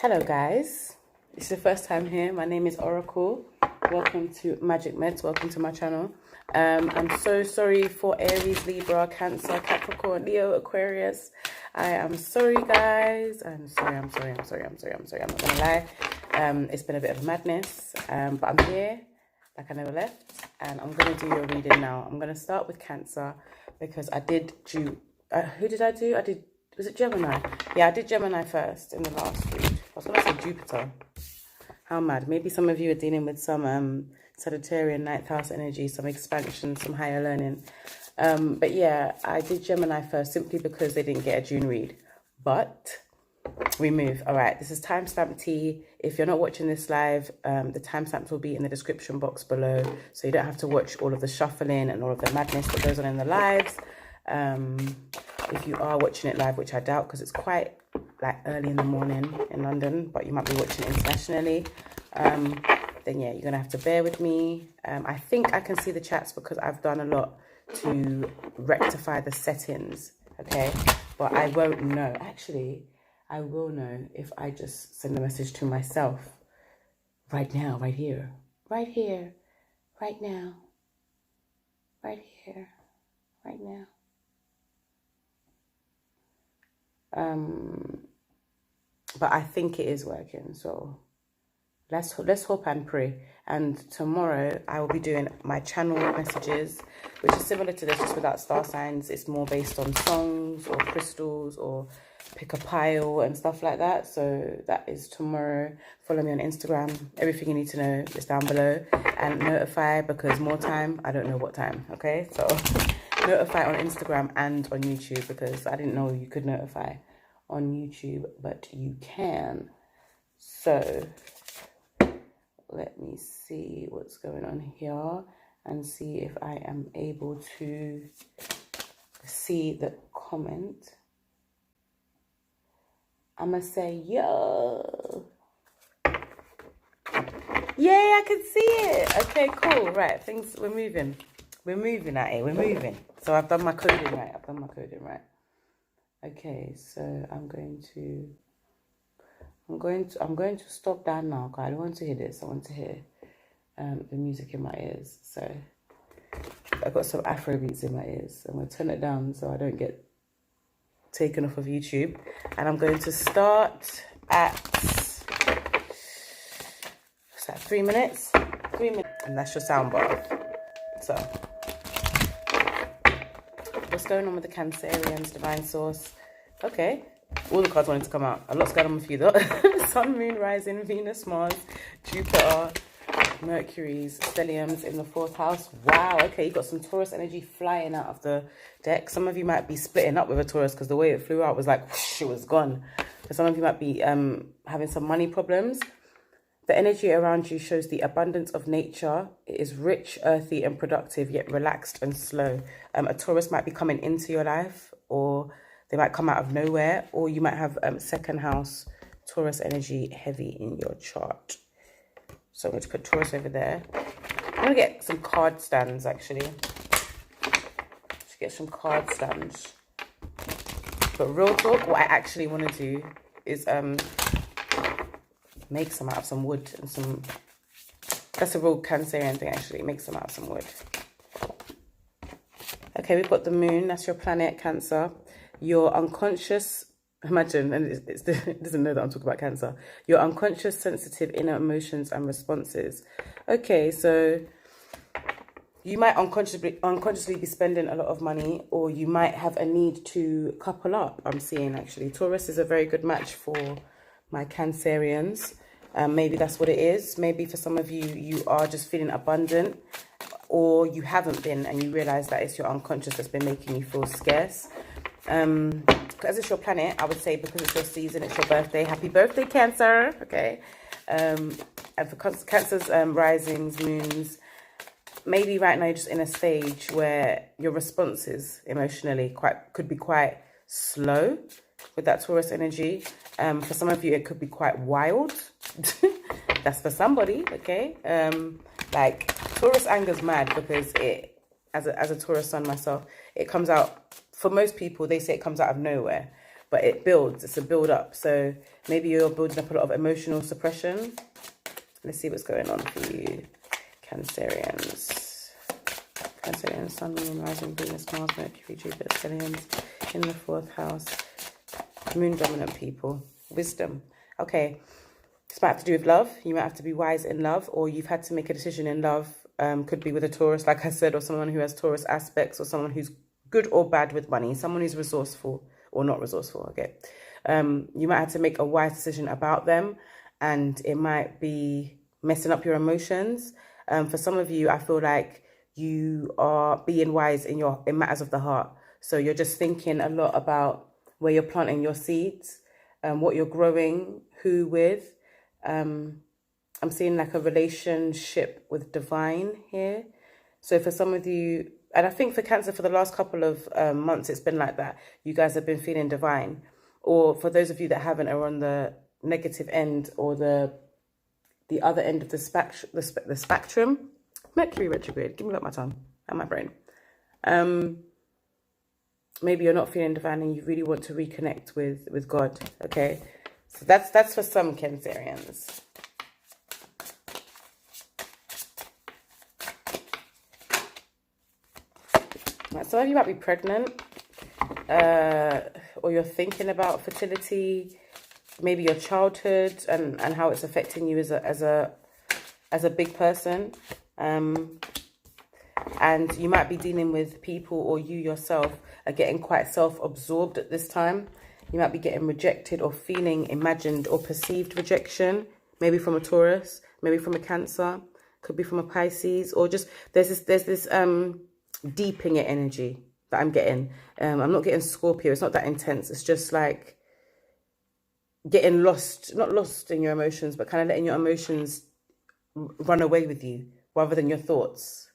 Hello guys, this is the first time here. My name is Oracle. Welcome to Magic Meds. Welcome to my channel. I'm so sorry for Aries, Libra, Cancer, Capricorn, Leo, Aquarius. I am sorry guys. I'm not gonna lie. It's been a bit of madness, but I'm here like I never left, and I'm gonna do your reading now. I'm gonna start with Cancer because I did do. Who did I do? Was it Gemini? Yeah, I did Gemini first in the last read. I was going to say Jupiter. How mad. Maybe some of you are dealing with some Sagittarian 9th house energy, some expansion, some higher learning. But yeah, I did Gemini first simply because they didn't get a June read. But we move. All right, this is timestamp T. If you're not watching this live, the timestamps will be in the description box below. So you don't have to watch all of the shuffling and all of the madness that goes on in the lives. If you are watching it live, which I doubt because it's quite like early in the morning in London, but you might be watching it internationally, then yeah, you're gonna have to bear with me. I think I can see the chats because I've done a lot to rectify the settings, okay? But I won't know. Actually, I will know if I just send a message to myself right now, right here, right here, right now, right here, right now. But I think it is working, so let's hope and pray. And tomorrow I will be doing my channel messages, which is similar to this, just without star signs. It's more based on songs or crystals or pick a pile and stuff like that. So that is tomorrow. Follow me on Instagram. Everything you need to know is down below, and notify, because more time, I don't know what time, okay? So notify on Instagram and on YouTube, because I didn't know you could notify on YouTube, but you can. So let me see what's going on here and see if I am able to see the comment. I'm gonna say, yo. Yay, I can see it. Okay, cool. Right, we're moving. We're moving at it. We're moving. So I've done my coding right. Okay, so I'm going to stop that now because I don't want to hear this. I want to hear the music in my ears. So I've got some Afro beats in my ears. I'm going to turn it down so I don't get taken off of YouTube. And I'm going to start at 3 minutes. 3 minutes. And that's your sound bar. So what's going on with the Cancerians, Divine Source? Okay, all the cards wanted to come out. A lot's going on with you though. Sun, Moon, Rising, Venus, Mars, Jupiter, Mercury's, stelliums in the 4th house. Wow, okay, you got some Taurus energy flying out of the deck. Some of you might be splitting up with a Taurus because the way it flew out was like, whoosh, it was gone. So some of you might be having some money problems. The energy around you shows the abundance of nature. It is rich, earthy, and productive, yet relaxed and slow. A Taurus might be coming into your life, or they might come out of nowhere, or you might have 2nd house Taurus energy heavy in your chart. So I'm going to put Taurus over there. I'm going to get some card stands, actually. Should get some card stands. But real talk, what I actually want to do is make some out of some wood and some. That's a real Cancerian thing, actually. Make some out of some wood. Okay, we've got the moon. That's your planet, Cancer. Your unconscious. Imagine, and it doesn't know that I'm talking about Cancer. Your unconscious, sensitive inner emotions and responses. Okay, so you might unconsciously be spending a lot of money, or you might have a need to couple up. I'm seeing, actually. Taurus is a very good match for my Cancerians. Maybe that's what it is. Maybe for some of you, you are just feeling abundant, or you haven't been and you realize that it's your unconscious that's been making you feel scarce. Because it's your planet, I would say, because it's your season, it's your birthday. Happy birthday, Cancer. Okay. And for Cancer's risings, moons, maybe right now you're just in a stage where your responses emotionally could be quite slow with that Taurus energy. For some of you, it could be quite wild. That's for somebody, okay? Like Taurus anger's mad because it, as a Taurus sun myself, it comes out, for most people, they say it comes out of nowhere. but it builds. It's a build up. So maybe you're building up a lot of emotional suppression. Let's see what's going on for you, Cancerians. Cancerians, Sun, Moon, Rising, Venus, Mars, Mercury, Jupiter, Stelliums in the 4th house. Moon dominant people. Wisdom. Okay. This might have to do with love. You might have to be wise in love, or you've had to make a decision in love. Could be with a Taurus, like I said, or someone who has Taurus aspects, or someone who's good or bad with money, someone who's resourceful or not resourceful. Okay. You might have to make a wise decision about them, and it might be messing up your emotions. For some of you, I feel like you are being wise in matters of the heart. So you're just thinking a lot about where you're planting your seeds, what you're growing, who with. I'm seeing like a relationship with divine here. So for some of you, and I think for Cancer, for the last couple of months, it's been like that. You guys have been feeling divine. Or for those of you that haven't, are on the negative end or the other end of the spectrum. Mercury retrograde. Give me back my tongue and my brain. Maybe you're not feeling divine and you really want to reconnect with God. Okay, so that's for some Cancerians. Right, some of you might be pregnant, or you're thinking about fertility. Maybe your childhood and how it's affecting you as a big person. And you might be dealing with people, or you yourself are getting quite self-absorbed at this time. You might be getting rejected or feeling imagined or perceived rejection, maybe from a Taurus, maybe from a Cancer, could be from a Pisces, or just there's this deeping it energy that I'm getting. I'm not getting Scorpio. It's not that intense. It's just like getting lost, not lost in your emotions, but kind of letting your emotions run away with you rather than your thoughts.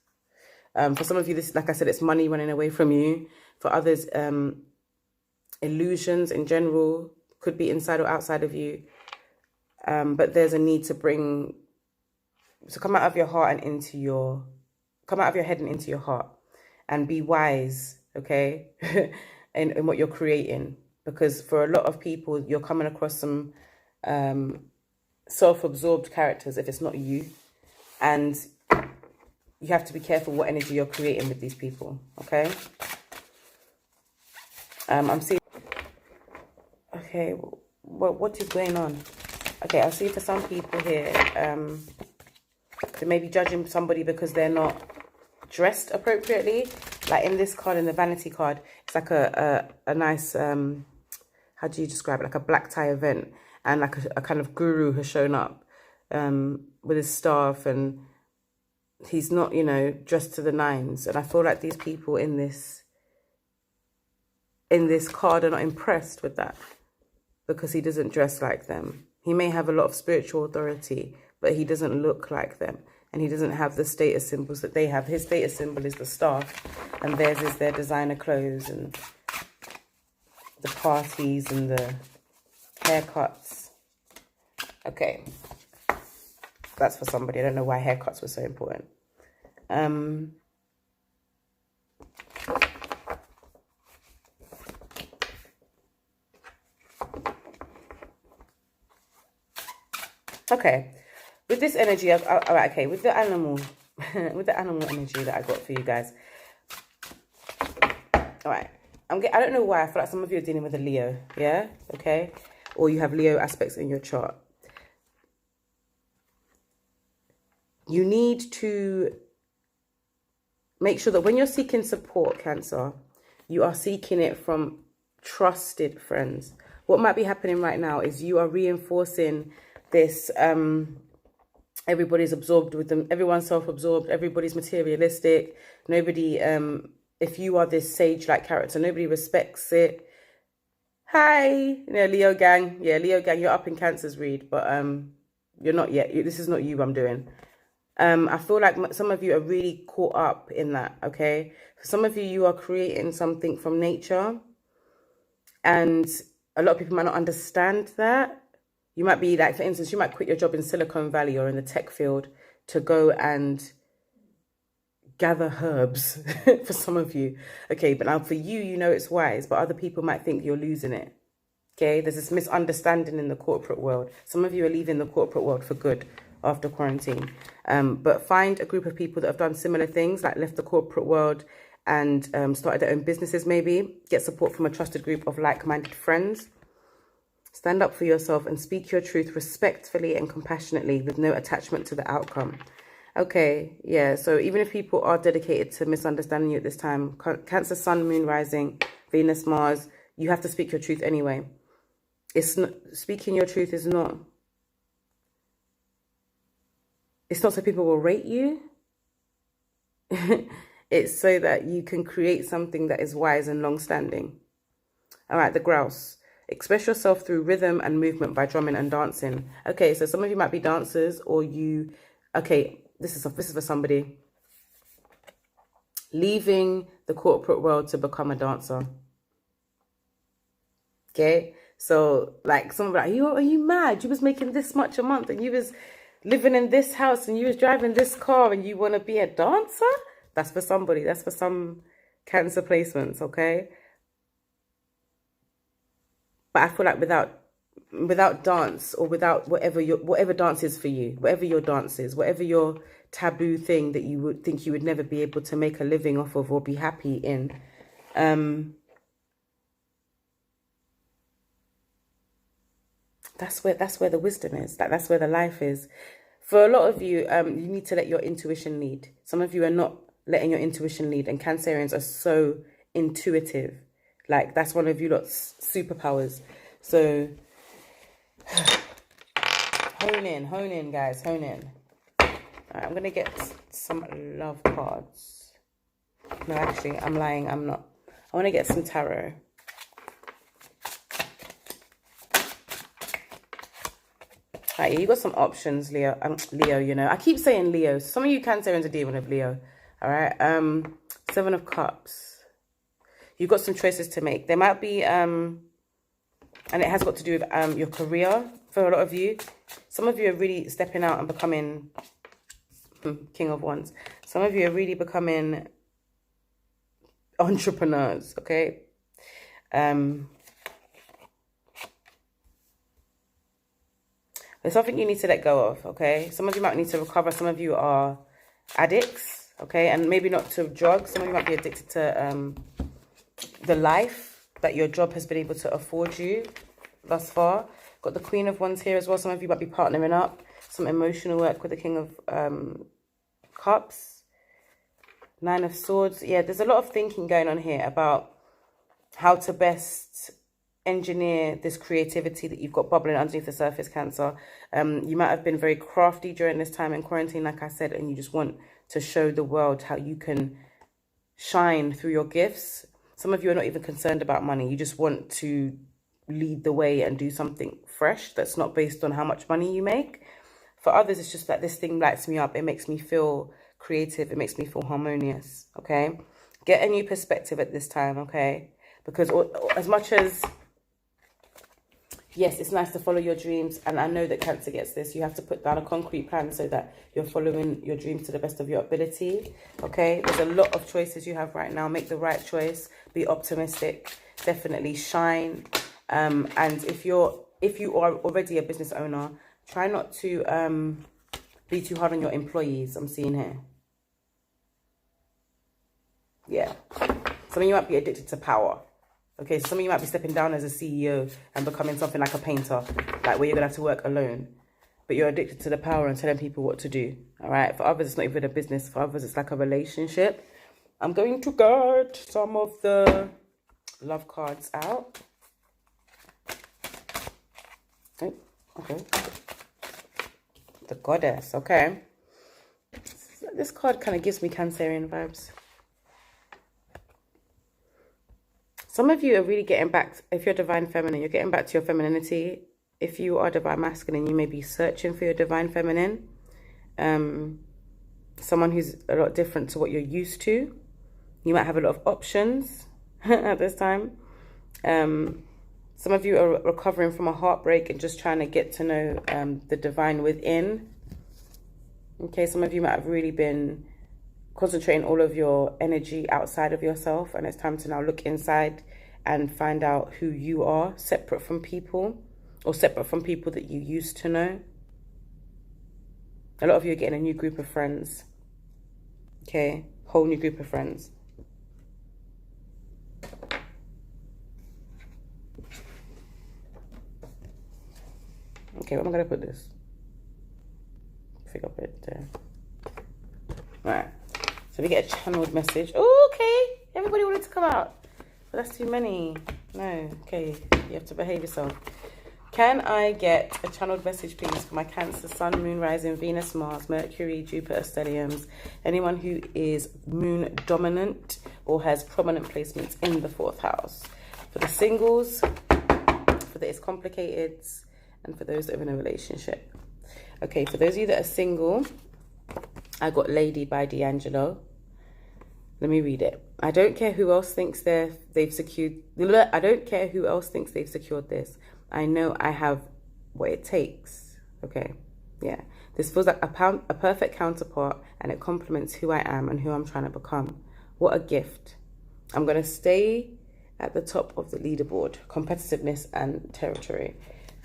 For some of you, this, like I said, it's money running away from you. For others, illusions in general, could be inside or outside of you. But there's a need to come out of your heart and come out of your head and into your heart, and be wise, okay, in what you're creating. Because for a lot of people, you're coming across some self-absorbed characters if it's not you. And you have to be careful what energy you're creating with these people, okay? I'm seeing... Okay, what is going on? Okay, I'll see for some people here, they may be judging somebody because they're not dressed appropriately. Like in this card, in the vanity card, it's like a nice... how do you describe it? Like a black tie event, and like a kind of guru has shown up with his staff, and he's not, you know, dressed to the nines. And I feel like these people in this card are not impressed with that because he doesn't dress like them. He may have a lot of spiritual authority, but he doesn't look like them, and he doesn't have the status symbols that they have. His status symbol is the staff, and theirs is their designer clothes and the parties and the haircuts. Okay, that's for somebody. I don't know why haircuts were so important. Okay, with this energy, all right. Okay, with the animal, with the animal energy that I got for you guys. All right. I don't know why. I feel like some of you are dealing with a Leo, yeah? Okay? Or you have Leo aspects in your chart. You need to make sure that when you're seeking support, Cancer, you are seeking it from trusted friends. What might be happening right now is you are reinforcing this, everybody's absorbed with them, everyone's self-absorbed, everybody's materialistic, nobody... if you are this sage-like character, nobody respects it. Hi, Leo gang. Yeah, Leo gang, you're up in Cancer's read, but you're not yet. This is not you I'm doing. I feel like some of you are really caught up in that, okay? For some of you, you are creating something from nature, and a lot of people might not understand that. You might be like, for instance, you might quit your job in Silicon Valley or in the tech field to go and gather herbs for some of you. Okay, but now for you, you know it's wise, but other people might think you're losing it. Okay, there's this misunderstanding in the corporate world. Some of you are leaving the corporate world for good after quarantine. But find a group of people that have done similar things, like left the corporate world and started their own businesses maybe. Get support from a trusted group of like-minded friends. Stand up for yourself and speak your truth respectfully and compassionately with no attachment to the outcome. Okay, yeah, so even if people are dedicated to misunderstanding you at this time, Cancer, Sun, Moon, Rising, Venus, Mars, you have to speak your truth anyway. It's not, speaking your truth is not, it's not so people will rate you. It's so that you can create something that is wise and long-standing. All right, the Grouse. Express yourself through rhythm and movement by drumming and dancing. Okay, so some of you might be dancers, or you... Okay, this is for somebody. Leaving the corporate world to become a dancer. Okay, so like some like, are you mad? You was making this much a month, and you was living in this house, and you was driving this car, and you want to be a dancer? That's for somebody. That's for some Cancer placements, okay? But I feel like without dance, or without whatever dance is for you, whatever your dance is, whatever your taboo thing that you would think you would never be able to make a living off of or be happy in, that's where the wisdom is. That's where the life is. For a lot of you, you need to let your intuition lead. Some of you are not letting your intuition lead, and Cancerians are so intuitive. Like, that's one of you lot's superpowers. So hone in, guys, hone in. All right, I'm gonna get some love cards. No, actually, I'm lying. I'm not. I want to get some tarot. Right, you got some options, Leo. Leo, you know, I keep saying Leo. Some of you Cancerians are dealing with Leo. All right. 7 of Cups. You've got some choices to make. There might be, and it has got to do with your career for a lot of you. Some of you are really stepping out and becoming King of Wands. Some of you are really becoming entrepreneurs, okay? There's something you need to let go of, okay? Some of you might need to recover. Some of you are addicts, okay? And maybe not to drugs. Some of you might be addicted to the life that your job has been able to afford you thus far. Got the Queen of Wands here as well. Some of you might be partnering up. Some emotional work with the King of Cups. 9 of Swords. Yeah, there's a lot of thinking going on here about how to best engineer this creativity that you've got bubbling underneath the surface, Cancer. You might have been very crafty during this time in quarantine, like I said, and you just want to show the world how you can shine through your gifts. Some of you are not even concerned about money. You just want to lead the way and do something fresh that's not based on how much money you make. For others, it's just that this thing lights me up. It makes me feel creative. It makes me feel harmonious, okay? Get a new perspective at this time, okay? Because as much as, yes, it's nice to follow your dreams, and I know that Cancer gets this, you have to put down a concrete plan so that you're following your dreams to the best of your ability, okay? There's a lot of choices you have right now. Make the right choice. Be optimistic. Definitely shine. And if you are already a business owner, try not to be too hard on your employees. I'm seeing here. Yeah. Some of you might be addicted to power. Okay, so some of you might be stepping down as a CEO and becoming something like a painter, like where you're going to have to work alone. But you're addicted to the power and telling people what to do, all right? For others, it's not even a business. For others, it's like a relationship. I'm going to get some of the love cards out. Okay. The Goddess, okay. This card kind of gives me Cancerian vibes. Some of you are really getting back, if you're divine feminine, you're getting back to your femininity. If you are divine masculine, you may be searching for your divine feminine. Someone who's a lot different to what you're used to. You might have a lot of options at this time. Some of you are recovering from a heartbreak and just trying to get to know the divine within. Okay, some of you might have really been concentrating all of your energy outside of yourself, and it's time to now look inside and find out who you are, separate from people, or separate from people that you used to know. A lot of you are getting a new group of friends. Okay, whole new group of friends. Okay, where am I going to put this? I think I'll put it there. Right. So we get a channeled message. Oh, okay. Everybody wanted to come out. But that's too many. No. Okay. You have to behave yourself. Can I get a channeled message, please, for my Cancer, Sun, Moon, Rising, Venus, Mars, Mercury, Jupiter, stelliums, anyone who is moon dominant or has prominent placements in the 4th house. For the singles, for the it's complicated, and for those that are in a relationship. Okay, for those of you that are single, I got Lady by D'Angelo. Let me read it. I don't care who else thinks they've secured. I don't care who else thinks they've secured this. I know I have what it takes. Okay, yeah. This feels like a perfect counterpart, and it complements who I am and who I'm trying to become. What a gift. I'm going to stay at the top of the leaderboard. Competitiveness and territory.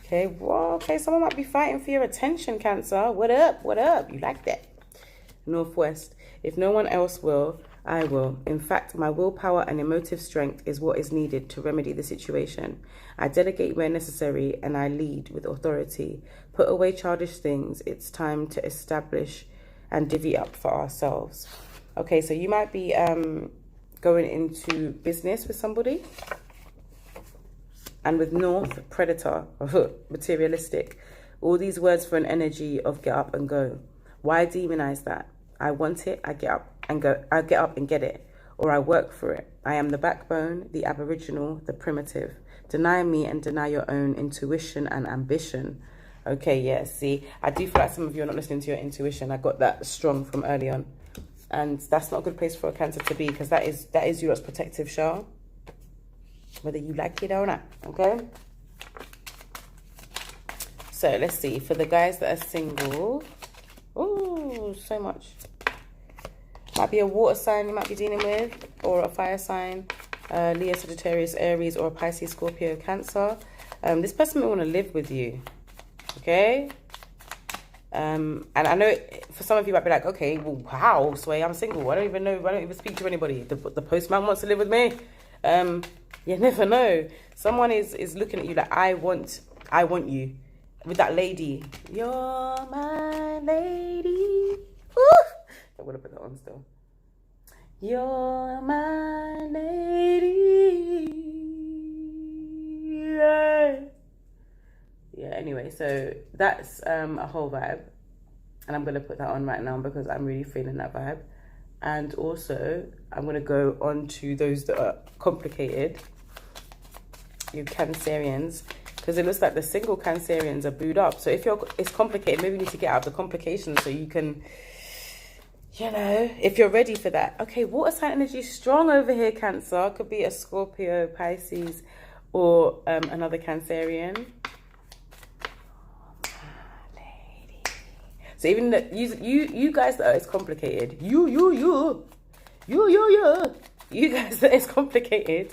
Okay, well, okay, someone might be fighting for your attention, Cancer. What up? What up? You like that? Northwest. If no one else will, I will. In fact, my willpower and emotive strength is what is needed to remedy the situation. I delegate where necessary and I lead with authority. Put away childish things. It's time to establish and divvy up for ourselves. Okay, so you might be going into business with somebody. And with North, predator, materialistic. All these words for an energy of get up and go. Why demonize that? I want it, I get up and go. I get up and get it. Or I work for it. I am the backbone, the aboriginal, the primitive. Deny me and deny your own intuition and ambition. Okay, yeah, see, I do feel like some of you are not listening to your intuition. I got that strong from early on. And that's not a good place for a Cancer to be, because that is your protective shell. Whether you like it or not, okay? So let's see. For the guys that are single, oh, so much. Might be a water sign you might be dealing with, or a fire sign, Leo, Sagittarius, Aries, or a Pisces, Scorpio, Cancer. This person may want to live with you, okay? And I know for some of you might be like, okay, well, how, Sway? I'm single. I don't even speak to anybody. The postman wants to live with me. You never know. Someone is looking at you like, I want you. With that lady. You're my lady. Ooh! I'm going to put that on still. You're my lady. Yeah, anyway, so that's a whole vibe. And I'm going to put that on right now because I'm really feeling that vibe. And also, I'm going to go on to those that are complicated. You Cancerians. Because it looks like the single Cancerians are booed up. So if it's complicated, maybe you need to get out of the complications so you can, you know, if you're ready for that. Okay, water sign energy is strong over here, Cancer. Could be a Scorpio, Pisces, or another Cancerian. So even that you guys that are it's complicated, you guys that it's complicated,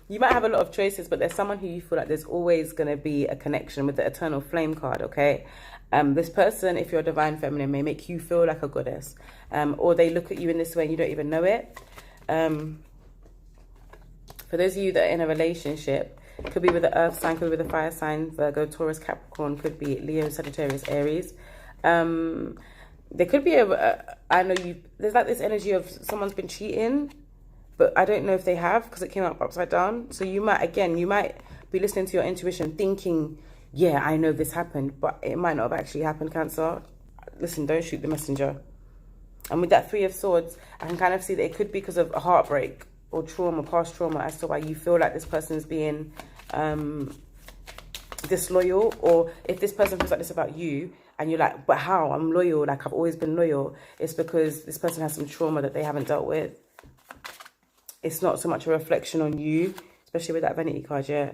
you might have a lot of choices, but there's someone who you feel like there's always going to be a connection with the Eternal Flame card, okay? This person, if you're a Divine Feminine, may make you feel like a goddess, or they look at you in this way and you don't even know it. For those of you that are in a relationship, could be with the Earth sign, could be with a fire sign, Virgo, Taurus, Capricorn, could be Leo, Sagittarius, Aries. There could be I know there's like this energy of someone's been cheating, but I don't know if they have because it came up upside down. So you might be listening to your intuition thinking, yeah, I know this happened, but it might not have actually happened, Cancer. Listen, don't shoot the messenger. And with that Three of Swords, I can kind of see that it could be because of a heartbreak or trauma, past trauma, as to why you feel like this person is being disloyal, or if this person feels like this about you, and you're like, but how? I'm loyal, like I've always been loyal. It's because this person has some trauma that they haven't dealt with. It's not so much a reflection on you, especially with that Vanity card, yeah.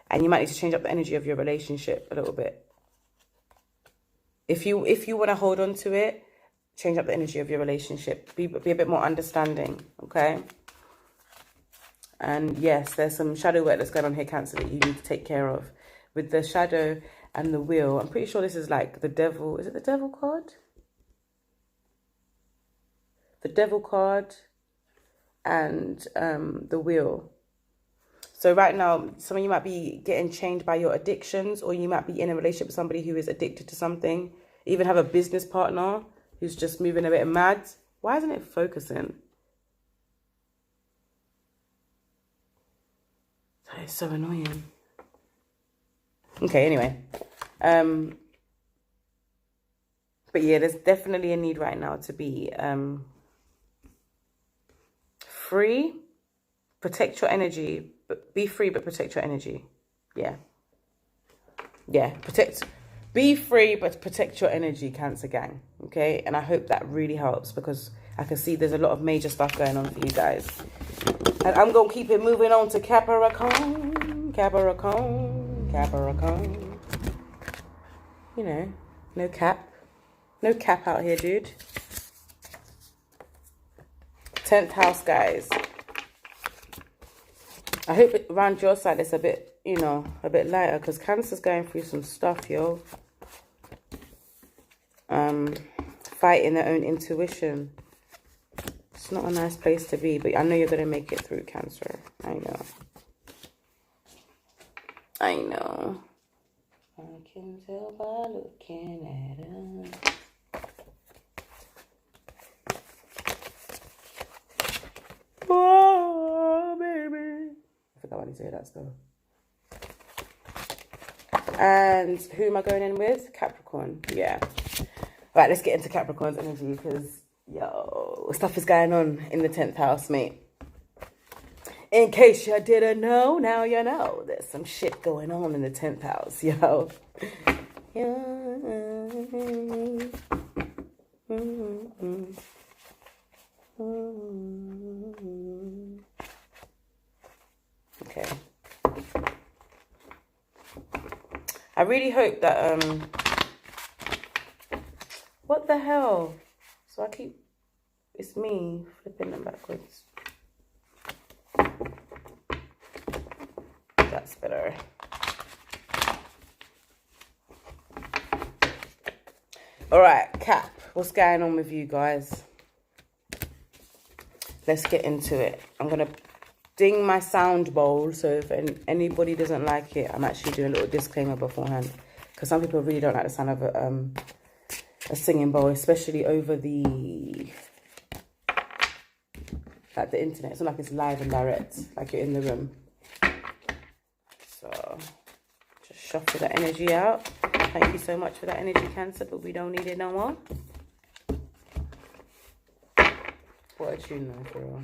And you might need to change up the energy of your relationship a little bit. If you want to hold on to it, change up the energy of your relationship. Be a bit more understanding, okay? And yes, there's some shadow work that's going on here, Cancer, that you need to take care of. With the shadow and the wheel, I'm pretty sure this is like the devil. Is it the devil card? The devil card and the wheel. So right now, some of you might be getting chained by your addictions, or you might be in a relationship with somebody who is addicted to something. Even have a business partner who's just moving a bit mad. Why isn't it focusing? That is so annoying. Okay, anyway. But yeah, there's definitely a need right now to be free. Protect your energy. But be free, but protect your energy. Yeah. Yeah, be free, but protect your energy, Cancer gang. Okay, and I hope that really helps, because I can see there's a lot of major stuff going on for you guys. And I'm going to keep it moving on to Capricorn. Capricorn. You know, no cap. No cap out here, dude. 10th house, guys. I hope around your side it's a bit, you know, a bit lighter, because Cancer's going through some stuff, yo. Fighting their own intuition. It's not a nice place to be, but I know you're going to make it through, Cancer. I know. I know. I can tell by looking at her. Oh, baby. I forgot when he said that stuff. And who am I going in with? Capricorn. Yeah. Right, let's get into Capricorn's energy, because, yo, stuff is going on in the 10th house, mate. In case you didn't know, now you know. There's some shit going on in the 10th house, yo. Okay. I really hope that, what the hell? So it's me flipping them backwards. That's better. All right, Cap, what's going on with you guys? Let's get into it. I'm going to ding my sound bowl, so if anybody doesn't like it, I'm actually doing a little disclaimer beforehand, because some people really don't like the sound of a singing bowl, especially over the internet. It's not like it's live and direct, like you're in the room. So just shuffle that energy out. Thank you so much for that energy, Cancer, but we don't need it no more. What a tune though, for real.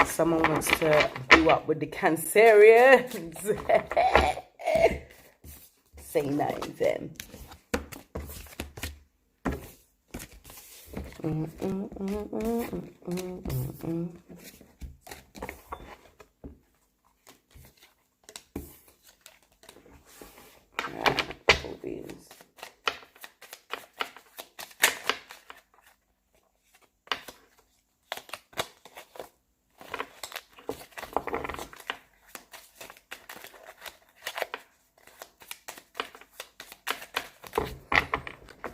Someone wants to do up with the Cancerians. Say nothing, them. Cool beans.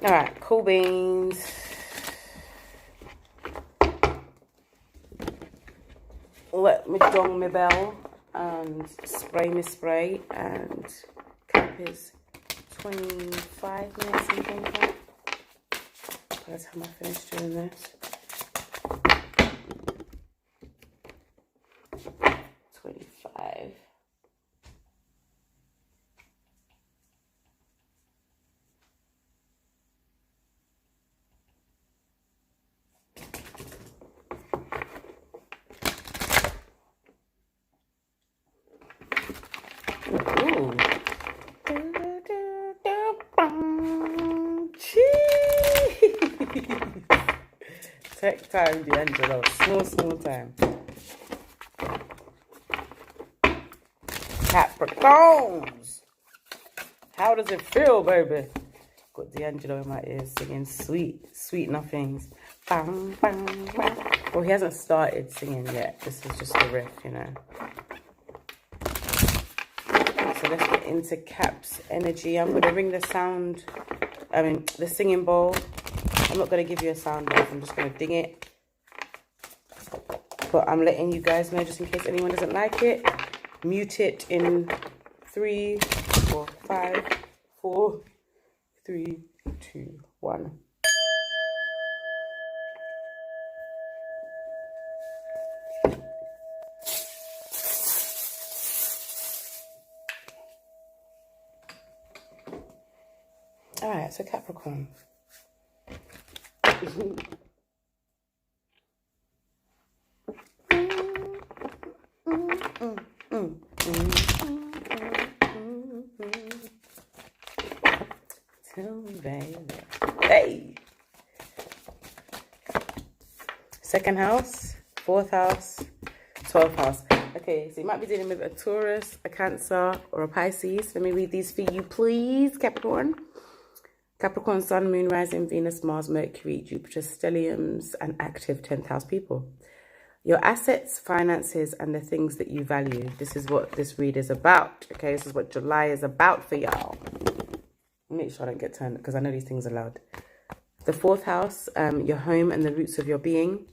All right, cool beans. Let me dong my bell and spray my spray, and Cap is 25 minutes and things like that. By the time I finish doing this. 25. Ooh. Tech time, D'Angelo. Small time. Capricorns. How does it feel, baby? Got D'Angelo in my ears singing sweet nothings. Bam, bam, bam. Well, he hasn't started singing yet. This is just a riff, you know. So let's get into Cap's energy. I'm going to ring the the singing bowl. I'm not going to give you a sound off. I'm just going to ding it. But I'm letting you guys know, just in case anyone doesn't like it. Mute it in 3, 4, 5, 4, 3, 2, 1. All right, so Capricorn. Hey. Second house, 4th house, 12th house. Okay, so you might be dealing with a Taurus, a Cancer, or a Pisces. Let me read these for you, please, Capricorn. Capricorn, Sun, Moon, Rising, Venus, Mars, Mercury, Jupiter, stelliums, and active 10th house people. Your assets, finances, and the things that you value. This is what this read is about. Okay, this is what July is about for y'all. Make sure I don't get turned because I know these things are loud. The 4th house, your home and the roots of your being.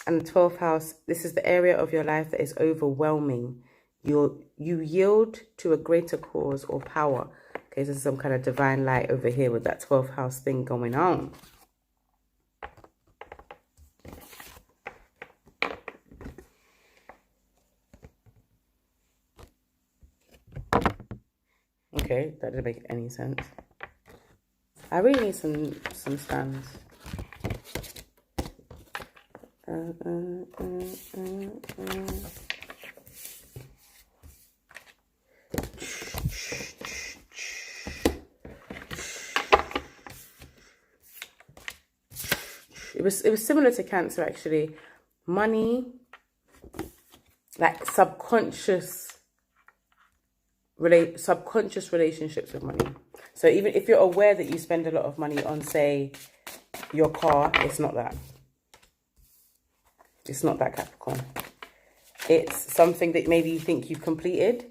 And the 12th house, this is the area of your life that is overwhelming. You yield to a greater cause or power. Okay, this is some kind of divine light over here with that 12th house thing going on. Okay, that didn't make any sense. I really need some stands. It was similar to Cancer actually. Money, like subconscious relationships with money. So even if you're aware that you spend a lot of money on, say, your car, it's not that. It's not that, Capricorn. It's something that maybe you think you've completed,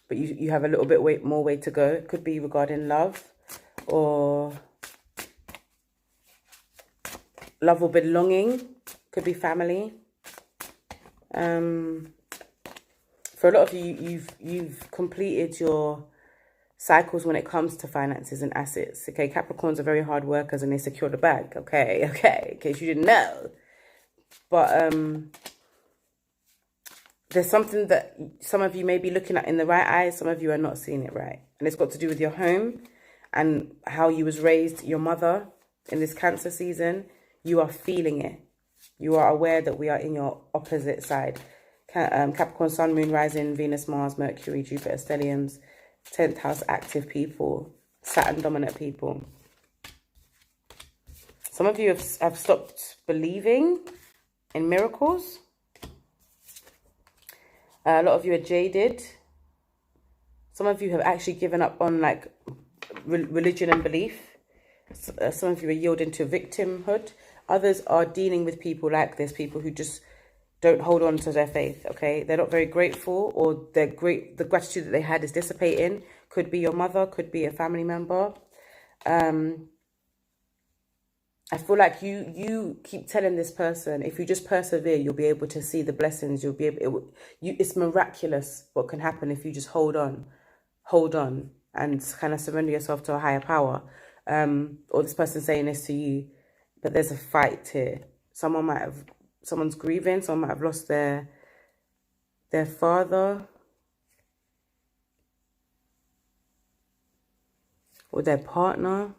but you have a little bit more way to go. It could be regarding love or love or belonging. Could be family. For a lot of you, you've completed your cycles when it comes to finances and assets. Okay, Capricorns are very hard workers and they secure the bag. Okay, in case you didn't know. But there's something that some of you may be looking at in the right eyes. Some of you are not seeing it right. And it's got to do with your home and how you was raised, your mother in this Cancer season. You are feeling it. You are aware that we are in your opposite side. Capricorn, Sun, Moon, Rising, Venus, Mars, Mercury, Jupiter, stelliums, 10th house active people, Saturn dominant people. Some of you have stopped believing in miracles. A lot of you are jaded. Some of you have actually given up on like religion and belief. Some of you are yielding to victimhood. Others are dealing with people like this, people who just don't hold on to their faith, okay? They're not very grateful, or the gratitude that they had is dissipating. Could be your mother, could be a family member. I feel like you keep telling this person, if you just persevere, you'll be able to see the blessings. You'll be able, it's miraculous what can happen if you just hold on, and kind of surrender yourself to a higher power. Or this person saying this to you, but there's a fight here. Someone's grieving. Someone might have lost their father or their partner.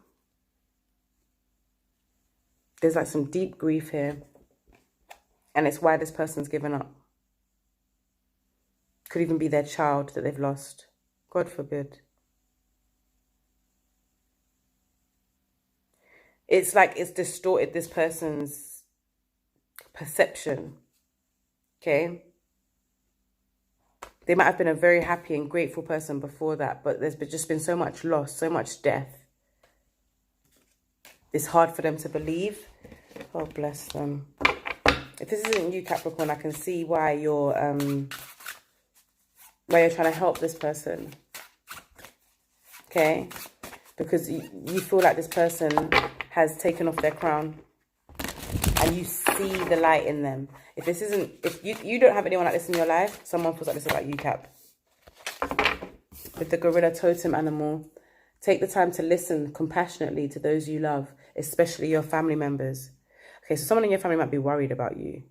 There's like some deep grief here. And it's why this person's given up. Could even be their child that they've lost. God forbid. It's like it's distorted this person's perception. Okay? They might have been a very happy and grateful person before that, but there's just been so much loss, so much death. It's hard for them to believe. God bless them. If this isn't you, Capricorn, I can see why you're trying to help this person. Okay? Because you feel like this person has taken off their crown. And you see the light in them. If this isn't, if you don't have anyone like this in your life, someone feels like this about you, Cap. With the gorilla totem animal, take the time to listen compassionately to those you love, especially your family members. Okay, so someone in your family might be worried about you.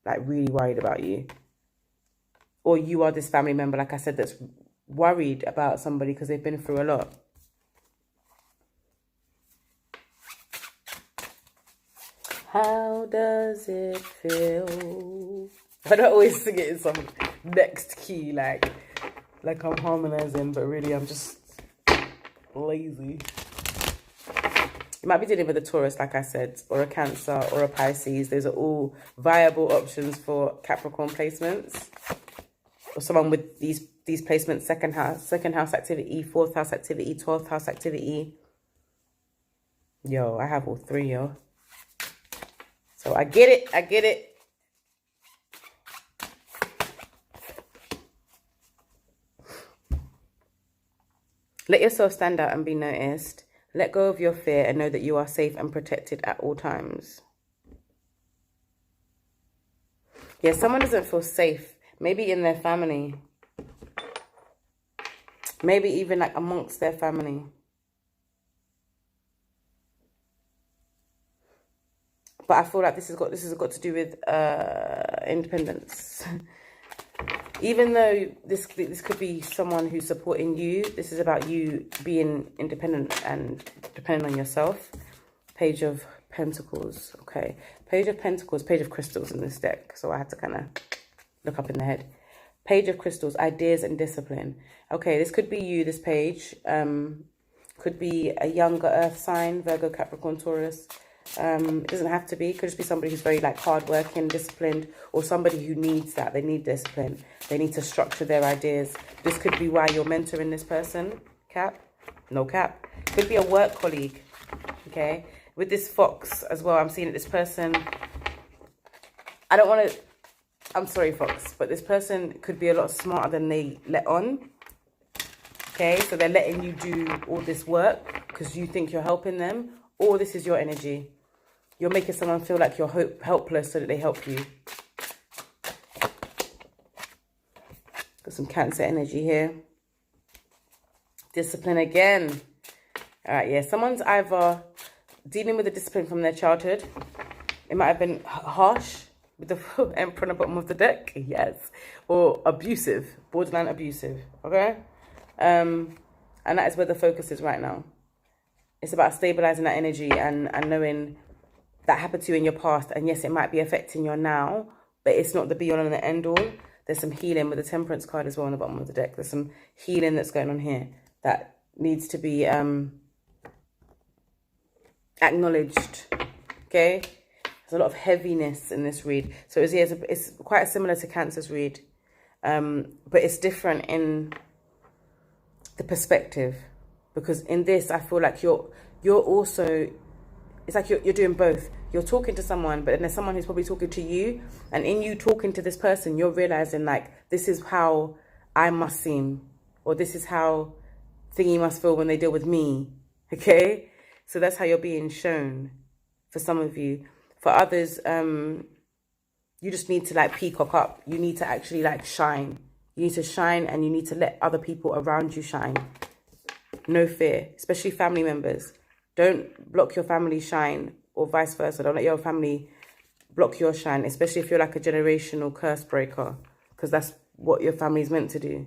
Like, really worried about you. Or you are this family member, like I said, that's worried about somebody because they've been through a lot. How does it feel? I don't always sing it in some next key, like I'm harmonizing, but really I'm just lazy. You might be dealing with a Taurus, like I said, or a Cancer, or a Pisces. Those are all viable options for Capricorn placements. Or someone with these placements: second house activity, fourth house activity, 12th house activity. Yo, I have all three, yo. So I get it. I get it. Let yourself stand out and be noticed. Let go of your fear and know that you are safe and protected at all times. Yeah, someone doesn't feel safe. Maybe in their family. Maybe even like amongst their family. But I feel like this has got to do with independence. Even though this could be someone who's supporting you, this is about you being independent and depending on yourself. Page of Pentacles. Okay. Page of Pentacles, Page of Crystals in this deck. So I had to kind of look up in the head. Page of Crystals, ideas and discipline. Okay, this could be you, this page. Could be a younger earth sign, Virgo, Capricorn, Taurus. It doesn't have to be. It could just be somebody who's very like hardworking, disciplined, or somebody who needs that. They need discipline. They need to structure their ideas. This could be why you're mentoring this person. Cap? No cap. Could be a work colleague. Okay? With this fox as well, I'm seeing that this person... I don't want to... I'm sorry, Fox, but this person could be a lot smarter than they let on. Okay? So they're letting you do all this work because you think you're helping them. Or this is your energy. You're making someone feel like you're helpless so that they help you. Got some Cancer energy here. Discipline again. All right, yeah. Someone's either dealing with the discipline from their childhood. It might have been harsh with the Emperor on the bottom of the deck. Yes. Or abusive. Borderline abusive. Okay? And that is where the focus is right now. It's about stabilizing that energy and knowing that happened to you in your past. And yes, it might be affecting your now, but it's not the be all and the end all. There's some healing with the Temperance card as well on the bottom of the deck. There's some healing that's going on here that needs to be acknowledged. Okay? There's a lot of heaviness in this read. So it's quite similar to Cancer's read, but it's different in the perspective. Because in this, I feel like you're also, it's like you're doing both. You're talking to someone, but then there's someone who's probably talking to you. And in you talking to this person, you're realizing like, this is how I must seem. Or this is how thingy must feel when they deal with me. Okay? So that's how you're being shown for some of you. For others, you just need to like peacock up. You need to actually like shine. You need to shine and you need to let other people around you shine. No fear, especially family members. Don't block your family shine or vice versa. Don't let your family block your shine, especially if you're like a generational curse breaker, because that's what your family is meant to do.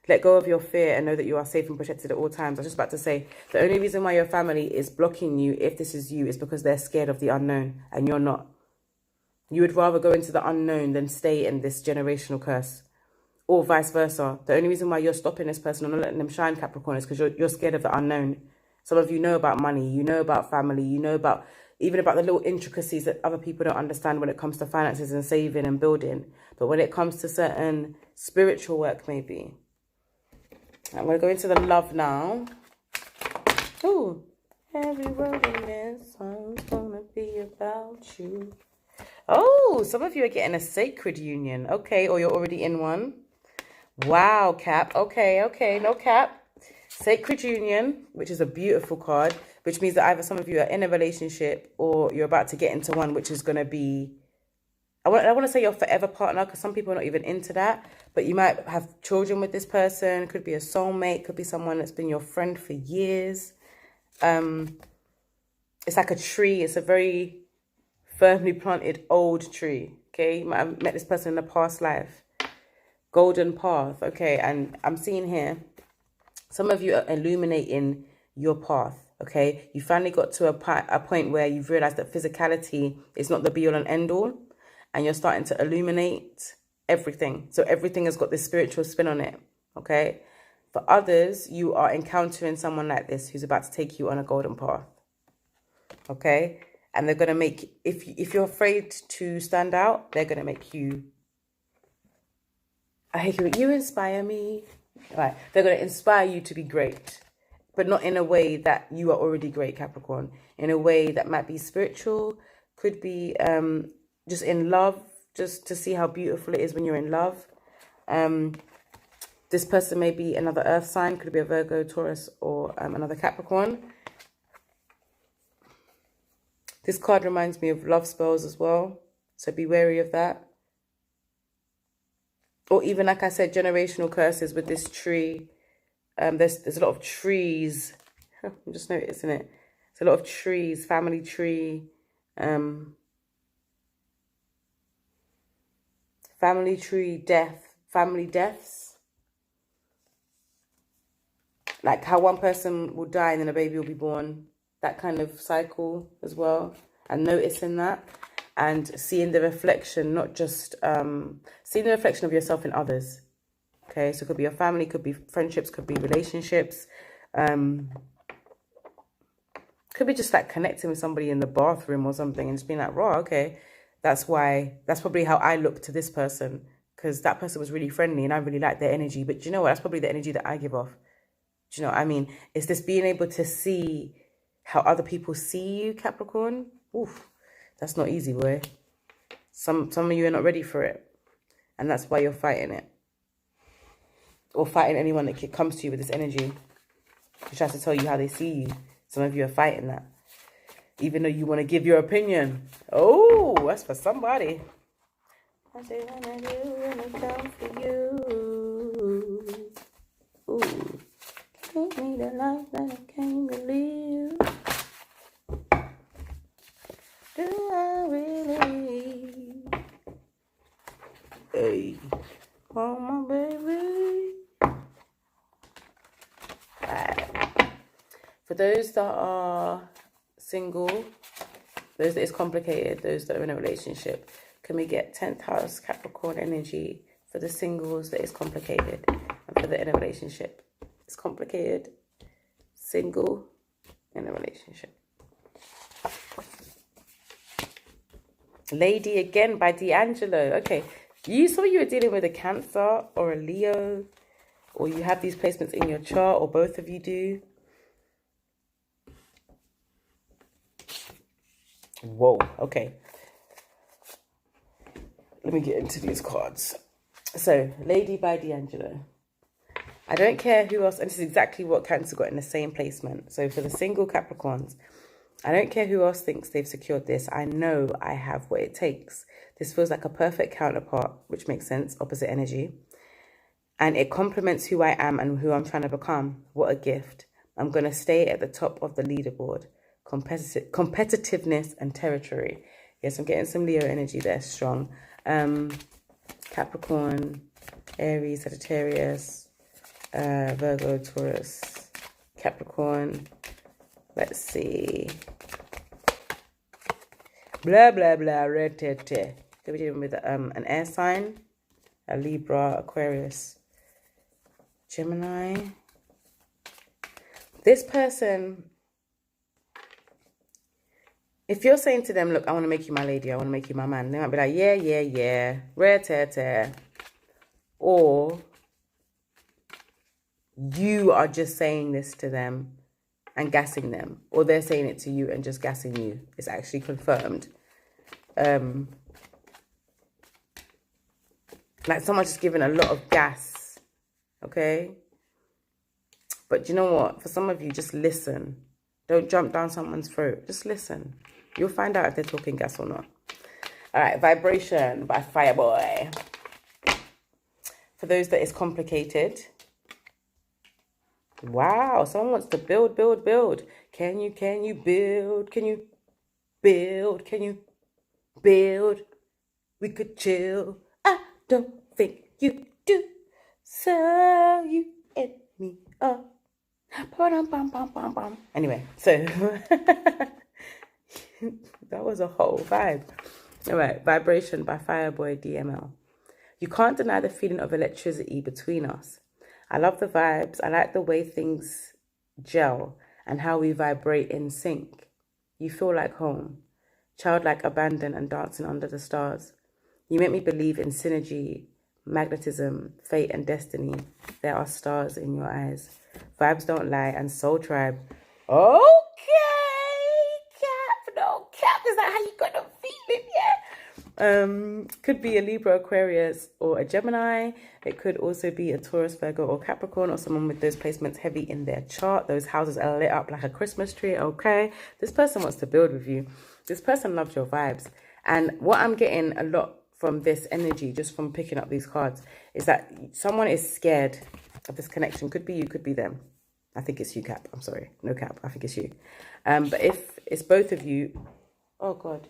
Let go of your fear and know that you are safe and protected at all times. I was just about to say, the only reason why your family is blocking you, if this is you, is because they're scared of the unknown and you're not. You would rather go into the unknown than stay in this generational curse. Or vice versa. The only reason why you're stopping this person and not letting them shine, Capricorn, is because you're scared of the unknown. Some of you know about money, you know about family, you know about even about the little intricacies that other people don't understand when it comes to finances and saving and building. But when it comes to certain spiritual work, maybe. I'm going to go into the love now. Ooh. Every word in this song's going to be a without you. Oh, some of you are getting a sacred union. Okay, or you're already in one. Wow, Cap. Okay, okay, no cap. Sacred union, which is a beautiful card, which means that either some of you are in a relationship or you're about to get into one, which is going to be, I want to say your forever partner, because some people are not even into that, but you might have children with this person. Could be a soulmate, could be someone that's been your friend for years. It's like a tree. It's a very firmly planted old tree. Okay, you might have met this person in a past life. Golden path. Okay, and I'm seeing here, some of you are illuminating your path. Okay, you finally got to a point where you've realized that physicality is not the be all and end all, and you're starting to illuminate everything. So everything has got this spiritual spin on it. Okay, for others, you are encountering someone like this who's about to take you on a golden path. Okay, and they're gonna make, if you're afraid to stand out, they're gonna make you. I hate you inspire me. Right, they're gonna inspire you to be great, but not in a way that you are already great, Capricorn. In a way that might be spiritual, could be just in love, just to see how beautiful it is when you're in love. This person may be another earth sign, could be a Virgo, Taurus, or another Capricorn. This card reminds me of love spells as well, so be wary of that. Or even, like I said, generational curses with this tree. There's a lot of trees. I'm just noticing it. There's a lot of trees, family tree. Family tree, death, family deaths. Like how one person will die and then a baby will be born. That kind of cycle as well. And noticing that. And seeing the reflection, not just seeing the reflection of yourself in others. Okay, so it could be your family, could be friendships, could be relationships. Could be just like connecting with somebody in the bathroom or something and just being like, raw, okay. That's probably how I look to this person, because that person was really friendly and I really like their energy. But do you know what? That's probably the energy that I give off. Do you know what I mean? It's this being able to see how other people see you, Capricorn. Oof, that's not easy, boy. Some of you are not ready for it. And that's why you're fighting it. Or fighting anyone that comes to you with this energy. Who tries to tell you how they see you. Some of you are fighting that. Even though you want to give your opinion. Oh, that's for somebody. I say when I do when it comes for you. Ooh. Give me the life that I can't believe. Do I really? Hey. Oh, my baby. Right. For those that are single, those that is complicated, those that are in a relationship, can we get 10th house Capricorn energy for the singles that is complicated, and for the in a relationship? It's complicated, single, in a relationship. Lady again by D'Angelo. Okay, some of you are dealing with a Cancer or a Leo, or you have these placements in your chart, or both of you do. Whoa, okay. Let me get into these cards. So, Lady by D'Angelo. I don't care who else, and this is exactly what Cancer got in the same placement. So, for the single Capricorns, I don't care who else thinks they've secured this. I know I have what it takes. This feels like a perfect counterpart, which makes sense, opposite energy. And it complements who I am and who I'm trying to become. What a gift. I'm going to stay at the top of the leaderboard. Competitiveness and territory. Yes, I'm getting some Leo energy there, strong. Capricorn, Aries, Sagittarius, Virgo, Taurus, Capricorn. Let's see. Blah, blah, blah, retete. Could be dealing with an air sign, a Libra, Aquarius, Gemini. This person, if you're saying to them, look, I want to make you my lady, I want to make you my man, they might be like, yeah, yeah, yeah, retete. Or you are just saying this to them and gassing them, or they're saying it to you and just gassing you. It's actually confirmed. Like someone's just giving a lot of gas, okay? But you know what? For some of you, just listen. Don't jump down someone's throat. Just listen. You'll find out if they're talking gas or not. All right, Vibration by Fireboy. For those that is complicated. Wow, someone wants to build. Can you build? Can you build? Can you build? We could chill. I don't think you do. So you and me up. Anyway, so that was a whole vibe. All right, Vibration by Fireboy DML. You can't deny the feeling of electricity between us. I love the vibes. I like the way things gel and how we vibrate in sync. You feel like home, childlike abandon and dancing under the stars. You make me believe in synergy, magnetism, fate and destiny. There are stars in your eyes. Vibes don't lie and soul tribe. Okay, Cap. No, Cap. Is that how you got the feeling? Yeah. Could be a Libra, Aquarius, or a Gemini. It could also be a Taurus, Virgo, or Capricorn, or someone with those placements heavy in their chart. Those houses are lit up like a Christmas tree. Okay. This person wants to build with you. This person loves your vibes. And what I'm getting a lot from this energy, just from picking up these cards, is that someone is scared of this connection. Could be you, could be them. I think it's you, Cap. I'm sorry. No, Cap. I think it's you. But if it's both of you, oh God.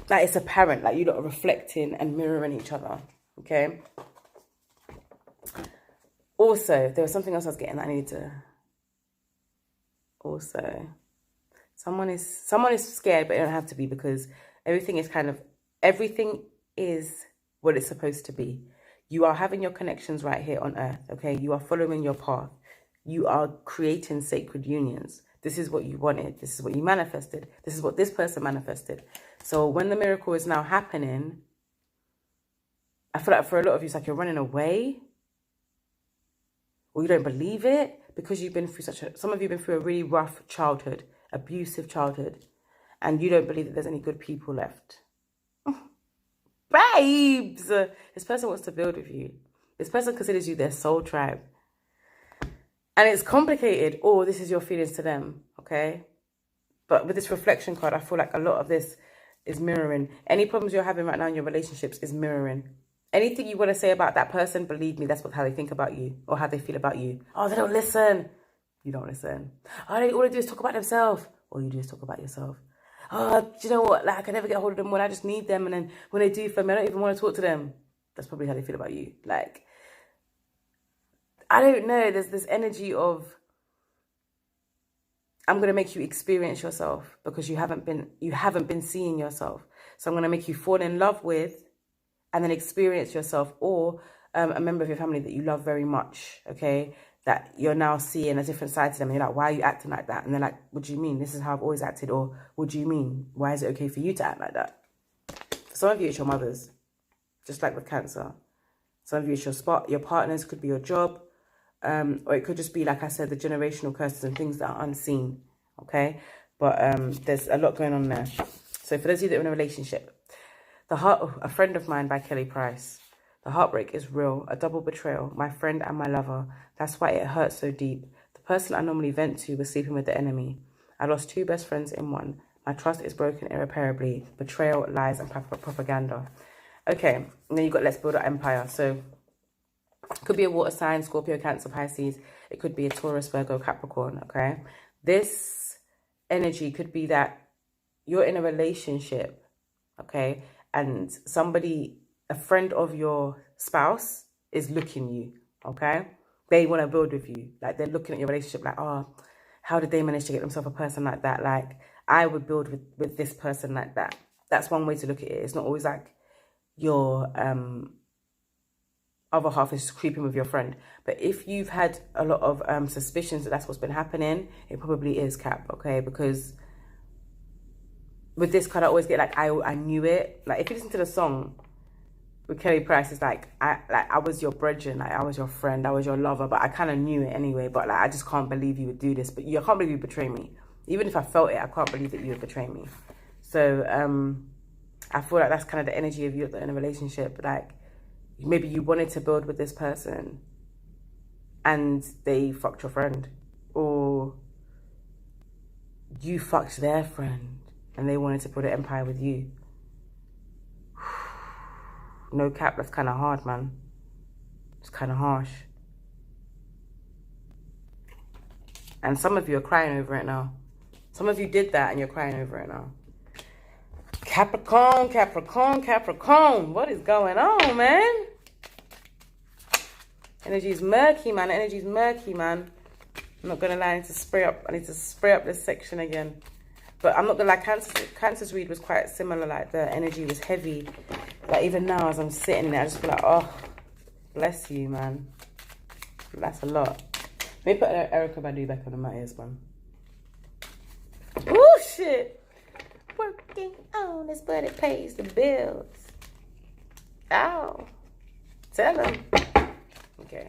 Like it's apparent, like you lot are reflecting and mirroring each other. Okay. Also, there was something else I was getting that I needed to. Also, someone is scared, but it don't have to be, because everything is what it's supposed to be. You are having your connections right here on earth. Okay. You are following your path. You are creating sacred unions. This is what you wanted. This is what you manifested. This is what this person manifested. So when the miracle is now happening, I feel like for a lot of you, it's like you're running away, or you don't believe it, because you've been through some of you have been through a really rough childhood, abusive childhood, and you don't believe that there's any good people left. Babes! This person wants to build with you. This person considers you their soul tribe. And it's complicated, or this is your feelings to them, okay? But with this reflection card, I feel like a lot of this is mirroring. Any problems you're having right now in your relationships is mirroring. Anything you want to say about that person, believe me, that's how they think about you, or how they feel about you. Oh, they don't listen. You don't listen. Oh, all they do is talk about themselves. All you do is talk about yourself. Oh, do you know what? Like, I can never get a hold of them when I just need them. And then when they do for me, I don't even want to talk to them. That's probably how they feel about you. Like, I don't know. There's this energy of, I'm going to make you experience yourself because you haven't been seeing yourself. So I'm going to make you fall in love with and then experience yourself, or a member of your family that you love very much, okay, that you're now seeing a different side to them. And you're like, why are you acting like that? And they're like, what do you mean? This is how I've always acted. Or what do you mean? Why is it okay for you to act like that? For some of you, it's your mothers, just like with Cancer. Some of you, it's your partners, could be your job. Or it could just be, like I said, the generational curses and things that are unseen, okay? But there's a lot going on there. So for those of you that are in a relationship, A Friend of Mine by Kelly Price. The heartbreak is real, a double betrayal, my friend and my lover. That's why it hurts so deep. The person I normally vent to was sleeping with the enemy. I lost 2 best friends in one. My trust is broken irreparably. Betrayal, lies, and propaganda. Okay, and then you've got Let's Build Our Empire. So it could be a water sign, Scorpio, Cancer, Pisces. It could be a Taurus, Virgo, Capricorn, okay? This energy could be that you're in a relationship, okay? And a friend of your spouse is looking you, okay? They want to build with you. Like, they're looking at your relationship like, oh, how did they manage to get themselves a person like that? Like, I would build with this person like that. That's one way to look at it. It's not always like your other half is creeping with your friend. But if you've had a lot of suspicions that that's what's been happening, it probably is, Cap, okay? Because with this card, I always get like, I knew it. Like, if you listen to the song, with Kelly Price, it's like I was your brethren, like I was your friend, I was your lover, but I kind of knew it anyway. But like I just can't believe you would do this. But I can't believe you betray me. Even if I felt it, I can't believe that you would betray me. So I feel like that's kind of the energy of you in a relationship. Like maybe you wanted to build with this person, and they fucked your friend, or you fucked their friend, and they wanted to build an empire with you. No cap, that's kind of hard, man. It's kind of harsh. And some of you are crying over it now. Some of you did that and you're crying over it now. Capricorn, Capricorn, Capricorn. What is going on, man? Energy's murky, man. Energy's murky, man. I'm not going to lie, I need to spray up this section again. But I'm not going to lie, Cancer's read was quite similar. Like the energy was heavy. Like even now as I'm sitting in it, I just feel like, oh, bless you, man. That's a lot. Let me put Erica Badu back on my ears, man. Oh, shit. Working on this, but it pays the bills. Ow. Tell him. Okay.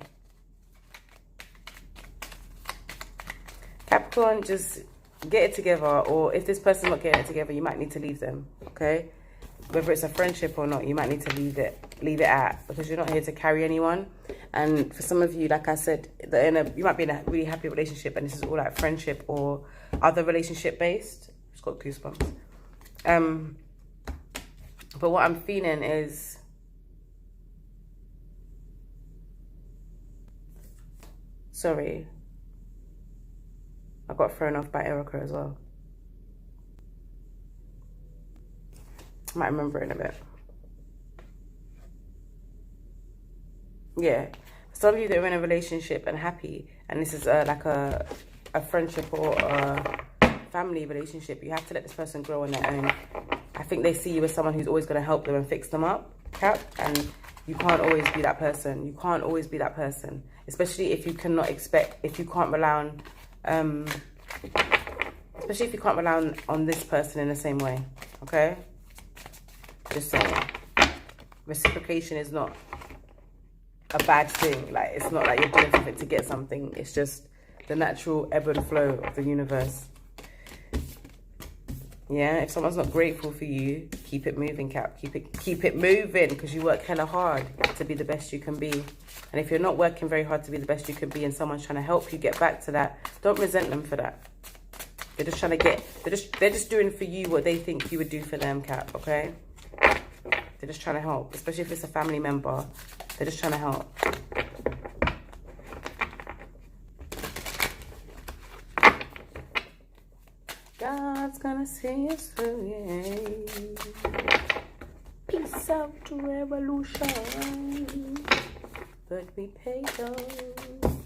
Capricorn, just get it together, or if this person's not getting it together, you might need to leave them, okay? Whether it's a friendship or not, you might need to leave it at, because you're not here to carry anyone. And for some of you, like I said, you might be in a really happy relationship, and this is all like friendship or other relationship based. Just got goosebumps. But what I'm feeling is sorry. I got thrown off by Erica as well. I might remember it in a bit. Yeah. Some of you that are in a relationship and happy, and this is like a friendship or a family relationship, you have to let this person grow on their own. I think they see you as someone who's always going to help them and fix them up, Cap, and you can't always be that person. You can't always be that person, especially if you cannot expect, if you can't rely on, especially if you can't rely on this person in the same way, okay? Just saying. Reciprocation is not a bad thing. Like, it's not like you're doing something to get something. It's just the natural ebb and flow of the universe. Yeah, if someone's not grateful for you, keep it moving, Cap. Keep it moving, because you work hella hard to be the best you can be. And if you're not working very hard to be the best you can be, and someone's trying to help you get back to that, don't resent them for that. They're just trying to they're just doing for you what they think you would do for them, Cap, okay? They're just trying to help, especially if it's a family member. They're just trying to help. God's gonna see us through, yeah. Peace out to revolution. But we pay those.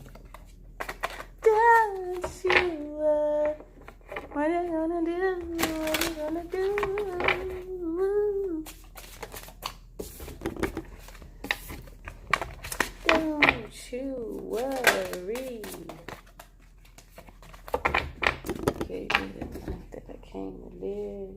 Don't you, what are you gonna do? What are you gonna do? Don't you worry. Okay, the life that I came to live.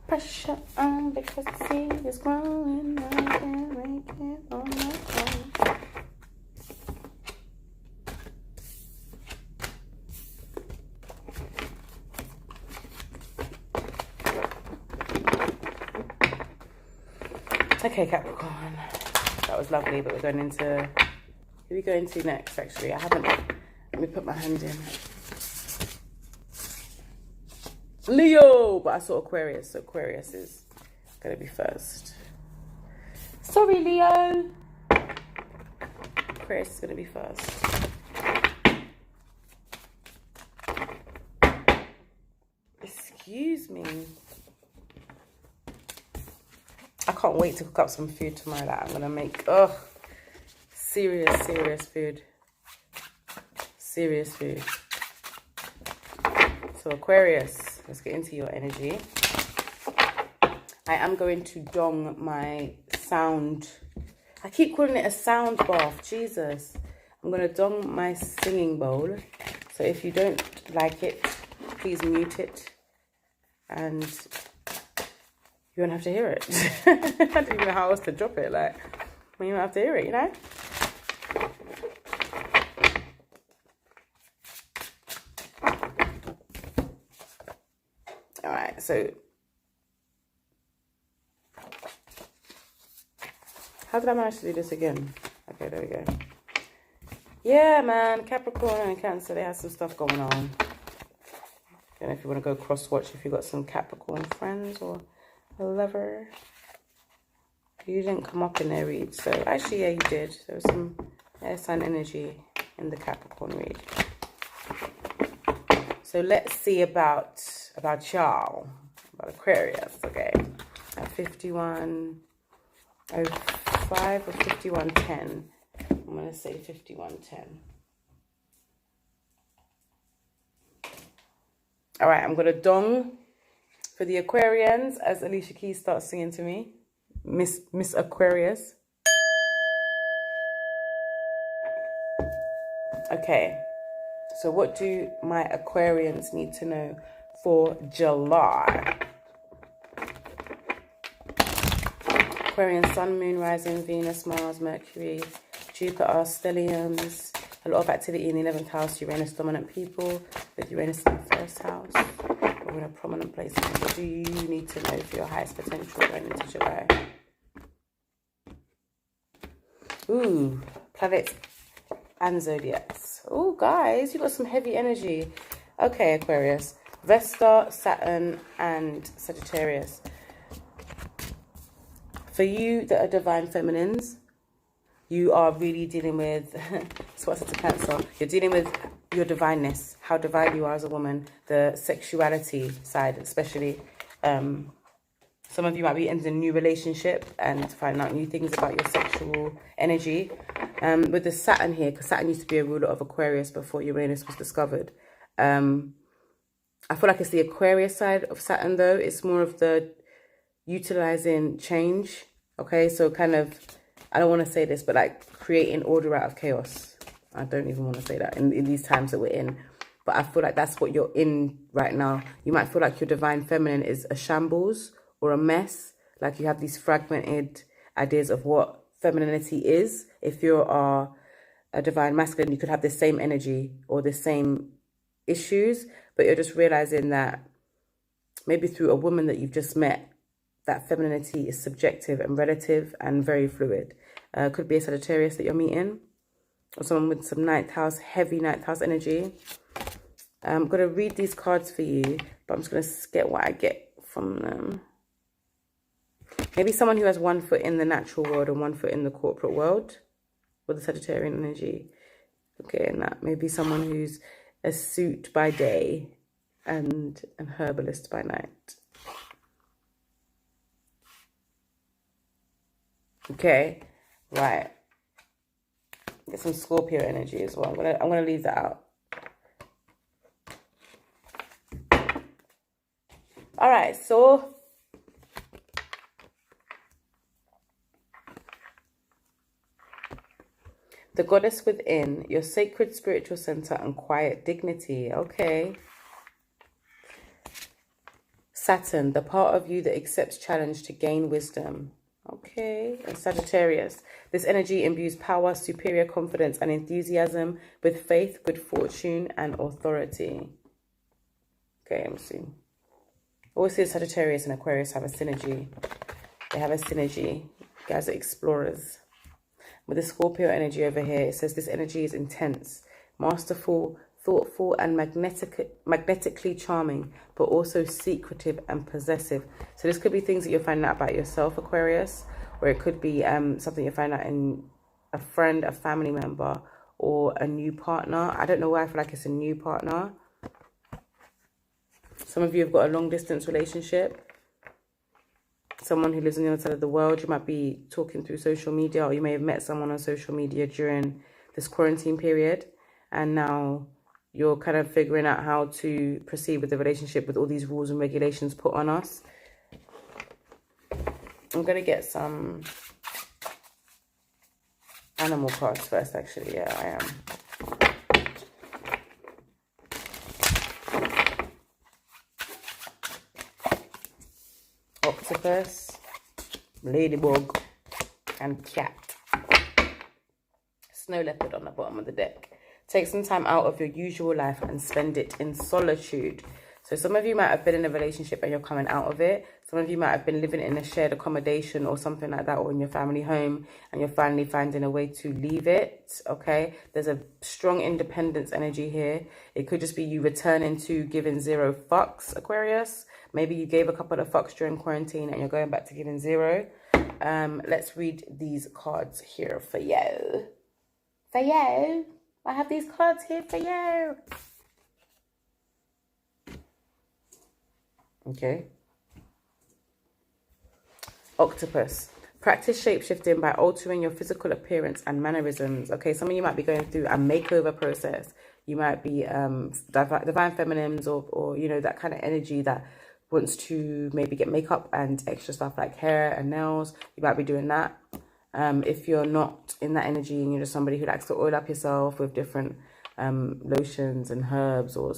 Pressure on because the seed is growing. I can't make it on my own. Okay, Capricorn. That was lovely, but we're going into... Who are we going to next, actually? I haven't... Let me put my hand in. Leo, but I saw Aquarius, so Aquarius is gonna be first. Sorry, Leo. Aquarius is gonna be first. Excuse me. I can't wait to cook up some food tomorrow that I'm gonna make. Ugh, serious food. serious food. So Aquarius, let's get into your energy. I am going to dong my sound. I keep calling it a sound bath. Jesus. I'm going to dong my singing bowl. So if you don't like it, please mute it. And you won't have to hear it. I don't even know how else to drop it. Like, well, you don't have to hear it, you know? Alright, so how did I manage to do this again? Okay, there we go. Yeah, man, Capricorn and Cancer, they have some stuff going on. I don't know if you want to go cross-watch if you've got some Capricorn friends or a lover. You didn't come up in their read, so actually, yeah, you did. There was some air sign energy in the Capricorn read. So let's see about y'all, about Aquarius, okay? At 51:05 or 51:10. I'm gonna say 51:10. All right, I'm gonna dong for the Aquarians as Alicia Keys starts singing to me. Miss Aquarius. Okay, so what do my Aquarians need to know for July? Aquarian, Sun, Moon, Rising, Venus, Mars, Mercury, Jupiter, stelliums. A lot of activity in the 11th house, Uranus dominant people, with Uranus in the 1st house. We're in a prominent place. What do you need to know for your highest potential going into July? Ooh, planets and zodiacs. Oh, guys, you got some heavy energy. Okay, Aquarius. Vesta, Saturn, and Sagittarius. For you that are divine feminines, you are really dealing with, so what's it to Cancer? You're dealing with your divineness, how divine you are as a woman, the sexuality side, especially. Some of you might be in a new relationship and finding out new things about your sexual energy. With the Saturn here, because Saturn used to be a ruler of Aquarius before Uranus was discovered. I feel like it's the Aquarius side of Saturn, though. It's more of the utilizing change. Okay, so kind of, I don't want to say this, but like creating order out of chaos. I don't even want to say that in these times that we're in. But I feel like that's what you're in right now. You might feel like your divine feminine is a shambles or a mess. Like you have these fragmented ideas of what femininity is. If you are a divine masculine, you could have the same energy or the same issues, but you're just realizing that maybe through a woman that you've just met, that femininity is subjective and relative and very fluid. Could be a Sagittarius that you're meeting, or someone with some ninth house, heavy ninth house energy. I'm going to read these cards for you, but I'm just going to get what I get from them. Maybe someone who has 1 foot in the natural world and 1 foot in the corporate world with the Sagittarian energy. Okay, and that maybe someone who's a suit by day and an herbalist by night. Okay, right. Get some Scorpio energy as well. I'm gonna leave that out. All right, so the goddess within, your sacred spiritual center and quiet dignity. Okay. Saturn, the part of you that accepts challenge to gain wisdom. Okay. And Sagittarius, this energy imbues power, superior confidence, and enthusiasm with faith, good fortune, and authority. Okay, let me see. Always see Sagittarius and Aquarius have a synergy. They have a synergy. You guys are explorers. With the Scorpio energy over here, it says this energy is intense, masterful, thoughtful, and magnetically charming, but also secretive and possessive. So this could be things that you're finding out about yourself, Aquarius, or it could be something you find out in a friend, a family member, or a new partner. I don't know why I feel like it's a new partner. Some of you have got a long distance relationship. Someone who lives on the other side of the world. You might be talking through social media, or you may have met someone on social media during this quarantine period. and now you're kind of figuring out how to proceed with the relationship with all these rules and regulations put on us. I'm going to get some animal cards first, actually. Yeah, I am. Octopus, ladybug, and cat. Snow leopard on the bottom of the deck. Take some time out of your usual life and spend it in solitude. So some of you might have been in a relationship and you're coming out of it. Some of you might have been living in a shared accommodation or something like that, or in your family home, and you're finally finding a way to leave it, okay? There's a strong independence energy here. It could just be you returning to giving 0 fucks, Aquarius. Maybe you gave a couple of fucks during quarantine and you're going back to giving 0. Let's read these cards here for you. For you. I have these cards here for you. Okay. Octopus. Practice shape-shifting by altering your physical appearance and mannerisms. Okay, some of you might be going through a makeover process. You might be divine feminines or you know, that kind of energy that wants to maybe get makeup and extra stuff like hair and nails. You might be doing that. If you're not in that energy and you're just somebody who likes to oil up yourself with different lotions and herbs, or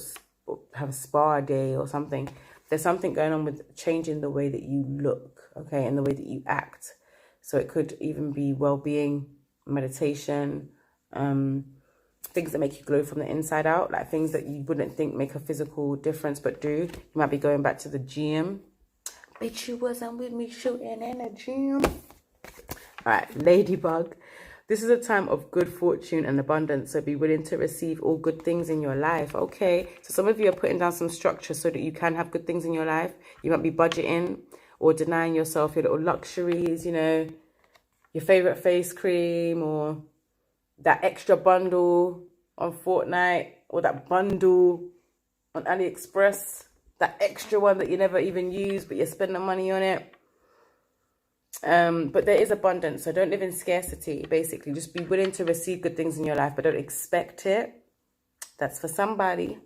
have a spa day or something, there's something going on with changing the way that you look, okay, and the way that you act. So it could even be well-being, meditation, things that make you glow from the inside out, like things that you wouldn't think make a physical difference but do. You might be going back to the gym. Bitch, you wasn't with me shooting in the gym. All right, ladybug. This is a time of good fortune and abundance, so be willing to receive all good things in your life. Okay, so some of you are putting down some structure so that you can have good things in your life. You might be budgeting or denying yourself your little luxuries, you know, your favorite face cream, or that extra bundle on Fortnite, or that bundle on AliExpress, that extra one that you never even use but you're spending money on it. But there is abundance, so don't live in scarcity. Basically, just be willing to receive good things in your life, but don't expect it. That's for somebody.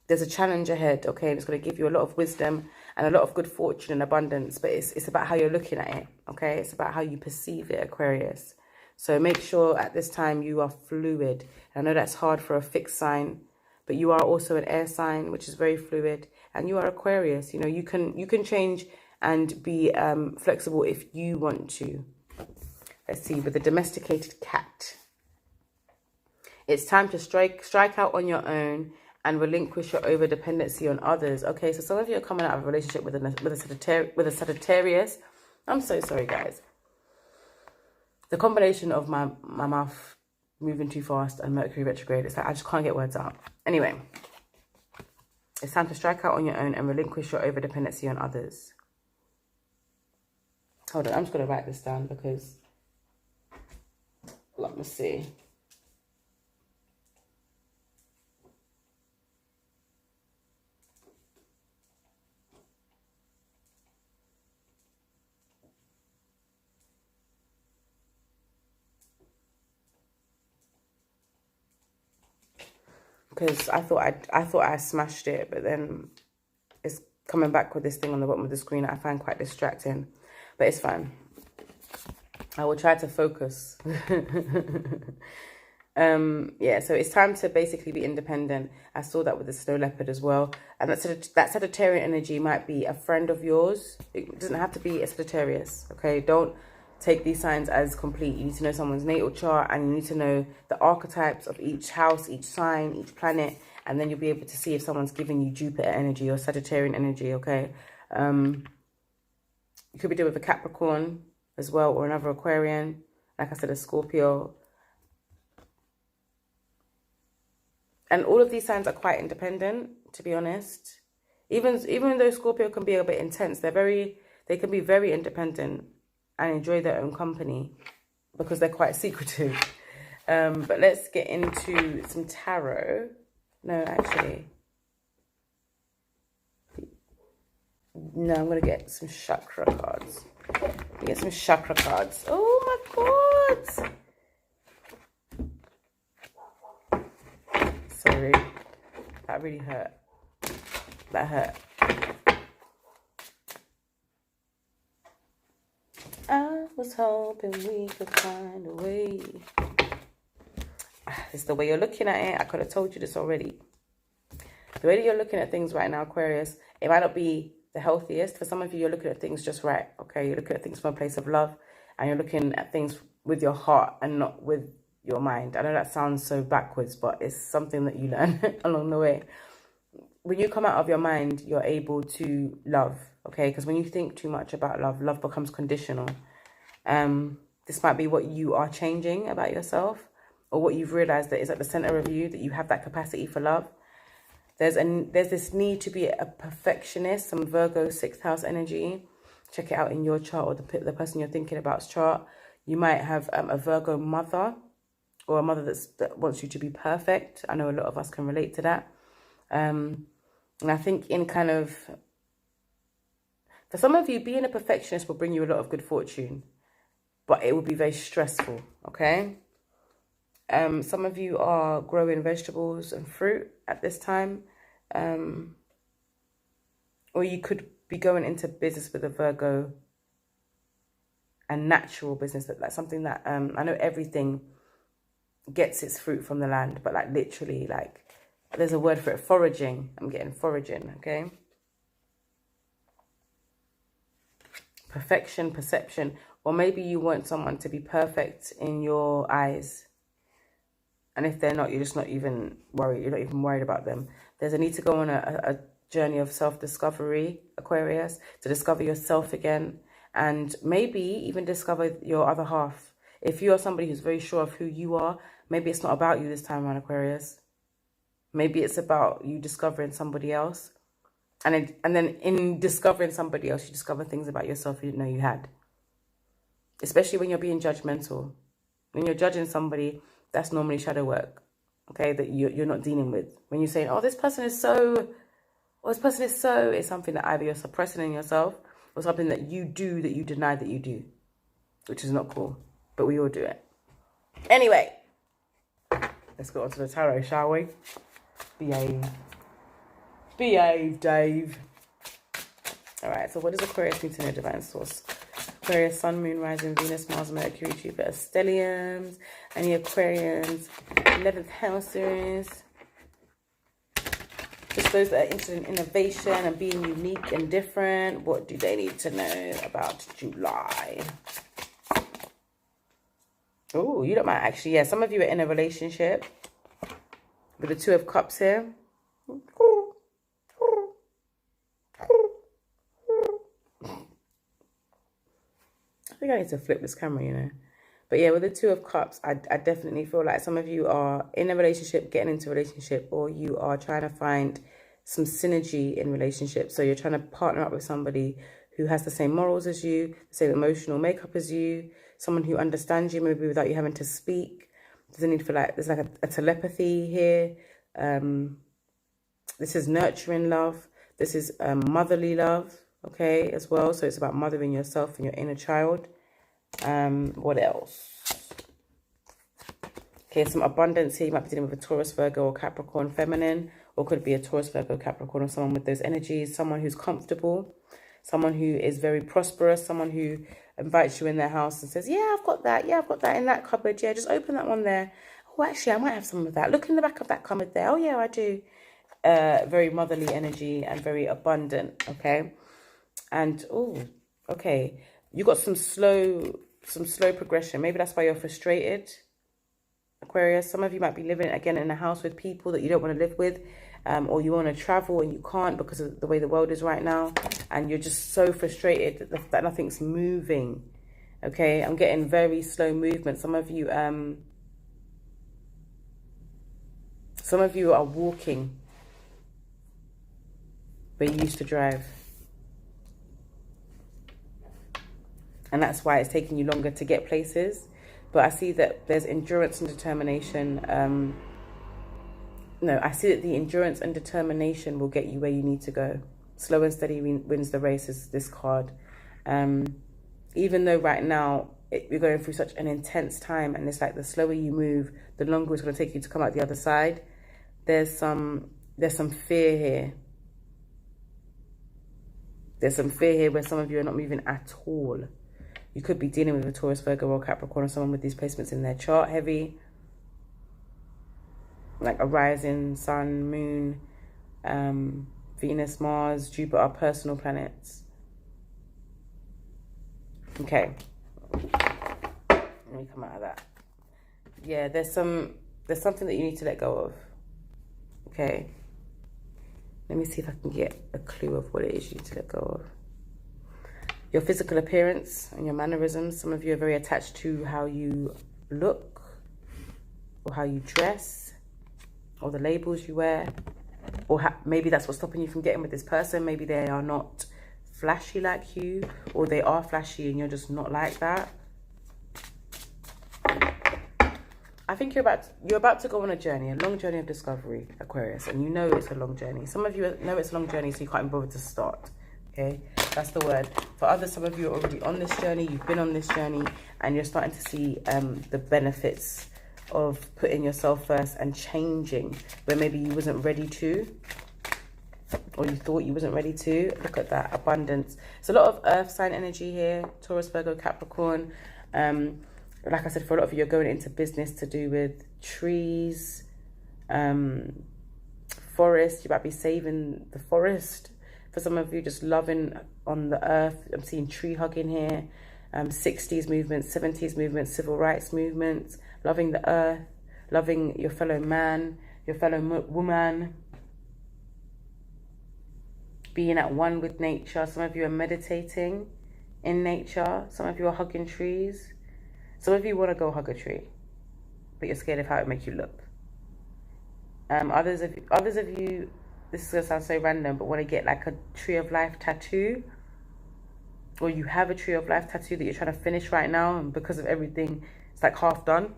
There's a challenge ahead, okay? It's going to give you a lot of wisdom and a lot of good fortune and abundance, but it's about how you're looking at it, okay? It's about how you perceive it, Aquarius. So make sure at this time you are fluid. I know that's hard for a fixed sign, but you are also an air sign, which is very fluid, and you are Aquarius. You know, you can change and be flexible if you want to. Let's see, with the domesticated cat. It's time to strike out on your own and relinquish your over-dependency on others. Okay, so some of you are coming out of a relationship with a Sagittarius. I'm so sorry, guys. The combination of my mouth moving too fast and Mercury retrograde, it's like I just can't get words out. Anyway, it's time to strike out on your own and relinquish your over-dependency on others. Hold on, I'm just going to write this down because, let me see. Because I thought I smashed it, but then it's coming back with this thing on the bottom of the screen that I find quite distracting. But it's fine. I will try to focus. Yeah, so it's time to basically be independent. I saw that with the snow leopard as well. And that Sagittarian energy might be a friend of yours. It doesn't have to be a Sagittarius, okay? Don't take these signs as complete. You need to know someone's natal chart, and you need to know the archetypes of each house, each sign, each planet, and then you'll be able to see if someone's giving you Jupiter energy or Sagittarian energy, okay? You could be dealing with a Capricorn as well, or another Aquarian. Like I said, a Scorpio. And all of these signs are quite independent, to be honest. Even though Scorpio can be a bit intense, they can be very independent and enjoy their own company because they're quite secretive. But let's get into some tarot. No, actually. No, I'm going to get some chakra cards. Get some chakra cards. Oh my God. Sorry. That really hurt. That hurt. I was hoping we could find a way. It's the way you're looking at it. I could have told you this already. The way that you're looking at things right now, Aquarius, it might not be the healthiest. For some of you, you're looking at things just right, okay? You're looking at things from a place of love, and you're looking at things with your heart and not with your mind. I know that sounds so backwards, but it's something that you learn along the way. When you come out of your mind, you're able to love, okay? Because when you think too much about love, love becomes conditional. This might be what you are changing about yourself, or what you've realized that is at the center of you, that you have that capacity for love. There's this need to be a perfectionist, some Virgo 6th house energy. Check it out in your chart, or the person you're thinking about's chart. You might have a Virgo mother, or a mother that wants you to be perfect. I know a lot of us can relate to that. And I think in kind of, for some of you, being a perfectionist will bring you a lot of good fortune, but it will be very stressful, okay? Some of you are growing vegetables and fruit at this time. Or you could be going into business with a Virgo, a natural business, like something that, I know everything gets its fruit from the land, but like literally, like there's a word for it, foraging. I'm getting foraging, okay? Perfection, perception, or maybe you want someone to be perfect in your eyes. And if they're not, you're just not even worried. You're not even worried about them. There's a need to go on a journey of self-discovery, Aquarius, to discover yourself again. And maybe even discover your other half. If you are somebody who's very sure of who you are, maybe it's not about you this time around, Aquarius. Maybe it's about you discovering somebody else. And then in discovering somebody else, you discover things about yourself you didn't know you had. Especially when you're being judgmental. When you're judging somebody, that's normally shadow work, okay, that you're not dealing with. When you're saying, oh, this person is so, or this person is so, it's something that either you're suppressing in yourself or something that you do that you deny that you do, which is not cool, but we all do it. Anyway, let's go on to the tarot, shall we? Behave. Behave, Dave. All right, so what does Aquarius need to know, divine source? Aquarius, Sun, Moon, Rising, Venus, Mars, Mercury, Jupiter, Stelliums, and the Aquarians, 11th houses. Just those that are interested in innovation and being unique and different. What do they need to know about July? Oh, you don't mind, actually. Yeah, some of you are in a relationship with the Two of Cups here. I think I need to flip this camera, you know. But yeah, with the Two of Cups, I definitely feel like some of you are in a relationship, getting into a relationship, or you are trying to find some synergy in relationships. So you're trying to partner up with somebody who has the same morals as you, the same emotional makeup as you, someone who understands you maybe without you having to speak. There's a need for there's like a telepathy here. This is nurturing love. This is motherly love. Okay, as well. So it's about mothering yourself and your inner child. What else? Okay, some abundance here. You might be dealing with a Taurus, Virgo, or Capricorn feminine, or could be a Taurus, Virgo, Capricorn, or someone with those energies. Someone who's comfortable, someone who is very prosperous, someone who invites you in their house and says, yeah, I've got that. Yeah, I've got that in that cupboard. Yeah, just open that one there. Oh, actually, I might have some of that. Look in the back of that cupboard there. Oh, yeah, I do. Very motherly energy and very abundant. Okay. And, oh, okay, you got some slow progression. Maybe that's why you're frustrated, Aquarius. Some of you might be living, again, in a house with people that you don't want to live with, or you want to travel and you can't because of the way the world is right now, and you're just so frustrated that nothing's moving, okay? I'm getting very slow movement. Some of you are walking where you used to drive. And that's why it's taking you longer to get places. But I see that there's endurance and determination. I see that the endurance and determination will get you where you need to go. Slow and steady wins the race is this card. Even though right now you're going through such an intense time, and it's like the slower you move, the longer it's going to take you to come out the other side. there's some fear here. There's some fear here where some of you are not moving at all. You could be dealing with a Taurus, Virgo, or Capricorn, or someone with these placements in their chart heavy. Like a rising, sun, moon, Venus, Mars, Jupiter, personal planets. Okay. Let me come out of that. Yeah, there's something that you need to let go of. Okay. Let me see if I can get a clue of what it is you need to let go of. Your physical appearance and your mannerisms. Some of you are very attached to how you look or how you dress or the labels you wear. Or maybe that's what's stopping you from getting with this person. Maybe they are not flashy like you, or they are flashy and you're just not like that. I think you're about to go on a journey, a long journey of discovery, Aquarius, and you know it's a long journey. Some of you know it's a long journey, so you can't even bother to start. Okay, that's the word. For others, some of you are already on this journey. You've been on this journey, and you're starting to see the benefits of putting yourself first and changing where maybe you wasn't ready to, or you thought you wasn't ready to. Look at that abundance. It's a lot of earth sign energy here. Taurus, Virgo, Capricorn. Like I said, for a lot of you, you're going into business to do with trees, forest. You might be saving the forest. For some of you, just loving on the earth. I'm seeing tree hugging here. 60s movement, 70s movement, civil rights movements. Loving the earth, loving your fellow man, your fellow woman. Being at one with nature. Some of you are meditating in nature. Some of you are hugging trees. Some of you want to go hug a tree, but you're scared of how it makes you look. Others of you, this is going to sound so random, but want to get like a tree of life tattoo, or you have a tree of life tattoo that you're trying to finish right now, and because of everything, it's like half done.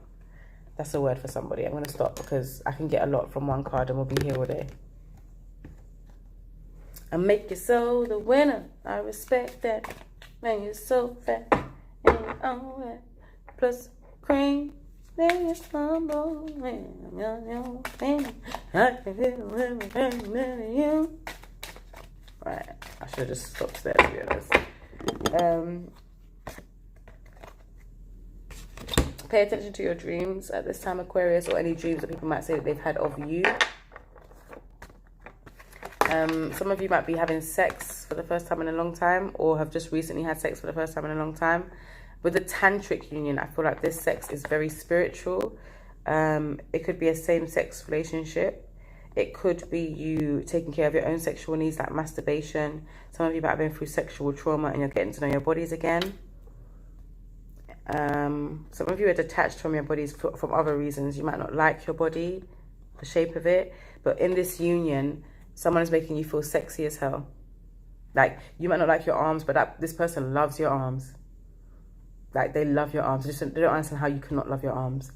That's a word for somebody. I'm going to stop because I can get a lot from one card and we'll be here all day. And make your soul the winner. I respect that. Man, you're so fat. And you own it. Plus cream. Then you stumble. I can feel everything in you. Right. I should have just stopped there, to be honest. Pay attention to your dreams at this time, Aquarius, or any dreams that people might say that they've had of you. Some of you might be having sex for the first time in a long time, or have just recently had sex for the first time in a long time. With the tantric union, I feel like this sex is very spiritual. It could be a same-sex relationship. It could be you taking care of your own sexual needs, like masturbation. Some of you might have been through sexual trauma and you're getting to know your bodies again. Some of you are detached from your bodies from other reasons. You might not like your body, the shape of it, but in this union, someone is making you feel sexy as hell. Like, you might not like your arms, but this person loves your arms. Like, they love your arms. They don't understand how you cannot love your arms.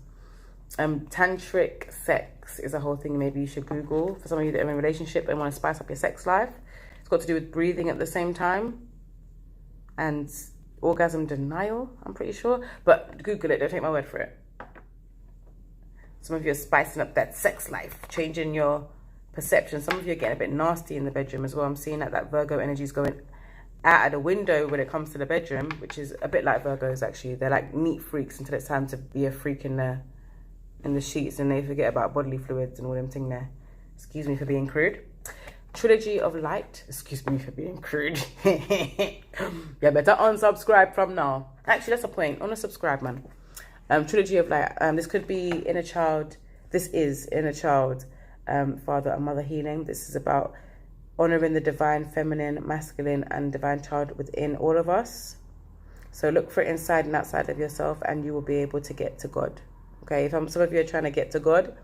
Tantric sex is a whole thing maybe you should Google. For some of you that are in a relationship and want to spice up your sex life, it's got to do with breathing at the same time and orgasm denial, I'm pretty sure. But Google it, don't take my word for it. Some of you are spicing up that sex life, changing your perception. Some of you are getting a bit nasty in the bedroom as well. I'm seeing that Virgo energy is going out of the window when it comes to the bedroom, which is a bit like Virgos actually. They're like neat freaks until it's time to be a freak in the sheets, and they forget about bodily fluids and all them thing there. Excuse me for being crude. Trilogy of Light. Excuse me for being crude. Yeah, better unsubscribe from now. Actually, that's a point. Unsubscribe, man. Trilogy of Light. This could be inner child. This is inner child, father and mother healing. This is about honoring the divine feminine, masculine, and divine child within all of us. So look for it inside and outside of yourself, and you will be able to get to God. Okay, if some of you are trying to get to God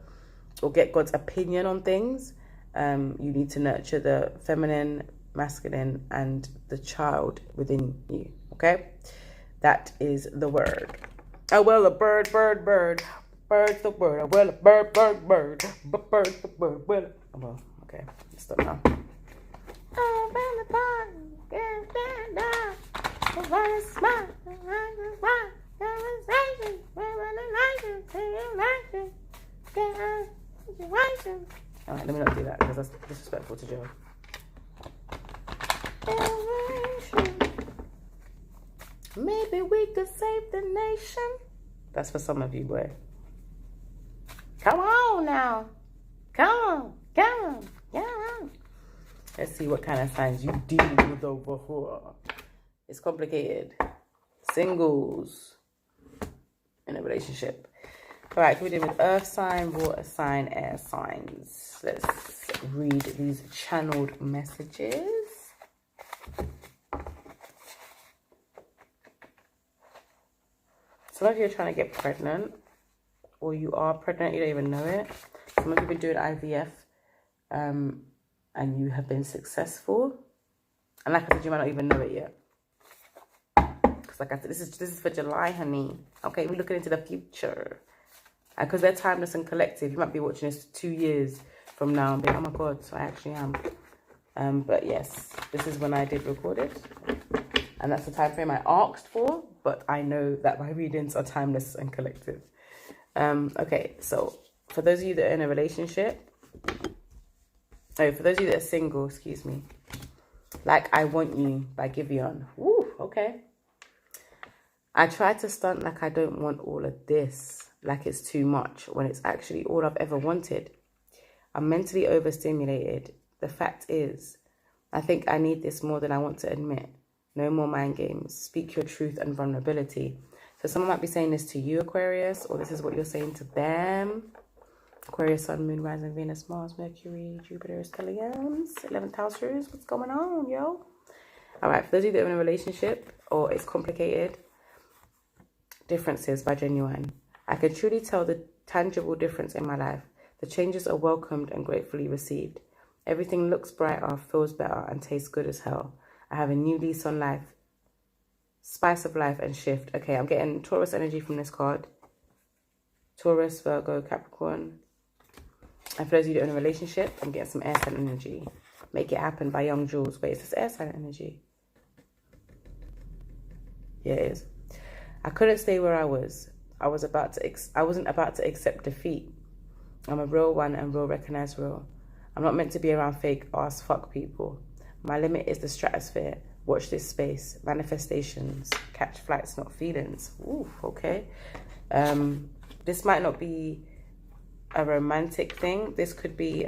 or get God's opinion on things, you need to nurture the feminine, masculine, and the child within you. Okay, that is the word. Oh, well, a bird. Bird's the word. Oh, well, a bird. Bird's the word. Well, okay, let's stop now. that's disrespectful to Joe. Maybe we could save the nation. That's for some of you, boy. Come on now. Come on. Let's see what kind of signs you deal with over here. It's complicated. Singles in a relationship. All right, we're dealing with earth sign, water sign, air signs. Let's read these channeled messages. Some of you are trying to get pregnant, or you are pregnant, you don't even know it. Some of you have been doing IVF, and you have been successful. And like I said, you might not even know it yet. Because like I said, this is for July, honey. Okay, we're looking into the future. Because they're timeless and collective. You might be watching this 2 years from now and be, oh my God, so I actually am. But yes, this is when I did record it. And that's the time frame I asked for. But I know that my readings are timeless and collective. Okay, so for those of you that are in a relationship, for those of you that are single, excuse me, like I Want You by Giveon. Woo, okay. I try to stunt like I don't want all of this, like it's too much, when it's actually all I've ever wanted. I'm mentally overstimulated. The fact is, I think I need this more than I want to admit. No more mind games. Speak your truth and vulnerability. So someone might be saying this to you, Aquarius, or this is what you're saying to them. Aquarius, Sun, Moon, Rising, Venus, Mars, Mercury, Jupiter, Stelliums, 11th house rules. What's going on, yo? All right, for those of you that are in a relationship or it's complicated, Differences by Genuine. I can truly tell the tangible difference in my life. The changes are welcomed and gratefully received. Everything looks brighter, feels better, and tastes good as hell. I have a new lease on life. Spice of life and shift. Okay, I'm getting Taurus energy from this card. Taurus, Virgo, Capricorn. And for those of you that are in a relationship, I'm getting some air sign energy. Make It Happen by Young Jules. Wait, is this air sign energy? Yeah, it is. I couldn't stay where I was. I wasn't about to accept defeat. I'm a real one and real recognized real. I'm not meant to be around fake ass fuck people. My limit is the stratosphere. Watch this space. Manifestations. Catch flights, not feelings. Ooh, okay. This might not be a romantic thing. This could be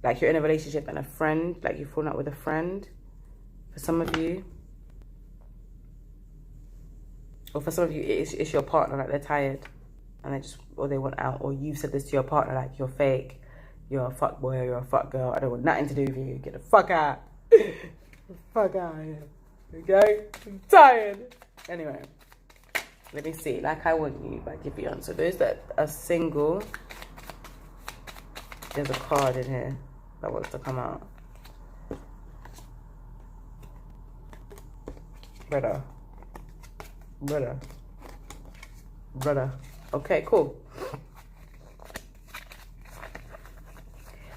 like you're in a relationship and a friend, like you've fallen out with a friend. For some of you. Or for some of you, it's your partner, like they're tired. And they want out. Or you've said this to your partner, like you're fake. You're a fuck boy, you're a fuck girl. I don't want nothing to do with you. Get the fuck out. Fuck out of here. Okay? I'm tired. Anyway. Let me see. Like I Want You by Giveon. So those that are single, there's a card in here that wants to come out. Brother. Okay, cool.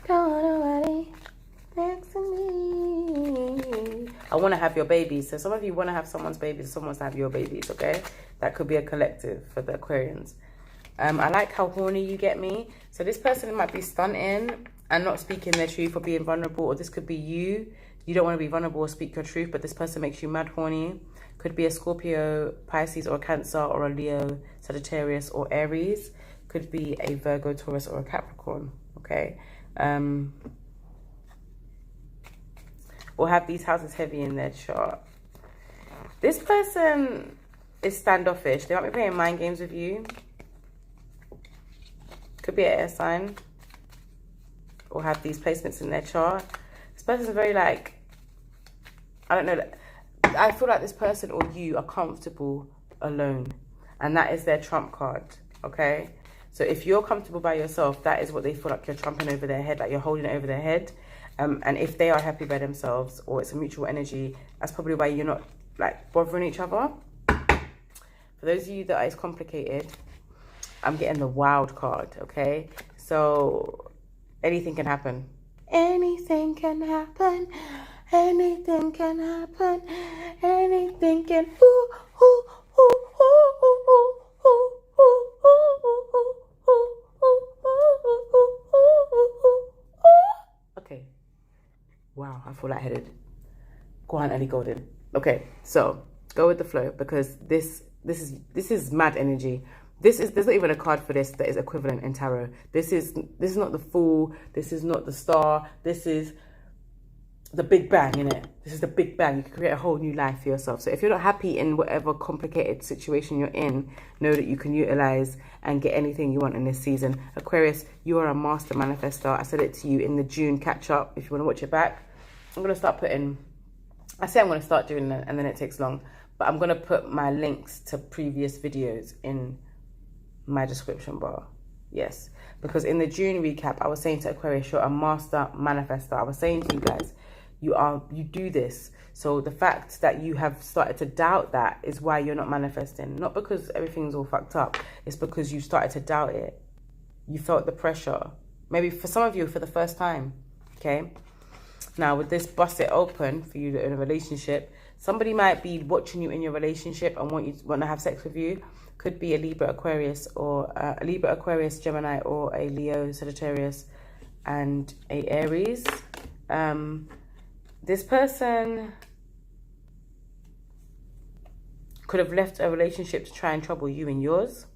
Don't want nobody next to me. I want to have your babies. So some of you want to have someone's babies. Someone wants to have your babies, okay? That could be a collective for the Aquarians. I like how horny you get me. So this person might be stunting and not speaking their truth or being vulnerable. Or this could be you. You don't want to be vulnerable or speak your truth, but this person makes you mad horny. Could be a Scorpio, Pisces, or a Cancer, or a Leo, Sagittarius, or Aries. Could be a Virgo, Taurus, or a Capricorn, okay? Or have these houses heavy in their chart. This person is standoffish. They might be playing mind games with you. Could be an air sign. Or have these placements in their chart. This person's very like, I don't know, I feel like this person or you are comfortable alone. And that is their trump card, okay? So if you're comfortable by yourself, that is what they feel like you're trumping over their head, like you're holding it over their head. And if they are happy by themselves or it's a mutual energy, that's probably why you're not like bothering each other. For those of you that is complicated, I'm getting the wild card, okay? So anything can happen. Anything can happen. Anything can happen. Anything can. Ooh, ooh, ooh, ooh, ooh, ooh, ooh, ooh, ooh, ooh, ooh, ooh, ooh, ooh, ooh. I feel lightheaded. Go on, Ellie Golden. Okay, so go with the flow, because this is mad energy. There's not even a card for this that is equivalent in tarot. This is not the Fool. This is not the Star. This is the Big Bang, innit? This is the Big Bang. You can create a whole new life for yourself. So if you're not happy in whatever complicated situation you're in, know that you can utilize and get anything you want in this season. Aquarius, you are a master manifestor. I said it to you in the June catch up. If you want to watch it back, I'm going to start putting, I say I'm going to start doing it and then it takes long, but I'm going to put my links to previous videos in my description bar. Yes, because in the June recap, I was saying to Aquarius, you're a master manifestor. I was saying to you guys, you do this. So the fact that you have started to doubt that is why you're not manifesting. Not because everything's all fucked up. It's because you started to doubt it. You felt the pressure. Maybe for some of you, for the first time. Okay. Now with this bust it open for you in a relationship, somebody might be watching you in your relationship and want to have sex with you. Could be a Libra, Aquarius, or a Libra, Aquarius, Gemini, or a Leo, Sagittarius, and a Aries. This person could have left a relationship to try and trouble you in yours.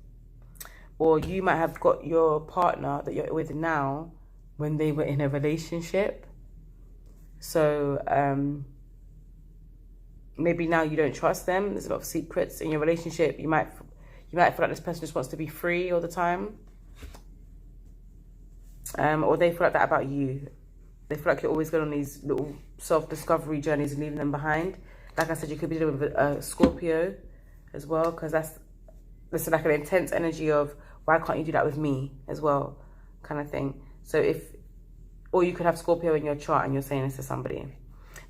Or you might have got your partner that you're with now when they were in a relationship. So maybe now you don't trust them. There's a lot of secrets in your relationship. You might feel like this person just wants to be free all the time. Or they feel like that about you. They feel like you're always going on these little self-discovery journeys and leaving them behind. Like I said, you could be dealing with a Scorpio as well, because that's like an intense energy of, why can't you do that with me as well, kind of thing. So or you could have Scorpio in your chart and you're saying this to somebody.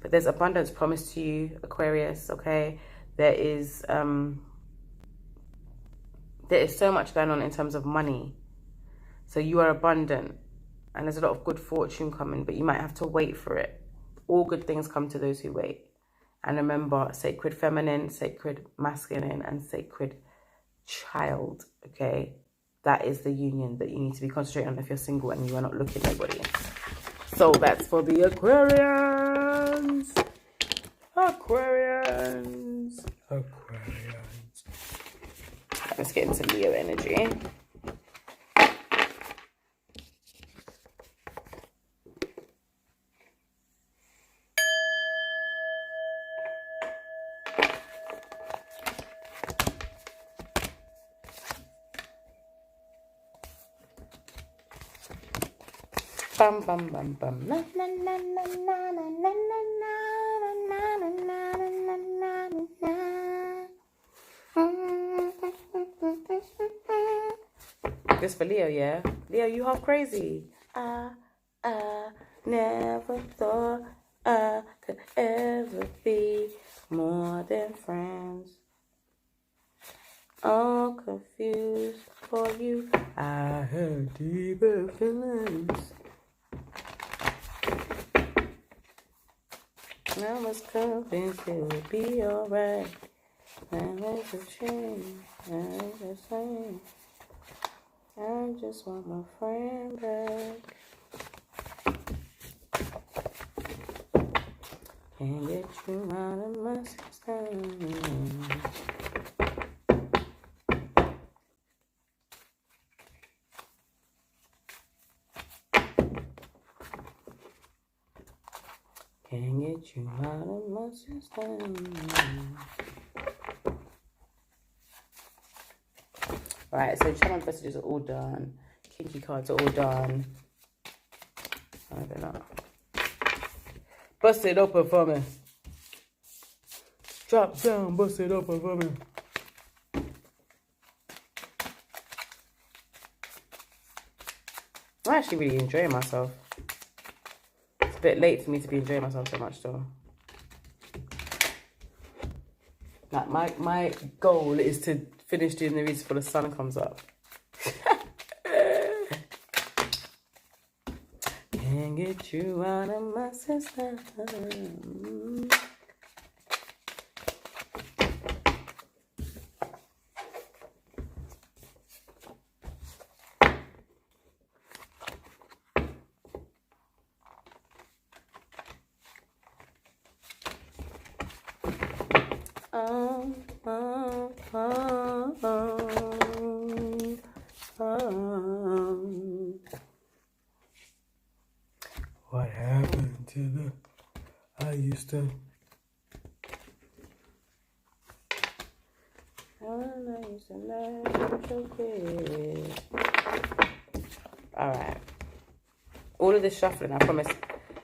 But there's abundance promised to you, Aquarius, okay? There is so much going on in terms of money. So you are abundant and there's a lot of good fortune coming, but you might have to wait for it. All good things come to those who wait. And remember, sacred feminine, sacred masculine, and sacred child, okay? That is the union that you need to be concentrating on if you're single and you are not looking at anybody. So that's for the Aquarians. Aquarians. Let's get into Leo energy. Bum bum bum bum. Na na na na na na na na na na na na. This for Leo, yeah? Leo, you half crazy. I never thought I could ever be more than friends. All confused for you. I had deeper feelings. I was convinced it would be alright. And there's a change. I'm the same. I just want my friend back. Can't get you out of my system. Can't get you out of my system. Right, so channel messages are all done. Kinky cards are all done. I don't know. Bust it open for me. Drop down, bust it open for me. I'm actually really enjoying myself. It's a bit late for me to be enjoying myself so much though. Like my goal is to finish doing the reads before the sun comes up. Can't get you out of my system. What happened to the... I used to... Alright. All of this shuffling, I promise,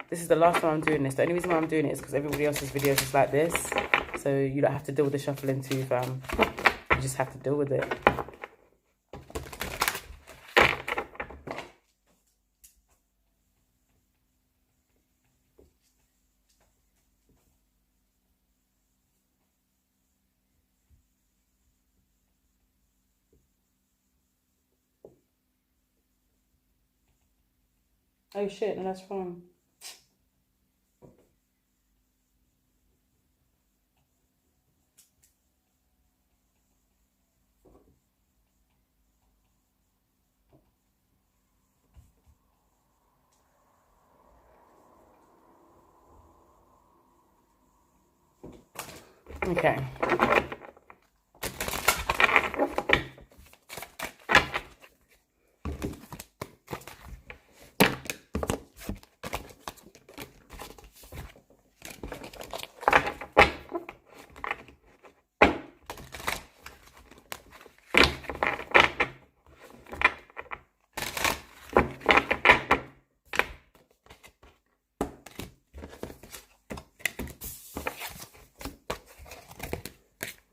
this is the last time I'm doing this. The only reason why I'm doing it is because everybody else's videos is like this. So you don't have to deal with the shuffling too, fam. You just have to deal with it. Oh shit, no, that's wrong. Okay.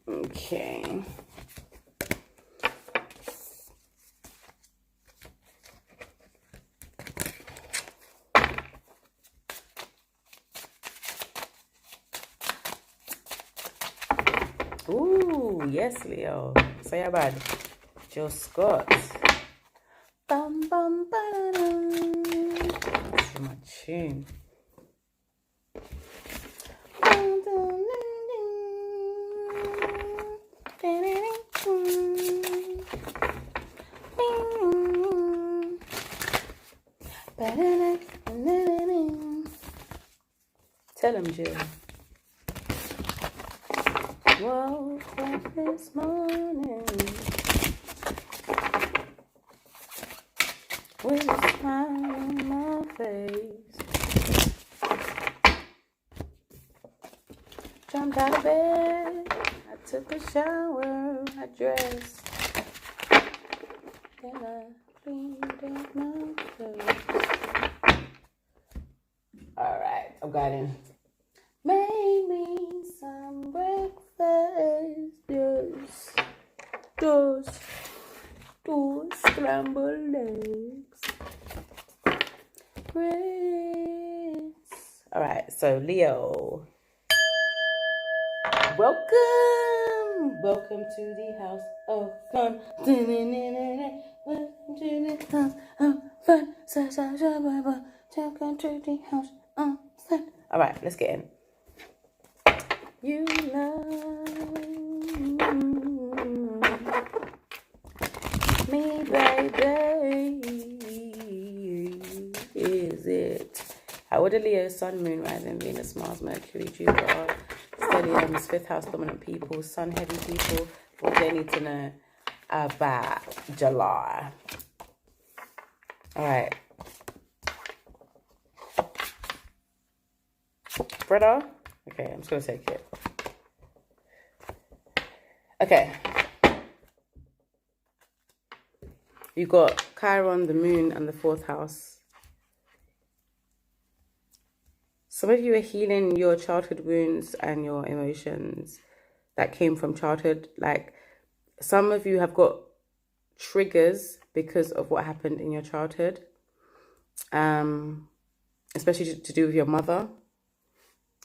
Okay. Ooh, yes, Leo. Say how bad. Jill Scott. Bum, bum, ba-da-dum. That's my tune. Tell him, Jill. Woke up this morning with a smile on my face. Jumped out of bed, I took a shower, I dressed, then I cleaned up my clothes. Alright, I'm got in. Make me some breakfast. Those scrambled eggs. Grits. Alright, so Leo. Welcome to the house of fun. Welcome to the house of fun. Welcome to the house of fun. Alright, let's get in. You love me, baby. Is it? How would a Leo, Sun, Moon, Rising, Venus, Mars, Mercury, Jupiter, Stelliums, fifth house dominant people, Sun heavy people? What they need to know about July? Alright. Brother? Okay, I'm just going to take it. Okay. You got Chiron, the moon, and the fourth house. Some of you are healing your childhood wounds and your emotions that came from childhood. Like, some of you have got triggers because of what happened in your childhood. Especially to do with your mother.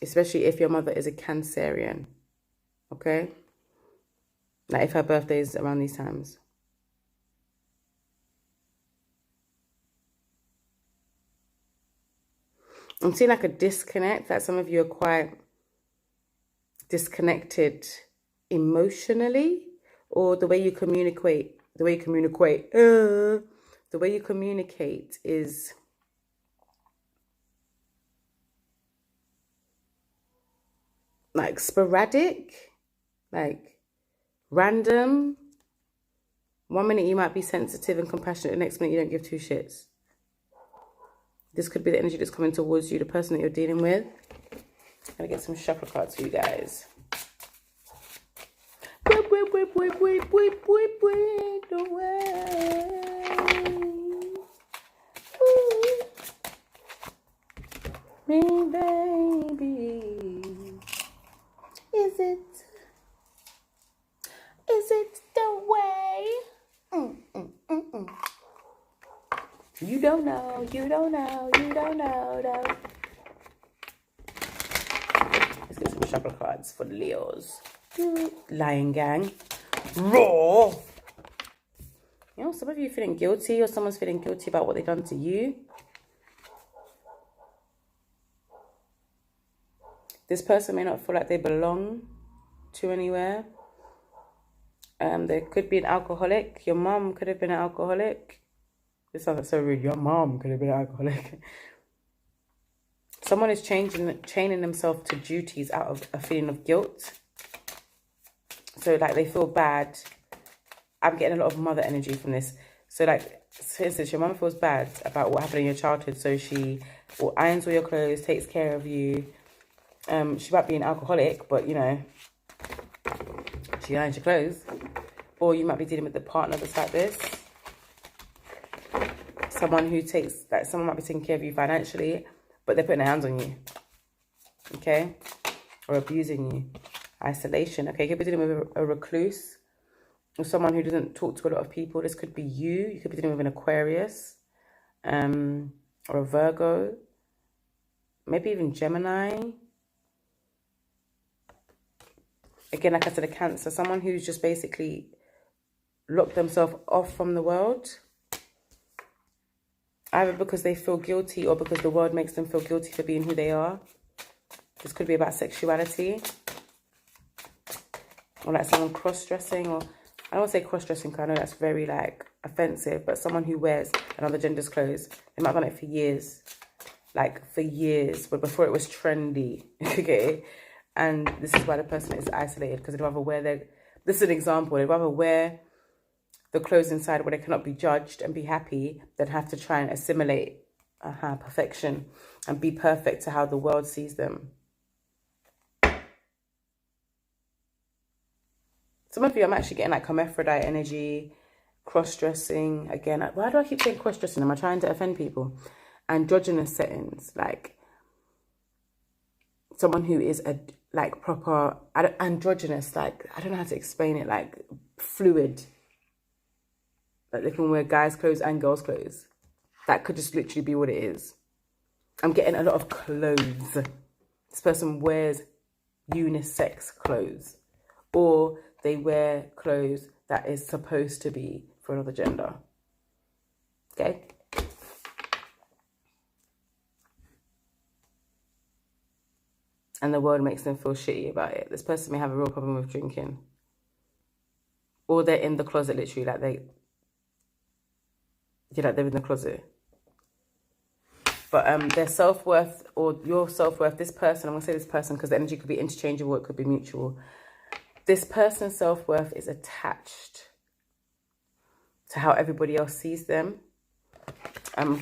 Especially if your mother is a Cancerian, okay? Like if her birthday is around these times. I'm seeing like a disconnect, that some of you are quite disconnected emotionally, or the way you communicate, the way you communicate is like sporadic. Like, random. 1 minute you might be sensitive and compassionate, the next minute you don't give two shits. This could be the energy that's coming towards you, the person that you're dealing with. I'm going to get some shuffle cards for you guys. Whip, whip, whip, whip, whip, whip, whip, whip, away. Ooh. Me, baby. Is it the way? You don't know, you don't know, you don't know, though. Let's get some shuffle cards for the Leos. Lion gang. Raw. You know, some of you are feeling guilty, or someone's feeling guilty about what they've done to you. This person may not feel like they belong to anywhere. There could be an alcoholic. Your mom could have been an alcoholic. This sounds like so rude. Your mom could have been an alcoholic. Someone is chaining themselves to duties out of a feeling of guilt. So, like, they feel bad. I'm getting a lot of mother energy from this. So, like, for instance, your mom feels bad about what happened in your childhood. So she irons all your clothes, takes care of you. She might be an alcoholic, but, you know, she irons your clothes. Or you might be dealing with the partner that's like this. Someone who takes, like, someone might be taking care of you financially, but they're putting their hands on you. Okay? Or abusing you. Isolation. Okay, you could be dealing with a recluse. Or someone who doesn't talk to a lot of people. This could be you. You could be dealing with an Aquarius. Or a Virgo. Maybe even Gemini. Again, like I said, a Cancer. Someone who's just basically locked themselves off from the world. Either because they feel guilty or because the world makes them feel guilty for being who they are. This could be about sexuality. Or like someone cross-dressing. Or I don't want to say cross-dressing because I know that's very like offensive. But someone who wears another gender's clothes. They might have done it for years. Like for years. But before it was trendy. Okay. And this is why the person is isolated. Because they'd rather wear their... This is an example. They'd rather wear the clothes inside where they cannot be judged and be happy than have to try and assimilate perfection and be perfect to how the world sees them. Some of you, I'm actually getting like hermaphrodite energy, cross-dressing. Again, why do I keep saying cross-dressing? Am I trying to offend people? Androgynous settings, like someone who is a like proper androgynous, like I don't know how to explain it, like fluid. Like they can wear guys' clothes and girls' clothes. That could just literally be what it is. I'm getting a lot of clothes. This person wears unisex clothes. Or they wear clothes that is supposed to be for another gender. Okay? And the world makes them feel shitty about it. This person may have a real problem with drinking. Or they're in the closet literally, like they're in the closet. But their self-worth or your self-worth, this person, I'm going to say this person because the energy could be interchangeable, it could be mutual. This person's self-worth is attached to how everybody else sees them.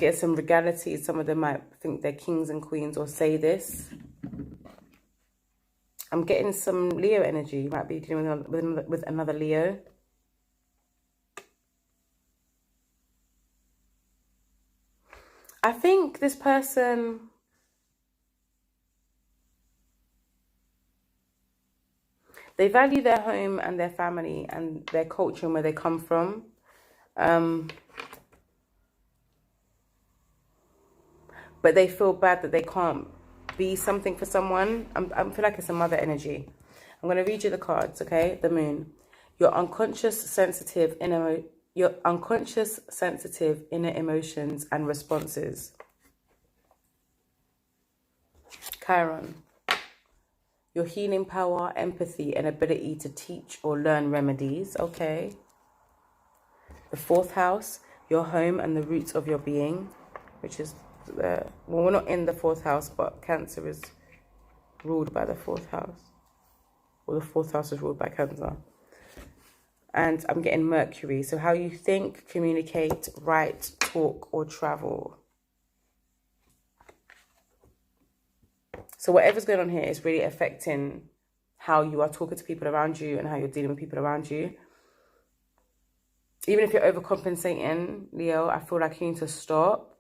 Get some regalities. Some of them might think they're kings and queens or say this. I'm getting some Leo energy. You might be dealing with another Leo. I think this person... They value their home and their family and their culture and where they come from. But they feel bad that they can't be something for someone. I feel like it's a mother energy. I'm going to read you the cards, okay? The moon. Your unconscious, sensitive inner emotions and responses. Chiron. Your healing power, empathy, and ability to teach or learn remedies. Okay. The fourth house, your home and the roots of your being, which is well, we're not in the fourth house, but Cancer is ruled by the fourth house. or the 4th house is ruled by Cancer. And I'm getting Mercury. So how you think, communicate, write, talk, or travel. So whatever's going on here is really affecting how you are talking to people around you and how you're dealing with people around you. Even if you're overcompensating, Leo, I feel like you need to stop.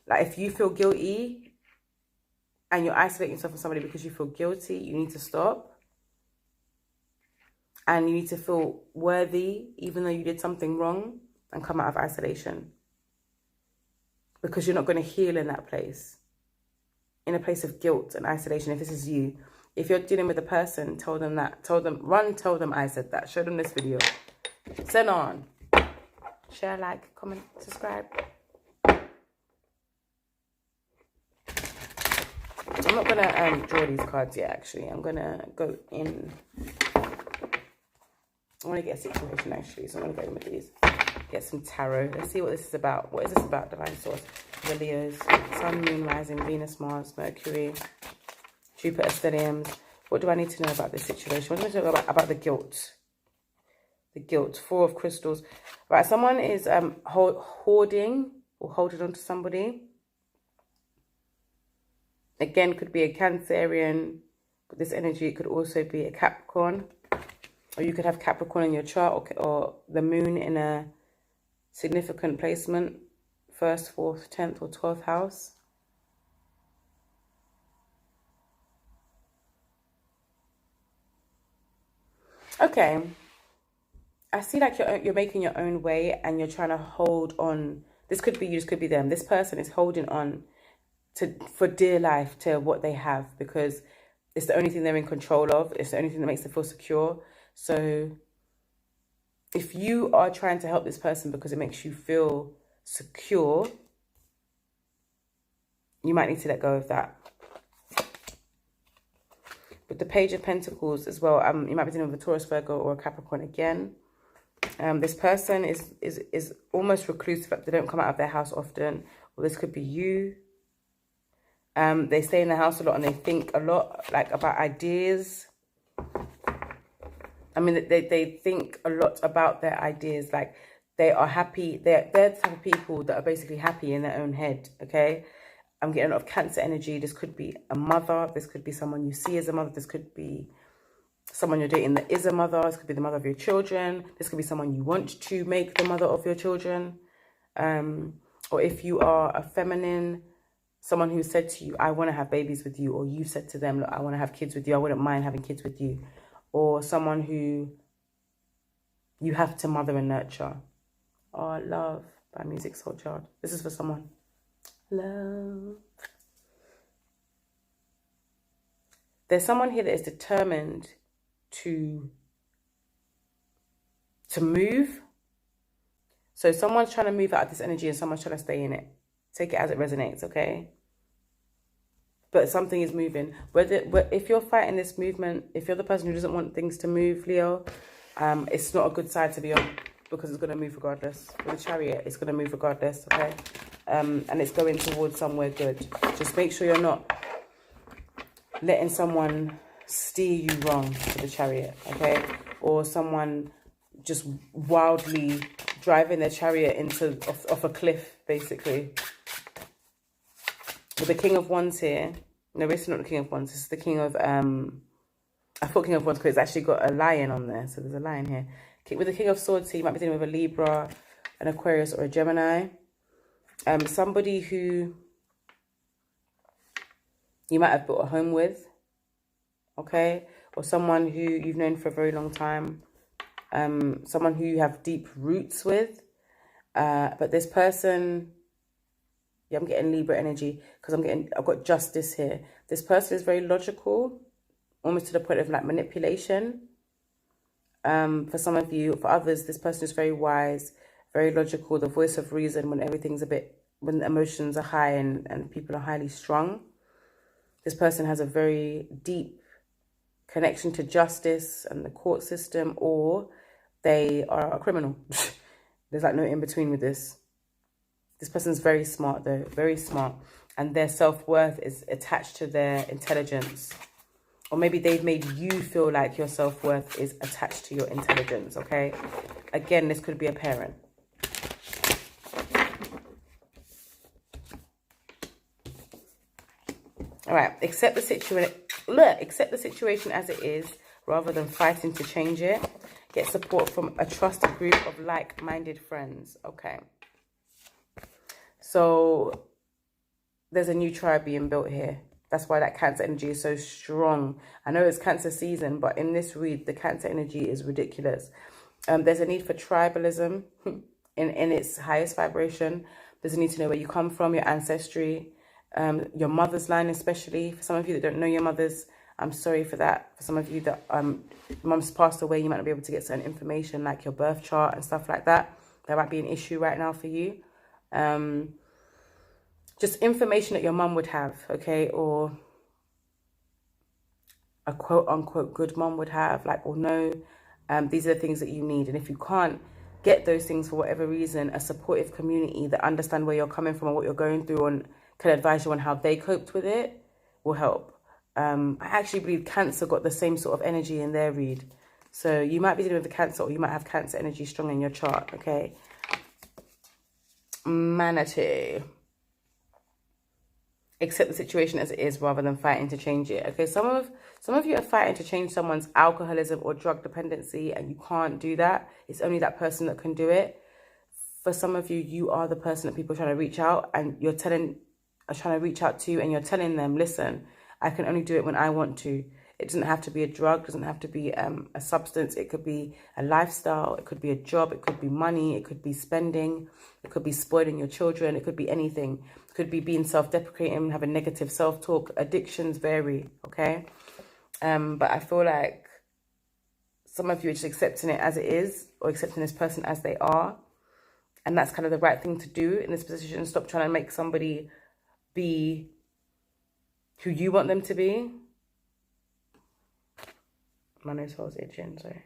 Like if you feel guilty and you're isolating yourself from somebody because you feel guilty, you need to stop. And you need to feel worthy, even though you did something wrong, and come out of isolation. Because you're not going to heal in that place. In a place of guilt and isolation, if this is you. If you're dealing with a person, tell them that. Tell them I said that. Show them this video. Send on. Share, like, comment, subscribe. I'm not going to draw these cards yet, actually. I'm going to go in. I want to get a situation, actually, so I'm going to go in with these. Get some tarot. Let's see what this is about. What is this about, Divine Source? The Leos, Sun, Moon, Rising, Venus, Mars, Mercury, Jupiter, stelliums. What do I need to know about this situation? What do I need to know about the guilt? The guilt. 4 of crystals. Right, someone is hoarding or holding on to somebody. Again, could be a Cancerian. But this energy, it could also be a Capricorn. Or you could have Capricorn in your chart, or the moon in a significant placement. 1st, 4th, 10th, or 12th house. Okay. I see like you're making your own way and you're trying to hold on. This could be you, this could be them. This person is holding on for dear life to what they have because it's the only thing they're in control of. It's the only thing that makes them feel secure. So if you are trying to help this person because it makes you feel secure, you might need to let go of that. With the Page of Pentacles as well, you might be dealing with a Taurus, Virgo, or a Capricorn again. This person is almost reclusive. They don't come out of their house often. Or this could be you. They stay in the house a lot and they think a lot, like, about ideas. I mean, they think a lot about their ideas. Like, they are happy. They're the type of people that are basically happy in their own head, okay? I'm getting a lot of Cancer energy. This could be a mother. This could be someone you see as a mother. This could be someone you're dating that is a mother. This could be the mother of your children. This could be someone you want to make the mother of your children. Or if you are a feminine, someone who said to you, I want to have babies with you. Or you said to them, look, I want to have kids with you. I wouldn't mind having kids with you. Or someone who you have to mother and nurture. Oh, Love by Music Soul Child. This is for someone. Love. There's someone here that is determined to move. So someone's trying to move out of this energy and someone's trying to stay in it. Take it as it resonates, okay? But something is moving. If you're fighting this movement, if you're the person who doesn't want things to move, Leo, it's not a good side to be on because it's going to move regardless. With the Chariot, it's going to move regardless, okay? And it's going towards somewhere good. Just make sure you're not letting someone steer you wrong with the Chariot, okay? Or someone just wildly driving their chariot off a cliff, basically. With the King of Wands here, no, this is not the King of Wands. This is the King of, I thought King of Wands because it's actually got a lion on there. So there's a lion here. With the King of Swords here, you might be dealing with a Libra, an Aquarius, or a Gemini. Somebody who you might have built a home with, okay? Or someone who you've known for a very long time. Someone who you have deep roots with. But this person... Yeah, I'm getting Libra energy because I've got Justice here. This person is very logical, almost to the point of like manipulation. For some of you, for others, this person is very wise, very logical, the voice of reason when when the emotions are high and people are highly strung. This person has a very deep connection to justice and the court system, or they are a criminal. There's like no in between with this. This person's very smart though, very smart. And their self-worth is attached to their intelligence. Or maybe they've made you feel like your self-worth is attached to your intelligence, okay? Again, this could be a parent. All right, accept the situation as it is rather than fighting to change it. Get support from a trusted group of like-minded friends, okay? So there's a new tribe being built here. That's why that Cancer energy is so strong. I know it's Cancer season, but in this read, the Cancer energy is ridiculous. There's a need for tribalism in its highest vibration. There's a need to know where you come from, your ancestry, your mother's line especially. For some of you that don't know your mothers, I'm sorry for that. For some of you that mom's passed away, you might not be able to get certain information like your birth chart and stuff like that. That might be an issue right now for you. Just information that your mum would have, okay, or a quote-unquote good mum would have, like, or no, these are the things that you need. And if you can't get those things for whatever reason, a supportive community that understand where you're coming from and what you're going through and can advise you on how they coped with it will help. I actually believe Cancer got the same sort of energy in their read. So you might be dealing with the Cancer, or you might have Cancer energy strong in your chart, okay? Manatee. Accept the situation as it is rather than fighting to change it. Okay, some of you are fighting to change someone's alcoholism or drug dependency, and you can't do that. It's only that person that can do it. For some of you, you are the person that people are trying to reach out, and are trying to reach out to, and you're telling them, listen, I can only do it when I want to. It doesn't have to be a drug, doesn't have to be a substance. It could be a lifestyle, it could be a job, it could be money, it could be spending, it could be spoiling your children, it could be anything. It could be being self-deprecating, having negative self-talk. Addictions vary, okay? But I feel like some of you are just accepting it as it is, or accepting this person as they are. And that's kind of the right thing to do in this position. Stop trying to make somebody be who you want them to be. My nose hole's itching, sorry.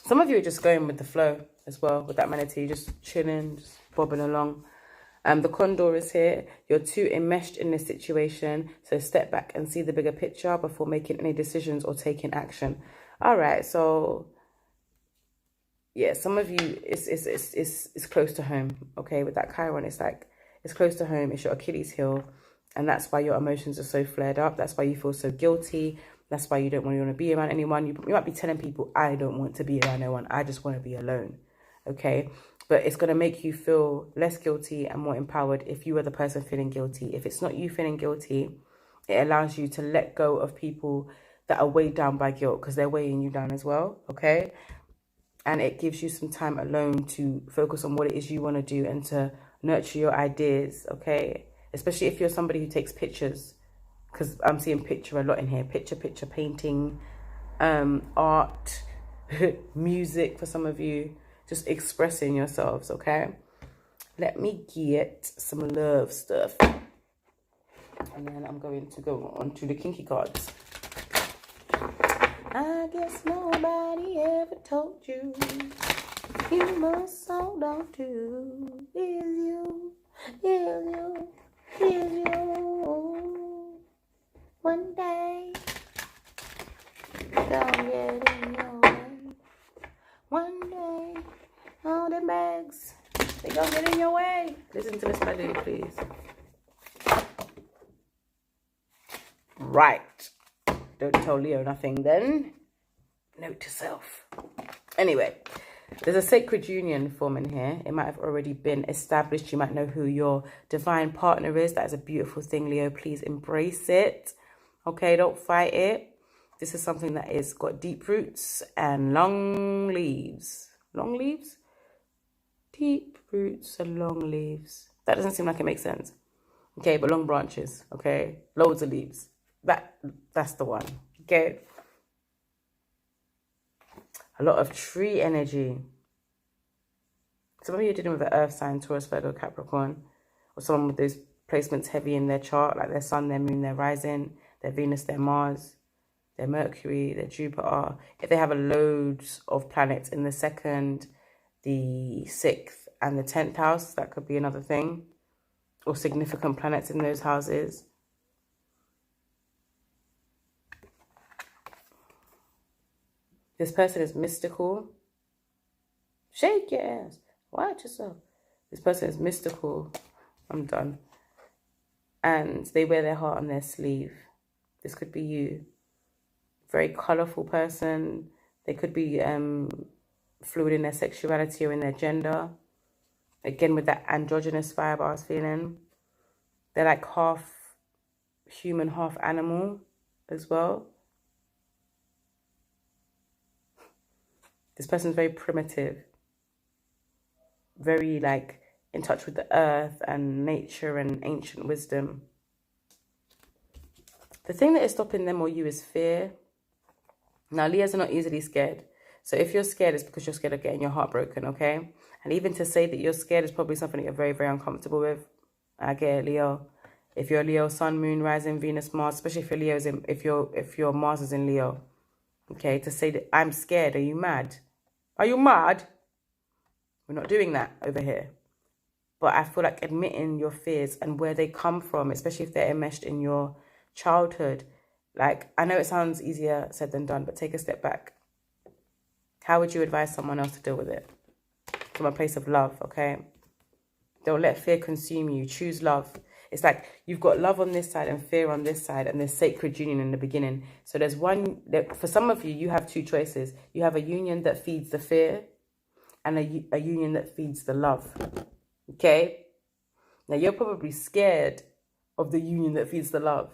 Some of you are just going with the flow as well, with that manatee, just chilling, just bobbing along. The condor is here. You're too enmeshed in this situation, so step back and see the bigger picture before making any decisions or taking action. All right, so yeah, some of you it's close to home. Okay, with that Chiron, it's like it's close to home. It's your Achilles heel. And that's why your emotions are so flared up. That's why you feel so guilty. That's why you don't want to be around anyone. You might be telling people, I don't want to be around no one. I just want to be alone. Okay? But it's going to make you feel less guilty and more empowered if you are the person feeling guilty. If it's not you feeling guilty, it allows you to let go of people that are weighed down by guilt, because they're weighing you down as well. Okay? And it gives you some time alone to focus on what it is you want to do and to nurture your ideas. Okay? Especially if you're somebody who takes pictures, because I'm seeing picture a lot in here. Picture, painting, art, music for some of you. Just expressing yourselves, okay? Let me get some love stuff. And then I'm going to go on to the kinky cards. I guess nobody ever told you you must hold on to is you, is you. Is you one day don't get in your way. One day all the bags they gonna get in your way. Listen to this melody, please. Right. Don't tell Leo nothing then. Note to self. Anyway. There's a sacred union forming here. It might have already been established. You might know who your divine partner is. That is a beautiful thing, Leo. Please embrace it. Okay, don't fight it. This is something that is got deep roots and long leaves. Long leaves? Deep roots and long leaves. That doesn't seem like it makes sense. Okay, but long branches. Okay, loads of leaves. That's the one. Okay. A lot of tree energy. Some of you are dealing with the earth sign, Taurus, Virgo, Capricorn, or someone with those placements heavy in their chart, like their sun, their moon, their rising, their Venus, their Mars, their Mercury, their Jupiter. If they have a loads of planets in the 2nd, the 6th, and the 10th house, that could be another thing. Or significant planets in those houses. This person is mystical. Shake your ass. Watch yourself. This person is mystical. I'm done. And they wear their heart on their sleeve. This could be you. Very colourful person. They could be fluid in their sexuality or in their gender. Again, with that androgynous vibe I was feeling. They're like half human, half animal as well. This person's very primitive. Very like in touch with the earth and nature and ancient wisdom. The thing that is stopping them or you is fear. Now, Leos are not easily scared. So if you're scared, it's because you're scared of getting your heart broken, okay? And even to say that you're scared is probably something that you're very, very uncomfortable with. I get it, Leo. If you're Leo, Sun, Moon, Rising, Venus, Mars, especially if you're Leo's in, if your Mars is in Leo, okay? To say that I'm scared, are you mad? Are you mad? We're not doing that over here. But I feel like admitting your fears and where they come from, especially if they're enmeshed in your childhood. Like, I know it sounds easier said than done, but take a step back. How would you advise someone else to deal with it? From a place of love, okay? Don't let fear consume you. Choose love. It's like you've got love on this side and fear on this side, and there's sacred union in the beginning. So there's one, for some of you, you have two choices. You have a union that feeds the fear and a union that feeds the love, okay? Now, you're probably scared of the union that feeds the love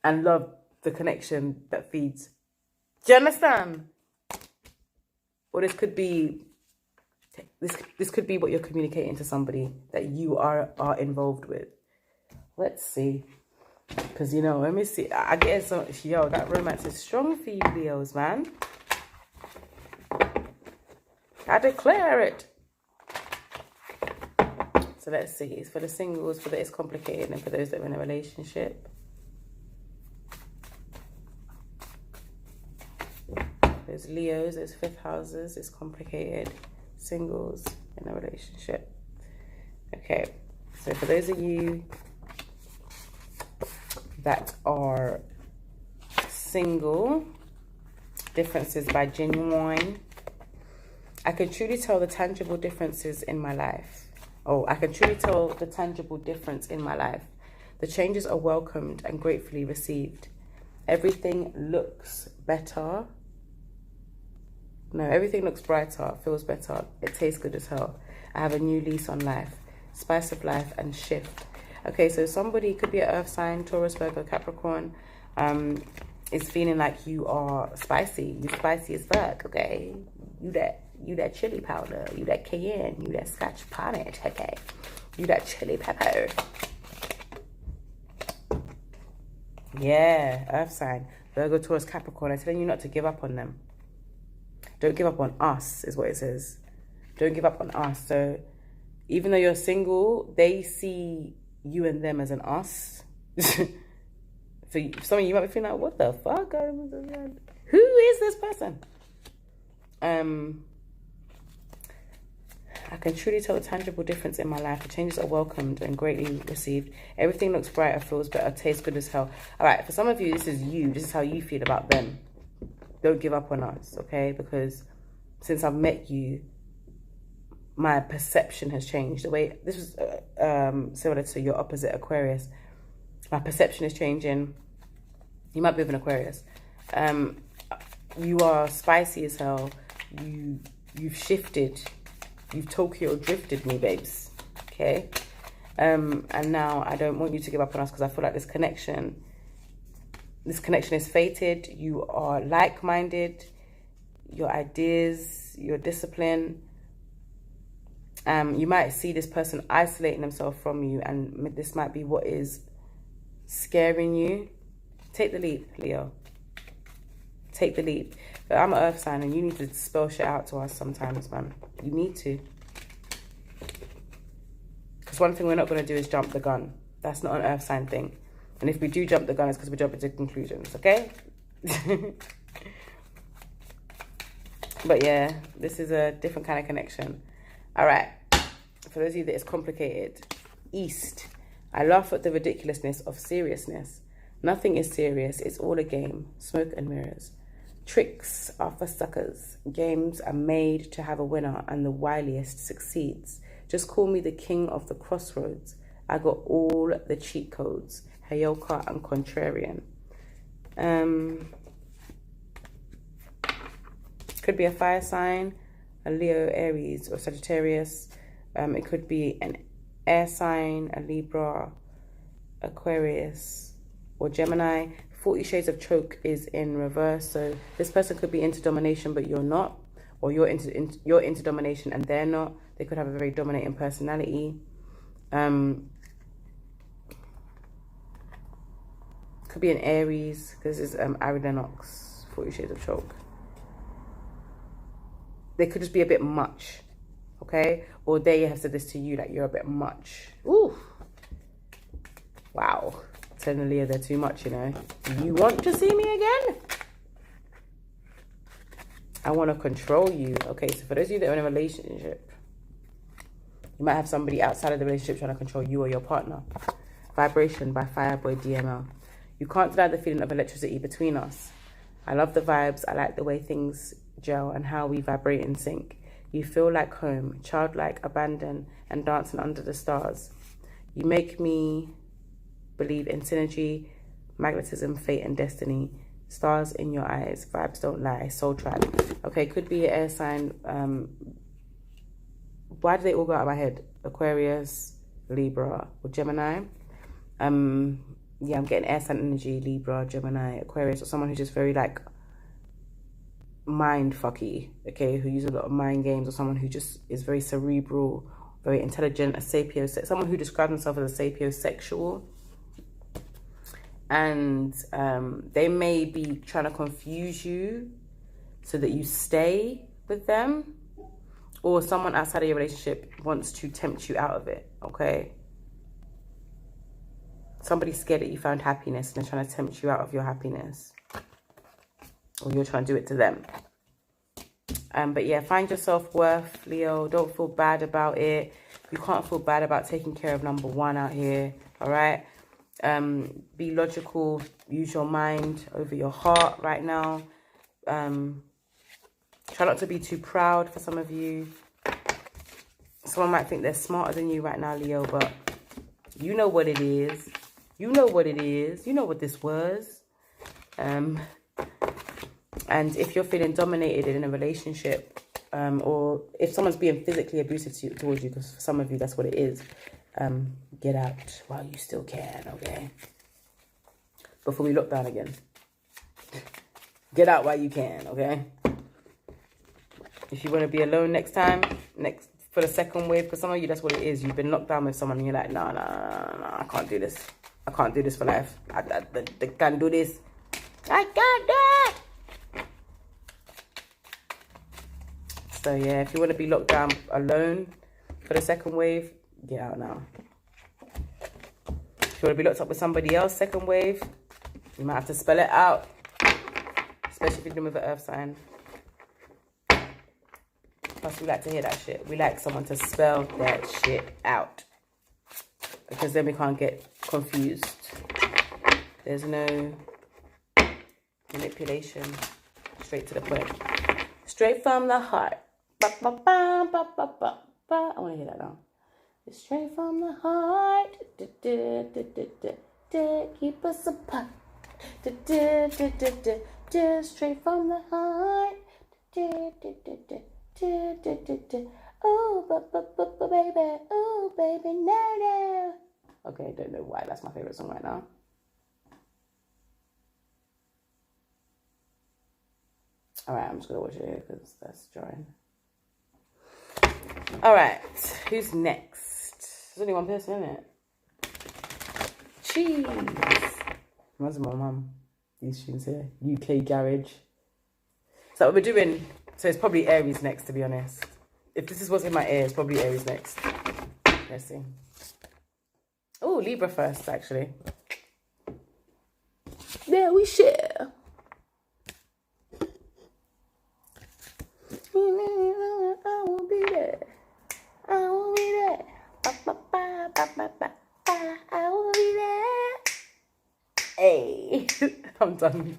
and love the connection that feeds. Do you understand? Or this could be this could be what you're communicating to somebody that you are involved with. Let's see. Because, you know, let me see. I guess, yo, that romance is strong for you, Leos, man. I declare it. So let's see. It's for the singles, for the it's complicated, and for those that are in a relationship. There's Leos, there's fifth houses, it's complicated. Singles in a relationship. Okay, so for those of you that are single, differences by Genuine. I can truly tell the tangible differences in my life. Oh, I can truly tell the tangible difference in my life. The changes are welcomed and gratefully received. Everything looks better. No, everything looks brighter, feels better. It tastes good as hell. I have a new lease on life. Spice of life and shift. Okay, so somebody could be an earth sign, Taurus, Virgo, Capricorn, is feeling like you are spicy. You spicy as fuck, okay? You that chili powder. You that cayenne. You that scotch bonnet, okay? You that chili pepper. Yeah, earth sign. Virgo, Taurus, Capricorn. I'm telling you not to give up on them. Don't give up on us, is what it says. Don't give up on us. So even though you're single, they see you and them as an us. For some of you might be feeling like, what the fuck? Who is this person? I can truly tell a tangible difference in my life. The changes are welcomed and greatly received. Everything looks brighter, feels better, tastes good as hell. All right, for some of you, this is you. This is how you feel about them. Don't give up on us, okay? Because since I've met you, my perception has changed. The way this was similar to your opposite Aquarius. My perception is changing. You might be of an Aquarius. You are spicy as hell. You've shifted. You've Tokyo drifted me, babes. Okay? And now I don't want you to give up on us because I feel like this connection is fated. You are like-minded. Your ideas, your discipline. You might see this person isolating themselves from you, and this might be what is scaring you. Take the leap, Leo. Take the leap. But I'm an earth sign, and you need to spell shit out to us sometimes, man. You need to. Because one thing we're not going to do is jump the gun. That's not an earth sign thing. And if we do jump the gun, it's because we jump into conclusions, okay? But yeah, this is a different kind of connection. All right. For those of you that it's complicated. East. I laugh at the ridiculousness of seriousness. Nothing is serious. It's all a game. Smoke and mirrors. Tricks are for suckers. Games are made to have a winner, and the wiliest succeeds. Just call me the king of the crossroads. I got all the cheat codes. Hayoka and Contrarian. Could be a fire sign, a Leo, Aries, or Sagittarius. It could be an air sign, a Libra, Aquarius, or Gemini. 40 Shades of Choke is in reverse, so this person could be into domination, but you're not, or you're into domination and they're not. They could have a very dominating personality. Could be an Aries, because this is Aries, 40 Shades of Choke. They could just be a bit much, okay? Or they have said this to you, like you're a bit much. Ooh, wow. Telling Leo they're too much, you know. You want to see me again? I want to control you. Okay, so for those of you that are in a relationship, you might have somebody outside of the relationship trying to control you or your partner. Vibration by Fireboy DML. You can't deny the feeling of electricity between us. I love the vibes. I like the way things gel and how we vibrate in sync. You feel like home, childlike, abandoned, and dancing under the stars. You make me believe in synergy, magnetism, fate, and destiny. Stars in your eyes, vibes don't lie, soul tribe. Okay, could be an air sign. Why do they all go out of my head? Aquarius, Libra, or Gemini. Yeah, I'm getting air sign energy, Libra, Gemini, Aquarius, or someone who's just very like mind fucky, okay, who uses a lot of mind games, or someone who just is very cerebral, very intelligent, a someone who describes themselves as a sapiosexual. And they may be trying to confuse you so that you stay with them, or someone outside of your relationship wants to tempt you out of it, okay? Somebody's scared that you found happiness and they're trying to tempt you out of your happiness, or you're trying to do it to them. But yeah, find your self-worth, Leo. Don't feel bad about it. You can't feel bad about taking care of number one out here, all right? Be logical, use your mind over your heart right now. Try not to be too proud for some of you. Someone might think they're smarter than you right now, Leo, but you know what it is. You know what it is. You know what this was. And if you're feeling dominated in a relationship, or if someone's being physically abusive towards you, because for some of you that's what it is, get out while you still can, okay? Before we lock down again. Get out while you can, okay? If you want to be alone next time, for the second wave, because some of you, that's what it is. You've been locked down with someone and you're like, no, I can't do this. I can't do this for life. I can't do this. I can't do it. So yeah, if you want to be locked down alone for the second wave, get out now. If you want to be locked up with somebody else, second wave, you might have to spell it out. Especially if you're dealing with an earth sign. Plus, we like to hear that shit. We like someone to spell that shit out. Because then we can't get confused. There's no manipulation. Straight to the point. Straight from the heart. I want to hear that now. Straight from the heart. Keep us apart. Straight from the heart. Oh, baby. Oh, baby, no. Okay, I don't know why. That's my favorite song right now. All right, I'm just going to watch it here because that's jarring. All right, who's next? There's only one person in it. Cheese. Reminds me of my mum. These tunes here. UK Garage. So what we're doing, so it's probably Aries next, to be honest. If this is what's in my ear, it's probably Aries next. Let's see. Oh, Libra first, actually. Yeah, we share. I will be there. I will be there. I will be there. Hey. I'm done.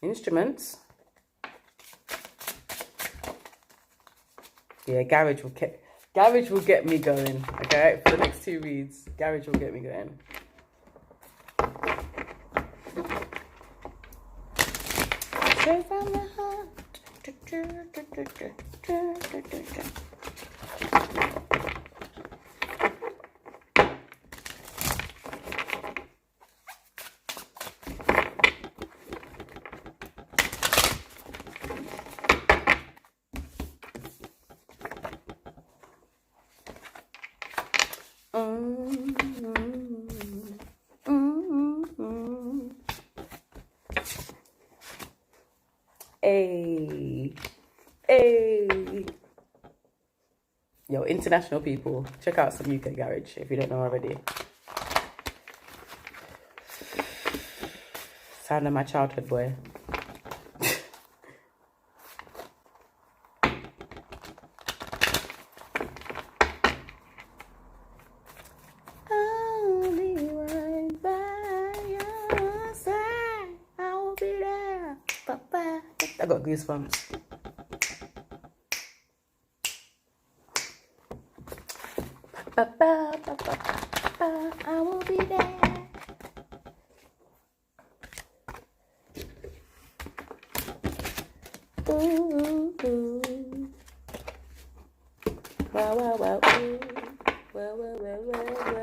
Instruments. Yeah, garage will get me going. Okay, for the next 2 reads, garage will get me going. Straight from the heart. Hey. Yo, international people, check out some UK garage if you don't know already. Sound of my childhood, boy. I'll be right by your side. I will be there. Bye-bye. I got goosebumps. I will be there. Ooh, ooh. Wow, wow, wow, ooh. Wow, wow, wow, wow, wow, wow.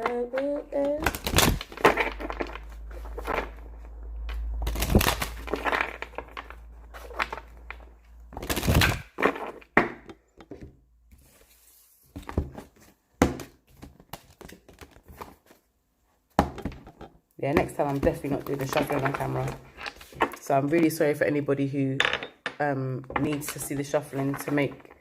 Yeah, next time I'm definitely not doing the shuffling on camera. So I'm really sorry for anybody who needs to see the shuffling to make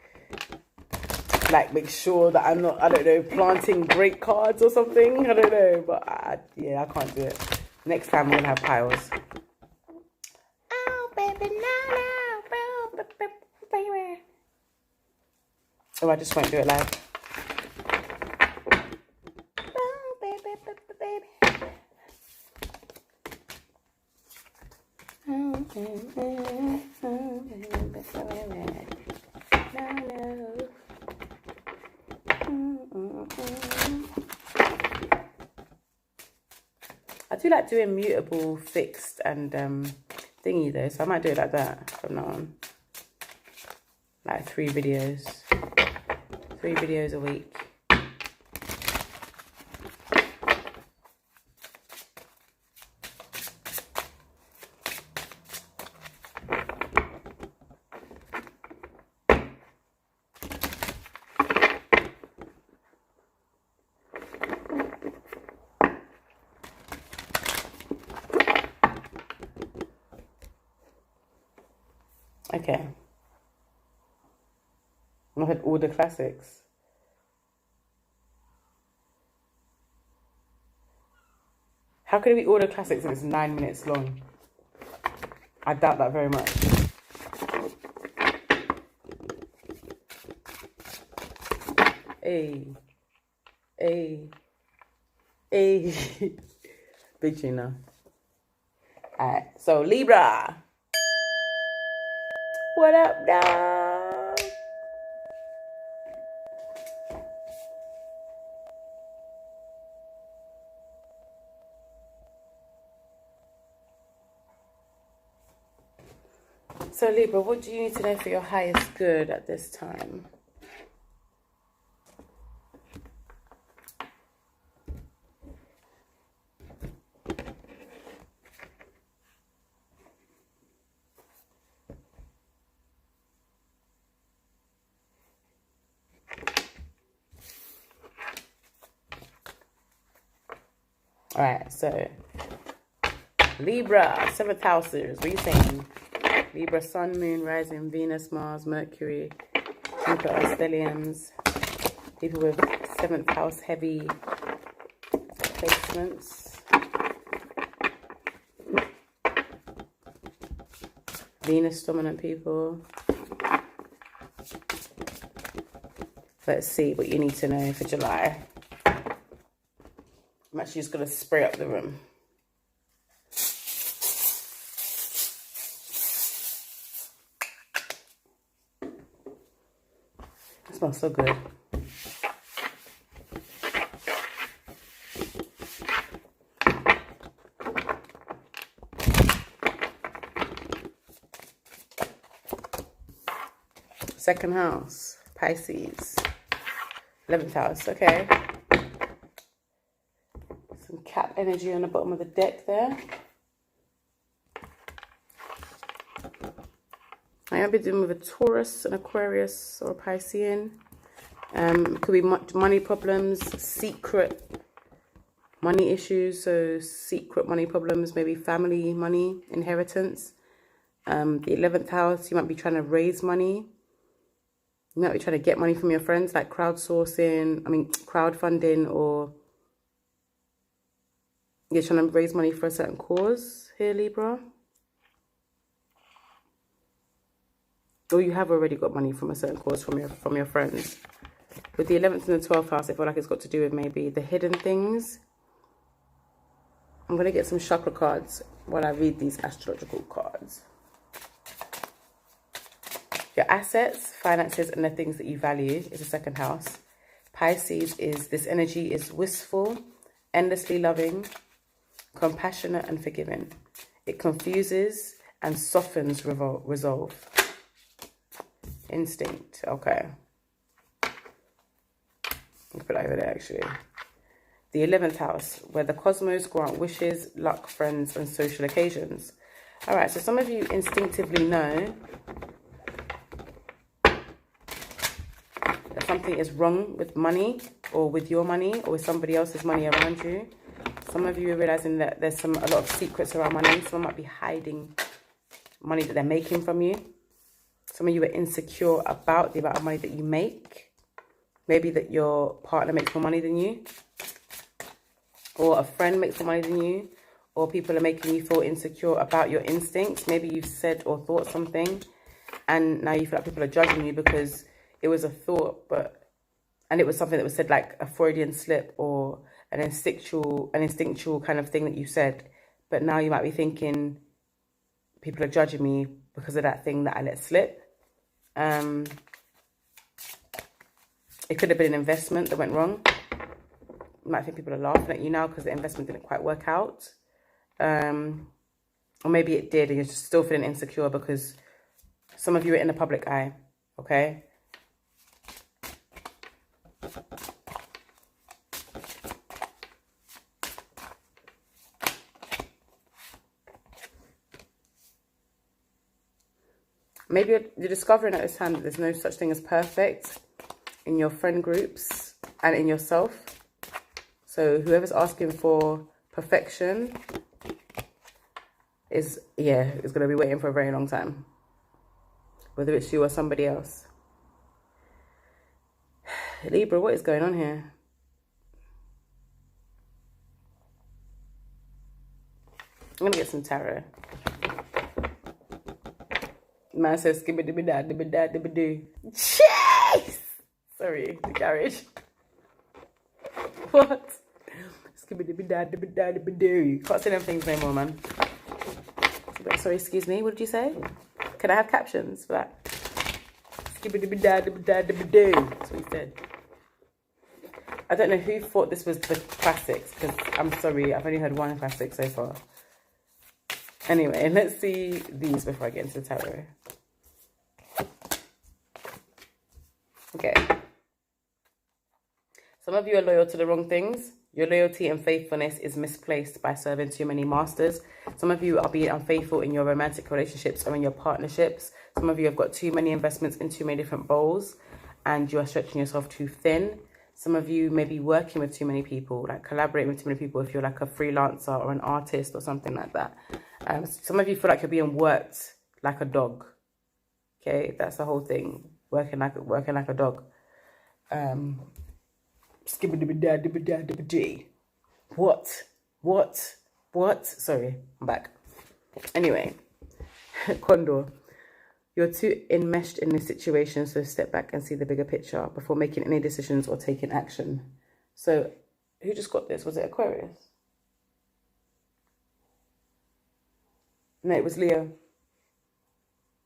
sure that I'm not, I don't know, planting great cards or something. I don't know, but yeah, I can't do it. Next time we're gonna have piles. Oh, baby, no, baby. Oh, I just won't do it live. Oh, baby, baby. I do like doing mutable, fixed, and thingy though, so I might do it like that from now on. Like 3 videos. 3 videos a week. Okay. I've had all the classics. How could it be all the classics if it's 9 minutes long? I doubt that very much. Hey. Big tuna. Alright, so Libra. What up, dog? So Libra, what do you need to know for your highest good at this time? All right, so Libra, 7th houses. What are you saying? Libra, Sun, Moon, Rising, Venus, Mars, Mercury, Jupiter, stelliums. People with 7th house heavy placements. Venus dominant people. Let's see what you need to know for July. I'm actually just going to spray up the room. smells so good. Second house, Pisces. 11th house, okay. Some Cap energy on the bottom of the deck there. I am dealing with a Taurus, an Aquarius, or a Piscean. Could be money problems, secret money issues, so secret money problems, maybe family money, inheritance. The 11th house, you might be trying to raise money. You might be trying to get money from your friends, like crowdfunding, or you're trying to raise money for a certain cause here, Libra. Or you have already got money from a certain cause from your friends. With the 11th and the 12th house, I feel like it's got to do with maybe the hidden things. I'm going to get some chakra cards while I read these astrological cards. Your assets, finances, and the things that you value is the second house. Pisces is, this energy is wistful, endlessly loving, compassionate, and forgiving. It confuses and softens resolve. Instinct, okay. I'll put that over there, actually. The 11th house, where the cosmos grant wishes, luck, friends, and social occasions. All right, so some of you instinctively know that something is wrong with money, or with your money, or with somebody else's money around you. Some of you are realizing that there's a lot of secrets around money. Someone might be hiding money that they're making from you. Some of you are insecure about the amount of money that you make. Maybe that your partner makes more money than you, or a friend makes more money than you, or people are making you feel insecure about your instincts. Maybe you've said or thought something, and now you feel like people are judging you because it was a thought, and it was something that was said, like a Freudian slip or an instinctual kind of thing that you said. But now you might be thinking, people are judging me because of that thing that I let slip. It could have been an investment that went wrong. You might think people are laughing at you now because the investment didn't quite work out. Or maybe it did and you're just still feeling insecure because some of you are in the public eye, okay? Maybe you're discovering at this time that there's no such thing as perfect in your friend groups and in yourself. So whoever's asking for perfection is going to be waiting for a very long time. Whether it's you or somebody else. Libra, what is going on here? I'm going to get some tarot. Man says, skibidi-bida-dibida-dibidoo. Jeez! Sorry, the garage. What? Skibidi-bida-dibida-dibidoo. Can't say them things no more, man. Sorry, excuse me. What did you say? Can I have captions for that? Skibidi-bida-dibida-dibidoo. That's what he said. I don't know who thought this was the classics, because I'm sorry, I've only heard one classic so far. Anyway, let's see these before I get into the tarot. Okay. Some of you are loyal to the wrong things. Your loyalty and faithfulness is misplaced by serving too many masters. Some of you are being unfaithful in your romantic relationships or in your partnerships. Some of you have got too many investments in too many different bowls and you are stretching yourself too thin. Some of you may be working with too many people, like collaborating with too many people if you're like a freelancer or an artist or something like that. Some of you feel like you're being worked like a dog. Okay, that's the whole thing. Working like a dog. What? Sorry, I'm back. Anyway, Condor, you're too enmeshed in this situation, so step back and see the bigger picture before making any decisions or taking action. So, who just got this? Was it Aquarius? No, it was Leo.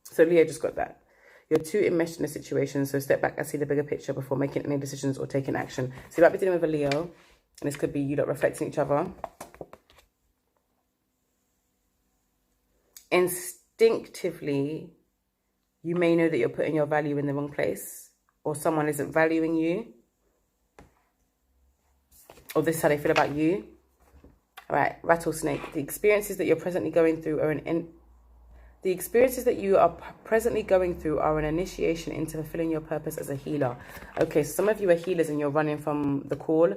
So Leo just got that. You're too enmeshed in the situation, so step back and see the bigger picture before making any decisions or taking action. So you might be dealing with a Leo, and this could be you lot reflecting each other. Instinctively, you may know that you're putting your value in the wrong place, or someone isn't valuing you, or this is how they feel about you. All right, rattlesnake. The experiences that you're presently going through are an initiation into fulfilling your purpose as a healer. Okay, so some of you are healers and you're running from the call.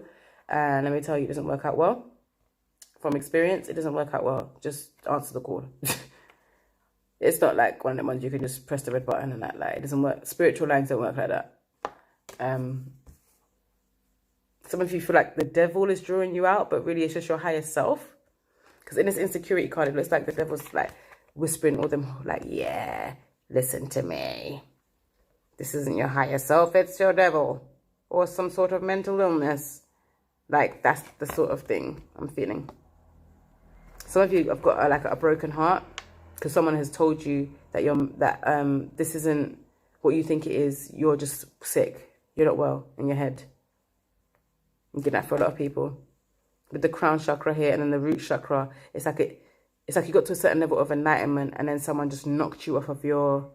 And let me tell you, it doesn't work out well. From experience, it doesn't work out well. Just answer the call. It's not like one of the ones you can just press the red button and that. Like, it doesn't work. Spiritual lines don't work like that. Some of you feel like the devil is drawing you out, but really it's just your higher self. Because in this insecurity card, it looks like the devil's like whispering all them, like, yeah, listen to me. This isn't your higher self, it's your devil. Or some sort of mental illness. Like, that's the sort of thing I'm feeling. Some of you have got like a broken heart because someone has told you that this isn't what you think it is. You're just sick. You're not well in your head. You get that for a lot of people. With the crown chakra here and then the root chakra, it's like you got to a certain level of enlightenment and then someone just knocked you off of your,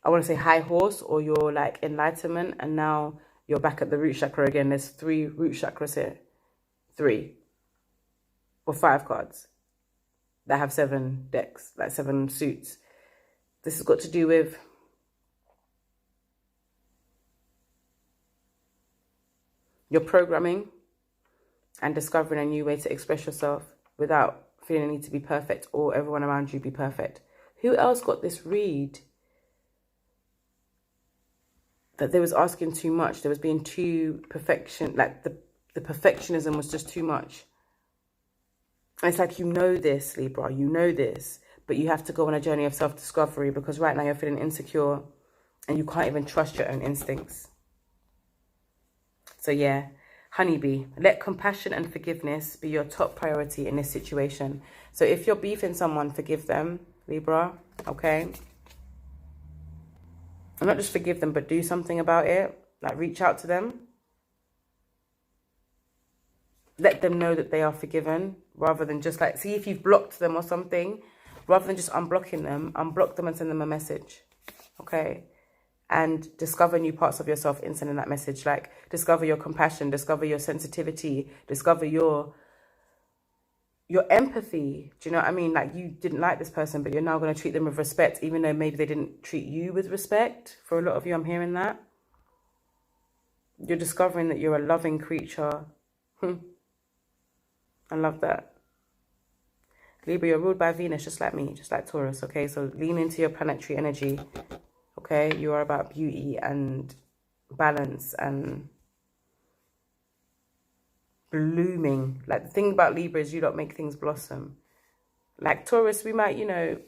I want to say high horse, or your like enlightenment, and now you're back at the root chakra again. There's 3 root chakras here. 3 or 5 cards that have 7 decks, like 7 suits. This has got to do with your programming and discovering a new way to express yourself without feeling the need to be perfect or everyone around you be perfect. Who else got this read? That they was asking too much. There was being too perfection. Like the perfectionism was just too much. And it's like, you know this, Libra. You know this. But you have to go on a journey of self-discovery because right now you're feeling insecure and you can't even trust your own instincts. So yeah, honeybee, let compassion and forgiveness be your top priority in this situation. So if you're beefing someone, forgive them, Libra, okay? And not just forgive them, but do something about it. Like, reach out to them. Let them know that they are forgiven, rather than just like, see if you've blocked them or something, rather than just unblocking them, unblock them and send them a message, okay? And discover new parts of yourself in sending that message. Like, discover your compassion, discover your sensitivity, discover your empathy. Do you know what I mean? Like, you didn't like this person, but you're now going to treat them with respect, even though maybe they didn't treat you with respect. For a lot of you, I'm hearing that. You're discovering that you're a loving creature. I love that. Libra, you're ruled by Venus, just like me, just like Taurus, okay? So lean into your planetary energy, okay? You are about beauty and balance and blooming. Like, the thing about Libra is you don't make things blossom. Like Taurus, we might, you know,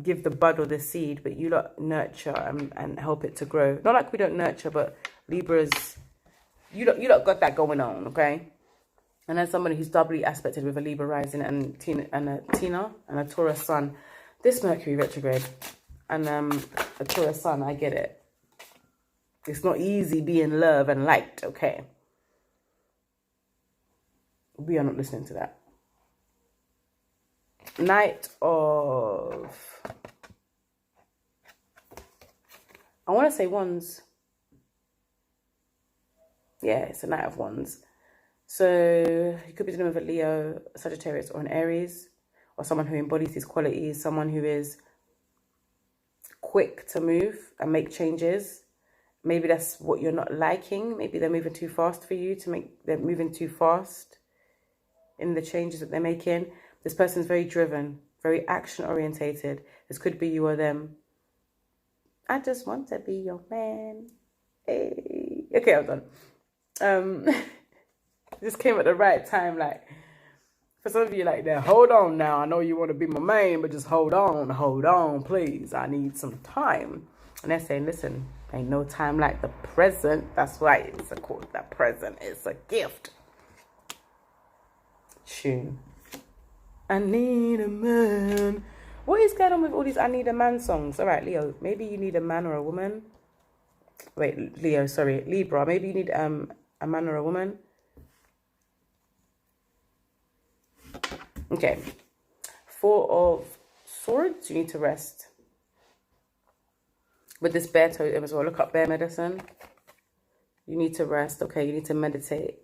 give the bud or the seed, but you lot nurture and help it to grow. Not like we don't nurture, but Libras, you lot got that going on, okay? And as somebody who's doubly aspected with a Libra rising and a Taurus sun, this Mercury retrograde and a Taurus sun, I get it. It's not easy being loved and liked, okay? We are not listening to that. Knight of, I want to say Wands. Yeah, it's a Knight of Wands. So you could be dealing with a Leo, a Sagittarius, or an Aries, or someone who embodies these qualities, someone who is quick to move and make changes. Maybe that's what you're not liking. Maybe they're moving too fast for you they're moving too fast in the changes that they're making. This person's very driven, very action orientated. This could be you or them. I just want to be your man. Hey. Okay, I'm done. This came at the right time. Like, for some of you, like, that, hold on now. I know you want to be my man, but just hold on, please. I need some time. And they're saying, listen, ain't no time like the present. That's why it's called the present. It's a gift. Tune. I need a man What is going on with all these I need a man songs? All right, Leo, maybe you need a man or a woman. Wait, Leo, sorry, Libra, maybe you need a man or a woman. Okay. Four of Swords, you need to rest. With this bear totem as well, look up bear medicine. You need to rest, okay? You need to meditate.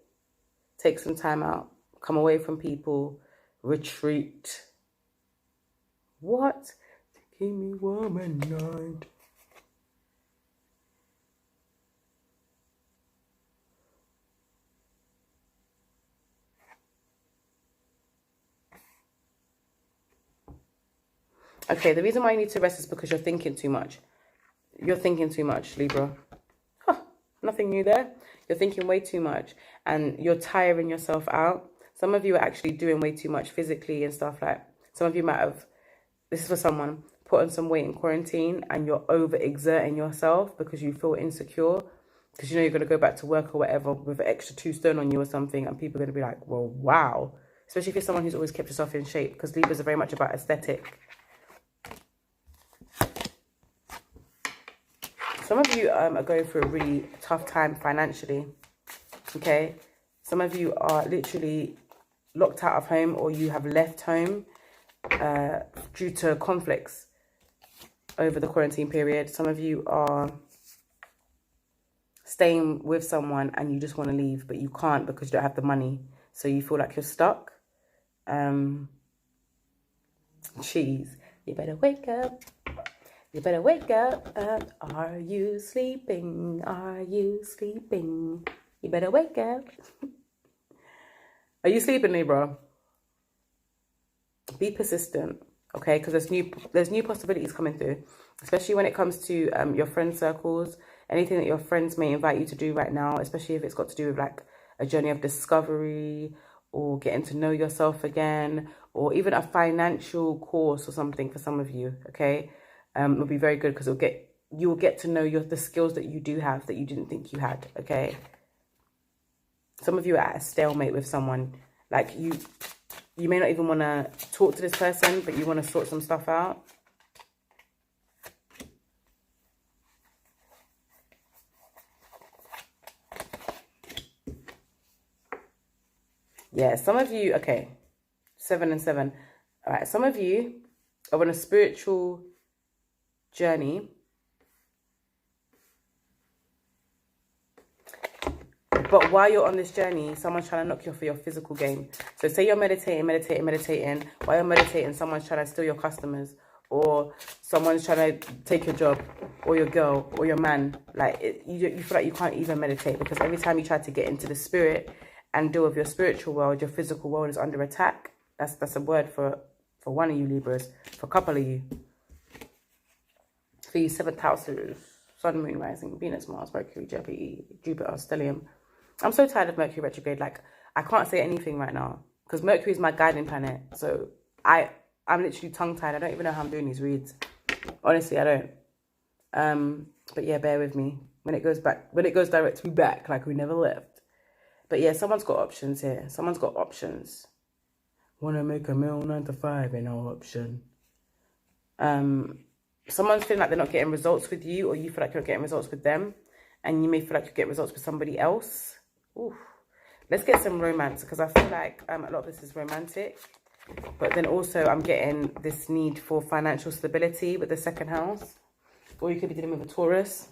Take some time out. Come away from people. Retreat. What? To keep me warm at night. Okay, the reason why you need to rest is because you're thinking too much. You're thinking too much, Libra. Huh, nothing new there. You're thinking way too much and you're tiring yourself out. Some of you are actually doing way too much physically and stuff like. Some of you might have, this is for someone, put on some weight in quarantine and you're overexerting yourself because you feel insecure. Because you know you're going to go back to work or whatever with an extra 2 stone on you or something and people are going to be like, well, wow. Especially if you're someone who's always kept yourself in shape because Libras are very much about aesthetic. Some of you are going through a really tough time financially, okay? Some of you are literally locked out of home or you have left home due to conflicts over the quarantine period. Some of you are staying with someone and you just want to leave, but you can't because you don't have the money. So you feel like you're stuck. Jeez, you better wake up. You better wake up. Are you sleeping? Are you sleeping? You better wake up. Are you sleeping, Libra? Be persistent, okay? Because there's new possibilities coming through, especially when it comes to your friend circles. Anything that your friends may invite you to do right now, especially if it's got to do with like a journey of discovery or getting to know yourself again, or even a financial course or something for some of you, okay? Will be very good because you will get to know the skills that you do have that you didn't think you had, okay? Some of you are at a stalemate with someone. Like you may not even want to talk to this person, but you want to sort some stuff out. Yeah, some of you, okay, 7 and 7. All right, some of you are on a spiritual journey, but while you're on this journey, someone's trying to knock you off of your physical game. So say you're meditating. While you're meditating, someone's trying to steal your customers, or someone's trying to take your job, or your girl, or your man. Like you feel like you can't even meditate because every time you try to get into the spirit and deal with your spiritual world, your physical world is under attack. That's a word for one of you Libras, for a couple of you. For you 7th houses, Sun, Moon, Rising, Venus, Mars, Mercury, Jupiter, Stellium. I'm so tired of Mercury retrograde. Like, I can't say anything right now because Mercury is my guiding planet. So I'm literally tongue-tied. I don't even know how I'm doing these reads. Honestly, I don't. But yeah, bear with me. When it goes directly back, like we never left. But yeah, someone's got options here. Someone's got options. Want to make a meal 9 to 5, ain't no option. Someone's feeling like they're not getting results with you, or you feel like you're not getting results with them, and you may feel like you get results with somebody else. Ooh. Let's get some romance, because I feel like a lot of this is romantic, but then also I'm getting this need for financial stability with the 2nd house, or you could be dealing with a Taurus.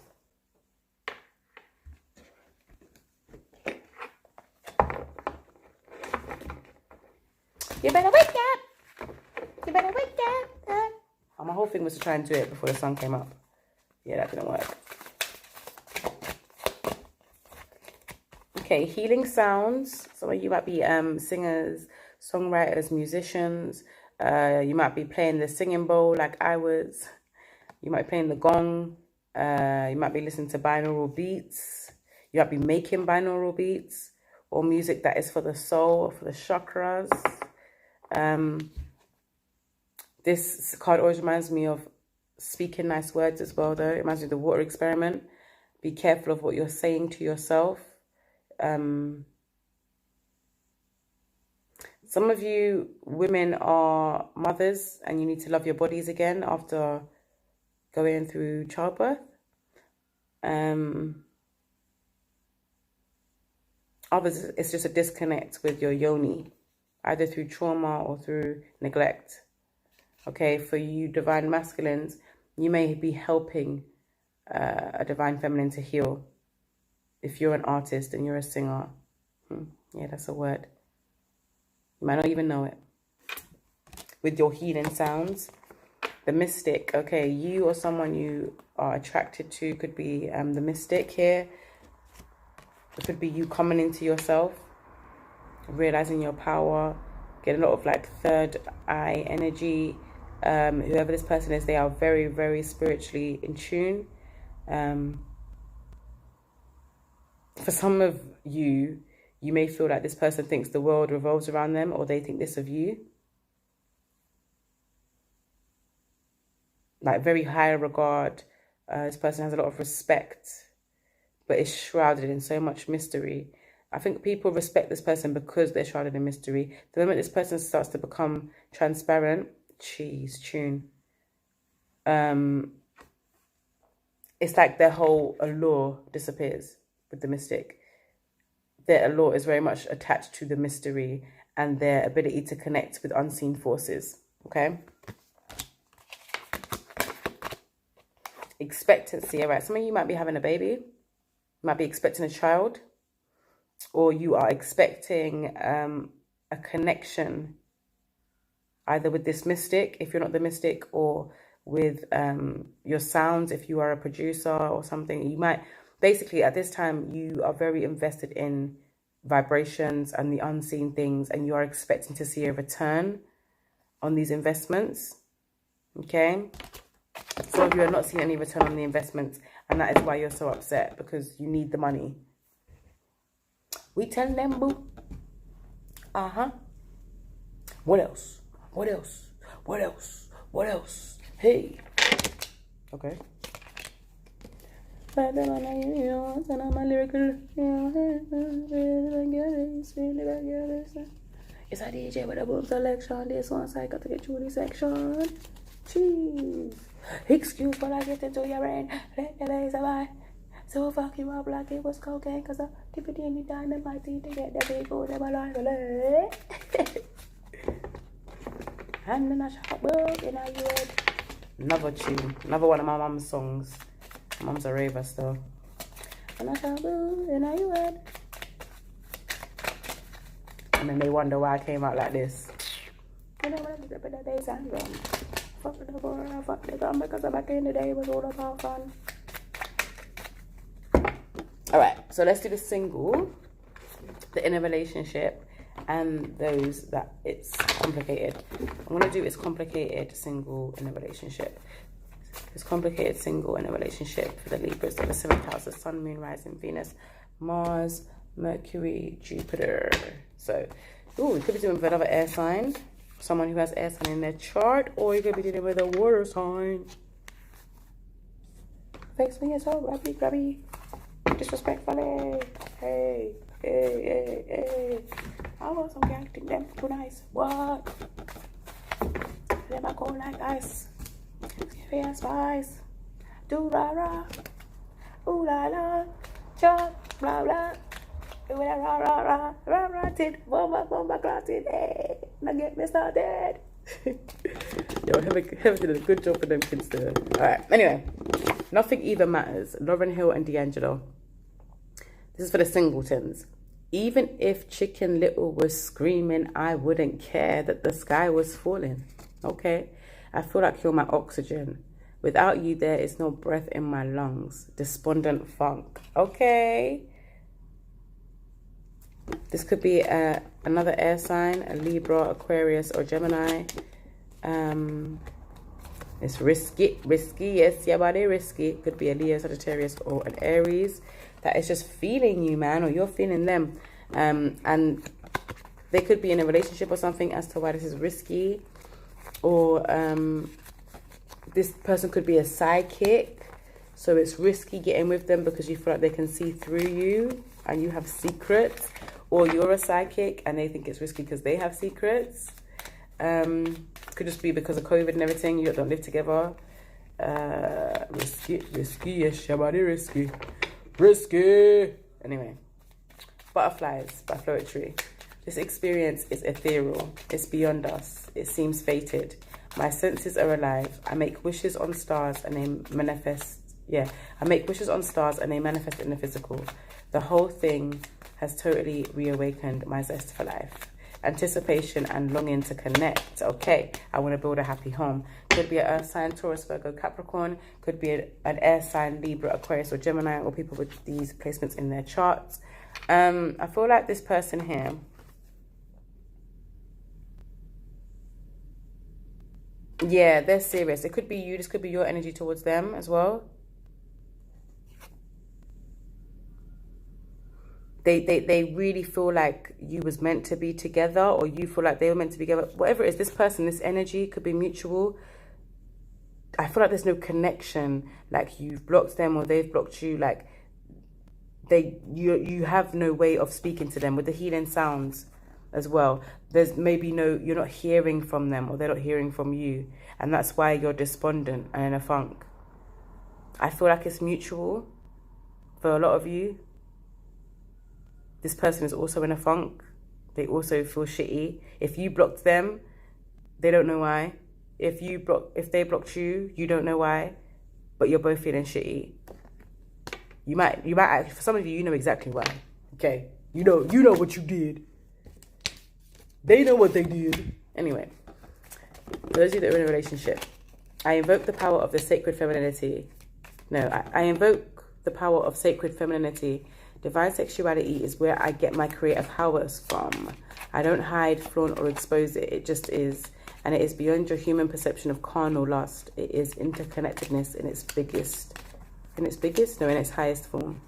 You better wake up. You better wake up. Oh, my whole thing was to try and do it before the sun came up. Yeah, that didn't work. Okay, healing sounds. Some of you might be singers, songwriters, musicians. You might be playing the singing bowl like I was. You might be playing the gong. You might be listening to binaural beats. You might be making binaural beats or music that is for the soul, or for the chakras. This card always reminds me of speaking nice words as well, though. It reminds me of the water experiment. Be careful of what you're saying to yourself. Some of you women are mothers and you need to love your bodies again after going through childbirth. Others, it's just a disconnect with your yoni, either through trauma or through neglect. Okay, for you divine masculines, you may be helping a divine feminine to heal. If you're an artist and you're a singer, yeah, that's a word. You might not even know it. With your healing sounds. The mystic, okay, you or someone you are attracted to could be the mystic here. It could be you coming into yourself, realizing your power, getting a lot of like third eye energy. Whoever this person is, they are very, very spiritually in tune. For some of you, you may feel like this person thinks the world revolves around them, or they think this of you. Like very high regard. This person has a lot of respect, but is shrouded in so much mystery. I think people respect this person because they're shrouded in mystery. The moment this person starts to become transparent, it's like their whole allure disappears with the mystic. Their allure is very much attached to the mystery and their ability to connect with unseen forces. Okay? Expectancy. All right, some of you might be having a baby. You might be expecting a child. Or you are expecting a connection either with this mystic, if you're not the mystic, or with your sounds, if you are a producer or something. You might, basically at this time, you are very invested in vibrations and the unseen things, and you are expecting to see a return on these investments. Okay? Some of you are not seeing any return on the investments, and that is why you're so upset, because you need the money. We tell them, boo. What else? What else? What else? What else? Hey. Okay. It's a DJ with a boom selection. This one side got to get through this section. Jeez. Excuse what I get into your brain. Let the days by. So fuck you up like it was cocaine, cause I dip it in the dynamite to get the people that alive. And then I shot book in a year. Another tune. Another one of my mom's songs. My mom's a raver still. And I shot book in a year. And then they wonder why I came out like this. You know what? The days I'm gone. Fuck the boy, fuck the gun, because back in the day it was all about fun. Alright, so let's do the single, the inner relationship, and those that it's complicated. I'm going to do is complicated single in a relationship. It's complicated single in a relationship for the Libras of the 7th house, the Sun, Moon, Rising, Venus, Mars, Mercury, Jupiter. So, we could be doing with another air sign. Someone who has air sign in their chart, or you could be dealing with a water sign. Face me as well, grabby. Disrespectfully. Hey. I want some acting them too nice. What? Let my go like ice. Give me spice. Do la la. Ooh la la. Chop blah blah. Do la la la la. Ra ra tit. Bomba clotted. Hey. Now get me started. Yo, Heaven did a good job for them kids there. Alright, anyway. Nothing Even Matters. Lauryn Hill and D'Angelo. This is for the singletons. Even if Chicken Little was screaming, I wouldn't care that the sky was falling. Okay? I feel like you're my oxygen. Without you, there is no breath in my lungs. Despondent funk. Okay? This could be another air sign, a Libra, Aquarius, or Gemini. It's risky, yes, your body risky. Could be a Leo, Sagittarius, or an Aries that is just feeling you, man, or you're feeling them. And they could be in a relationship or something as to why this is risky. Or this person could be a sidekick, so it's risky getting with them because you feel like they can see through you and you have secrets. or you're a psychic and they think it's risky because they have secrets. Could just be because of COVID and everything. You don't live together. Risky, yes, shabadi risky. Anyway, butterflies by Floetry. This experience is ethereal. It's beyond us. It seems fated. My senses are alive. I make wishes on stars and they manifest. Yeah, I make wishes on stars and they manifest in the physical. The whole thing has totally reawakened my zest for life. Anticipation and longing to connect. Okay, I want to build a happy home. Could be an earth sign, Taurus, Virgo, Capricorn. Could be an air sign, Libra, Aquarius, or Gemini, or people with these placements in their charts. I feel like this person here, yeah, they're serious. It could be you. This could be your energy towards them as well. They really feel like you was meant to be together, or you feel like they were meant to be together. Whatever it is, this person, this energy could be mutual. I feel like there's no connection. Like you've blocked them or they've blocked you. Like you have no way of speaking to them with the healing sounds as well. There's maybe you're not hearing from them, or they're not hearing from you. And that's why you're despondent and in a funk. I feel like it's mutual for a lot of you. This person is also in a funk. They also feel shitty. If you blocked them, they don't know why. If they blocked you, you don't know why. But you're both feeling shitty. You might actually, for some of you, you know exactly why. Okay. You know what you did. They know what they did. Anyway, for those of you that are in a relationship, I invoke the power of the sacred femininity. No, I invoke the power of sacred femininity. Divine sexuality is where I get my creative powers from. I don't hide, flaunt, or expose it. It just is. And it is beyond your human perception of carnal lust. It is interconnectedness in its biggest. In its highest form.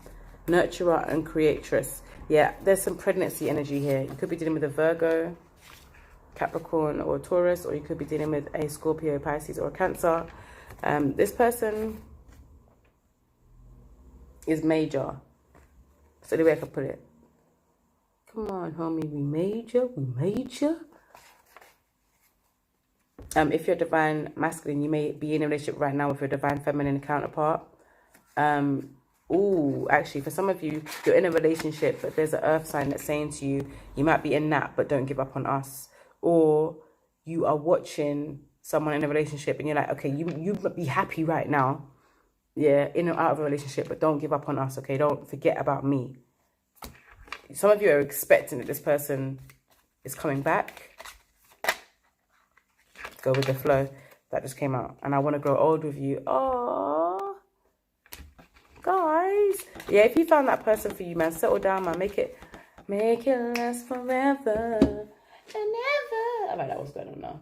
Nurturer and creatress. Yeah, there's some pregnancy energy here. You could be dealing with a Virgo, Capricorn, or Taurus, or you could be dealing with a Scorpio, Pisces, or a Cancer. This person is major. That's the only way I can put it. Come on, homie, we major. If you're divine masculine, you may be in a relationship right now with your divine feminine counterpart. Actually, for some of you, you're in a relationship, but there's an earth sign that's saying to you, you might be in that, but don't give up on us. Or you are watching someone in a relationship and you're like, okay, you be happy right now. Yeah, in or out of a relationship, but don't give up on us, okay? Don't forget about me. Some of you are expecting that this person is coming back. Go with the flow. That just came out. And I want to grow old with you. Oh, guys. Yeah, if you found that person for you, man, settle down, man. Make it last forever and ever. I like that. What's going on now?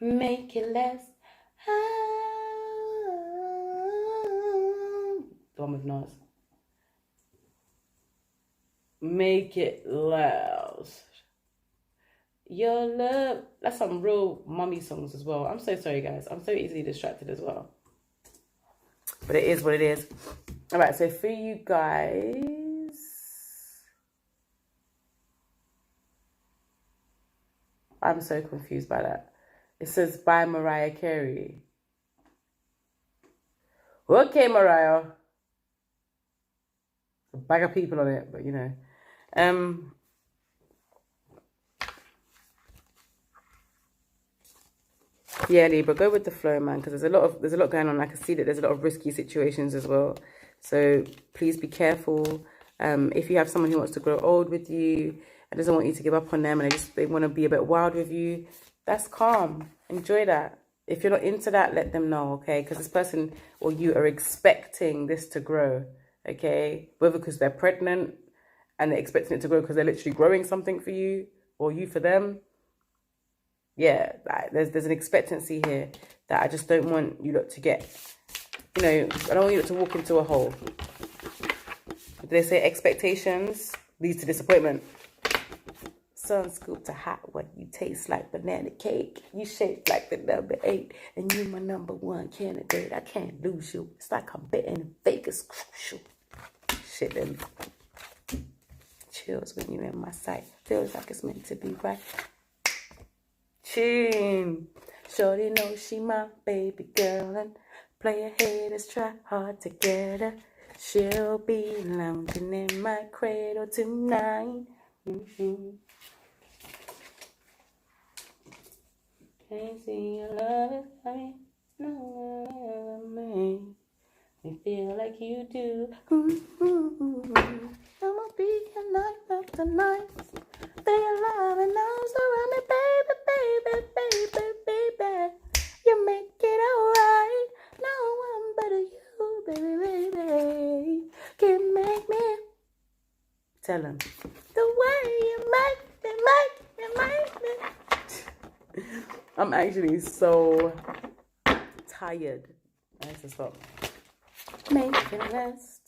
Make it last. The one with Nas. Make it last. Your love. That's some real mummy songs as well. I'm so sorry, guys. I'm so easily distracted as well. But it is what it is. All right, so for you guys, I'm so confused by that. It says by Mariah Carey. Okay, Mariah. A bag of people on it, but you know. Yeah, Libra, go with the flow, man, because there's a lot going on. I can see that there's a lot of risky situations as well. So please be careful. If you have someone who wants to grow old with you and doesn't want you to give up on them, and they want to be a bit wild with you, that's calm. Enjoy that. If you're not into that, let them know, okay? Because this person or you are expecting this to grow, okay? Whether because they're pregnant and they're expecting it to grow because they're literally growing something for you or you for them. Yeah, there's an expectancy here that I just don't want you lot to get. You know, I don't want you lot to walk into a hole. They say expectations leads to disappointment. Sun scooped a hot one. You taste like banana cake. You shape like the number 8. And you my number 1 candidate. I can't lose you. It's like I'm betting in Vegas. Crucial. Shit, then. chills when you're in my sight. Feels like it's meant to be right. Tune. Shorty knows she my baby girl, and player haters try hard to get her. She'll be lounging in my cradle tonight. Can't see your love is coming. No, me. You feel like you do. I'ma be your night after night. Feel your love and arms around me, baby, baby, baby, baby. You make it alright. No one but you, baby, baby. Can make me. Tell him. The way you make me. I'm actually so tired. I have to stop. Make it last.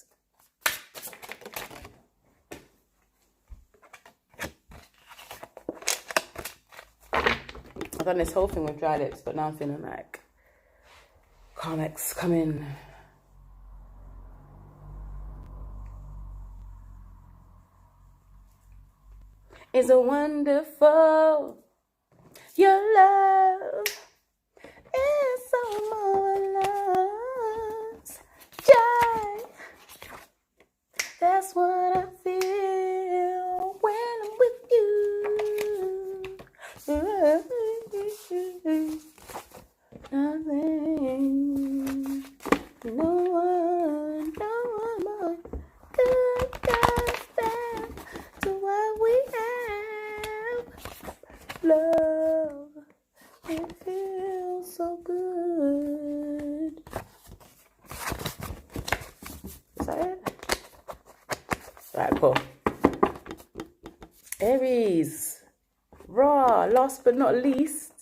I've done this whole thing with dry lips, but now I'm feeling like Carmex, come in. It's a wonderful, your love is so marvelous. Joy, that's what I feel when I'm with you. Nothing, no one more could compare to what we have. Love, it feels so good. Is that it? Right, cool. Aries, raw, last but not least.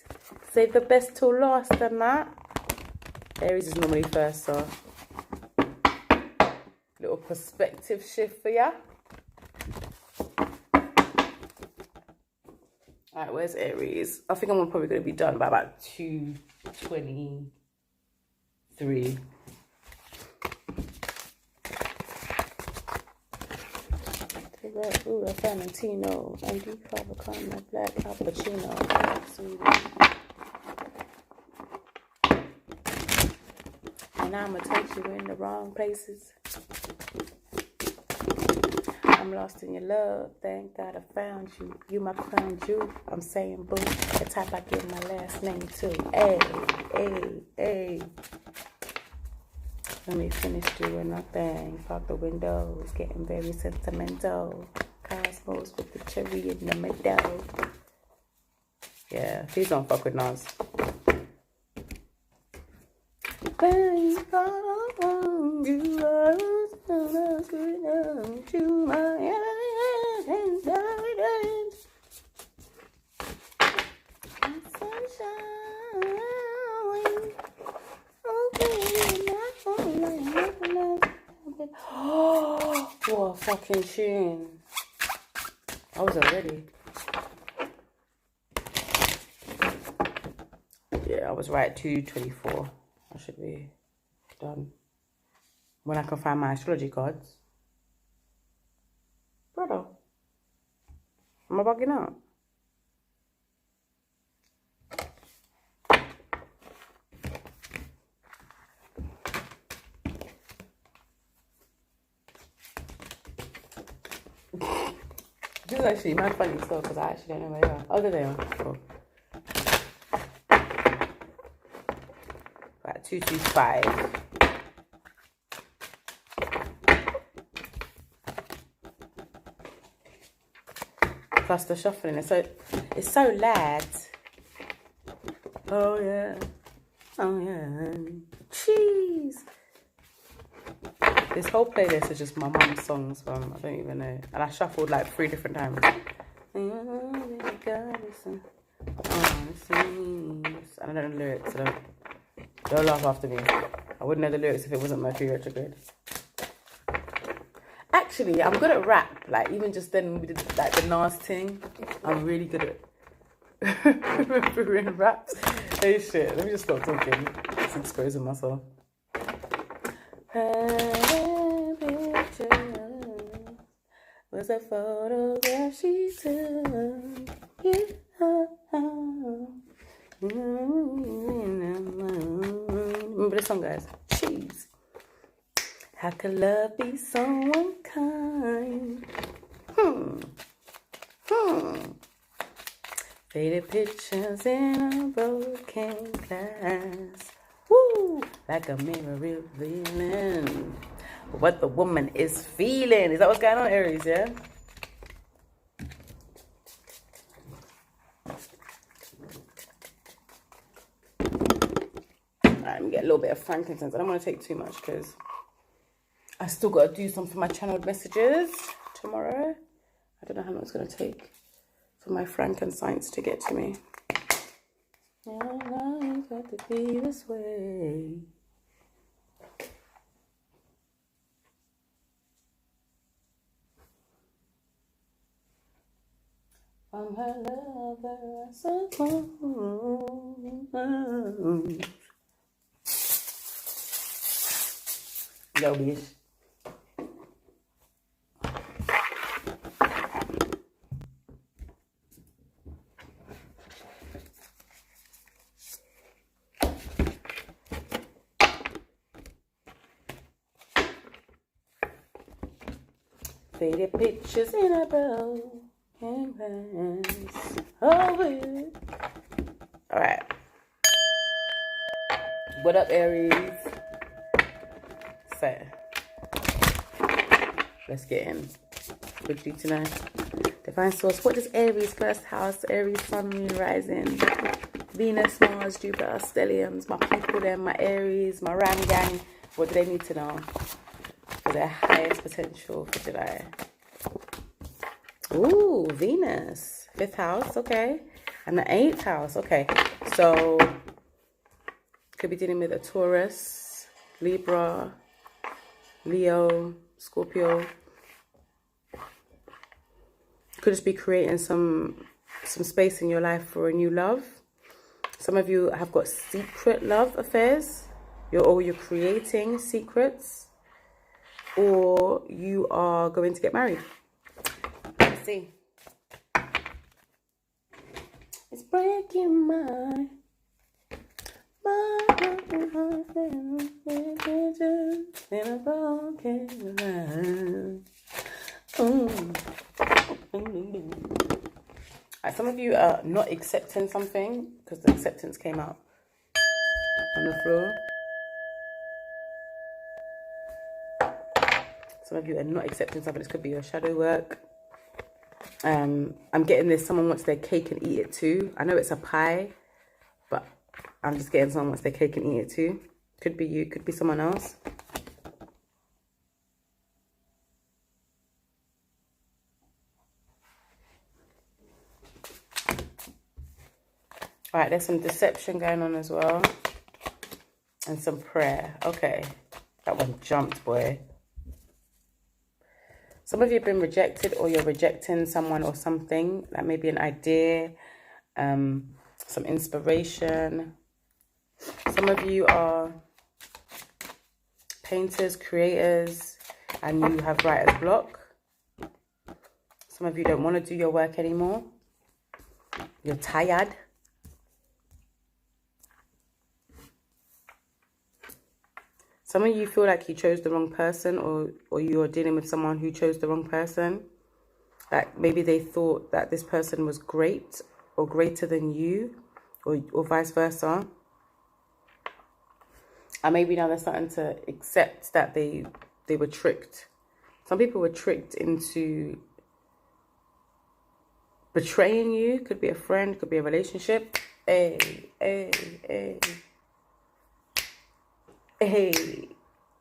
Save the best till last and that. Aries is normally first, so little perspective shift for ya. Alright, where's Aries? I think I'm probably going to be done by about 2:23. Ooh, a Valentino, and decaf, a black cappuccino, sweetie. And I'ma take you in the wrong places. I'm lost in your love. Thank God I found you. You my crown jewel. I'm saying boo. The type I give my last name to. Hey, hey, hey. Let me finish doing my thing. Pop the windows. Getting very sentimental. Cosmos with the cherry in the middle. Yeah, please don't fuck with Nas. Thank God you are to my oh, what a fucking tune. I wasn't ready. Yeah, I was right, 2:24. I should be done. When I can find my astrology cards. Brother, am I bugging out? This is actually my funny stuff because I actually don't know where they are. Oh, there they are. Cool. Right, 225. Plus the shuffling, it's so loud. Oh yeah, oh yeah, cheese. This whole playlist is just my mum's songs from I don't even know, and I shuffled like 3 different times. And I don't know the lyrics, so don't laugh after me. I wouldn't know the lyrics if it wasn't Mercury retrograde. Actually, I'm good at rap. Like, even just then we did like the Nas thing. I'm really good at remembering raps. Hey shit, let me just stop talking. It's exposing myself. was a photograph she took. Yeah. Remember the song, guys? Cheese. How could love be so unkind? Faded pictures in a broken glass. Woo! Like a mirror revealing what the woman is feeling. Is that what's going on, Aries, yeah? Alright, let me get a little bit of frankincense. I don't want to take too much because I still got to do some for my channeled messages tomorrow. I don't know how long it's going to take for my frankincense to get to me. It's got to be this way. I'm her lover, so yo, bitch. Faded pictures in a broken glass. Oh, all right. What up, Aries? So, let's get in. What do you tonight? Divine Source. What does Aries first house? Aries, Sun, Moon, Rising, Venus, Mars, Jupiter, Stelliums, my people, them, my Aries, my Ram gang. What do they need to know for their highest potential for July? Ooh, Venus, 5th house, okay, and the 8th house, okay. So could be dealing with a Taurus, Libra, Leo, Scorpio. Could just be creating some space in your life for a new love. Some of you have got secret love affairs. You're creating secrets, or you are going to get married. Let's see. It's breaking my heart in a broken line. Some of you are not accepting something because the acceptance came out on the floor. Some of you are not accepting something. This could be your shadow work. I'm getting this. Someone wants their cake and eat it too. I know it's a pie, but I'm just getting someone wants their cake and eat it too. Could be you. Could be someone else. All right, there's some deception going on as well. And some prayer. Okay. That one jumped, boy. Some of you have been rejected, or you're rejecting someone or something. That may be an idea, some inspiration. Some of you are painters, creators, and you have writer's block. Some of you don't want to do your work anymore. You're tired. Some of you feel like you chose the wrong person, or you're dealing with someone who chose the wrong person. Like maybe they thought that this person was great or greater than you, or vice versa. And maybe now they're starting to accept that they were tricked. Some people were tricked into betraying you. Could be a friend, could be a relationship. Hey. Hey,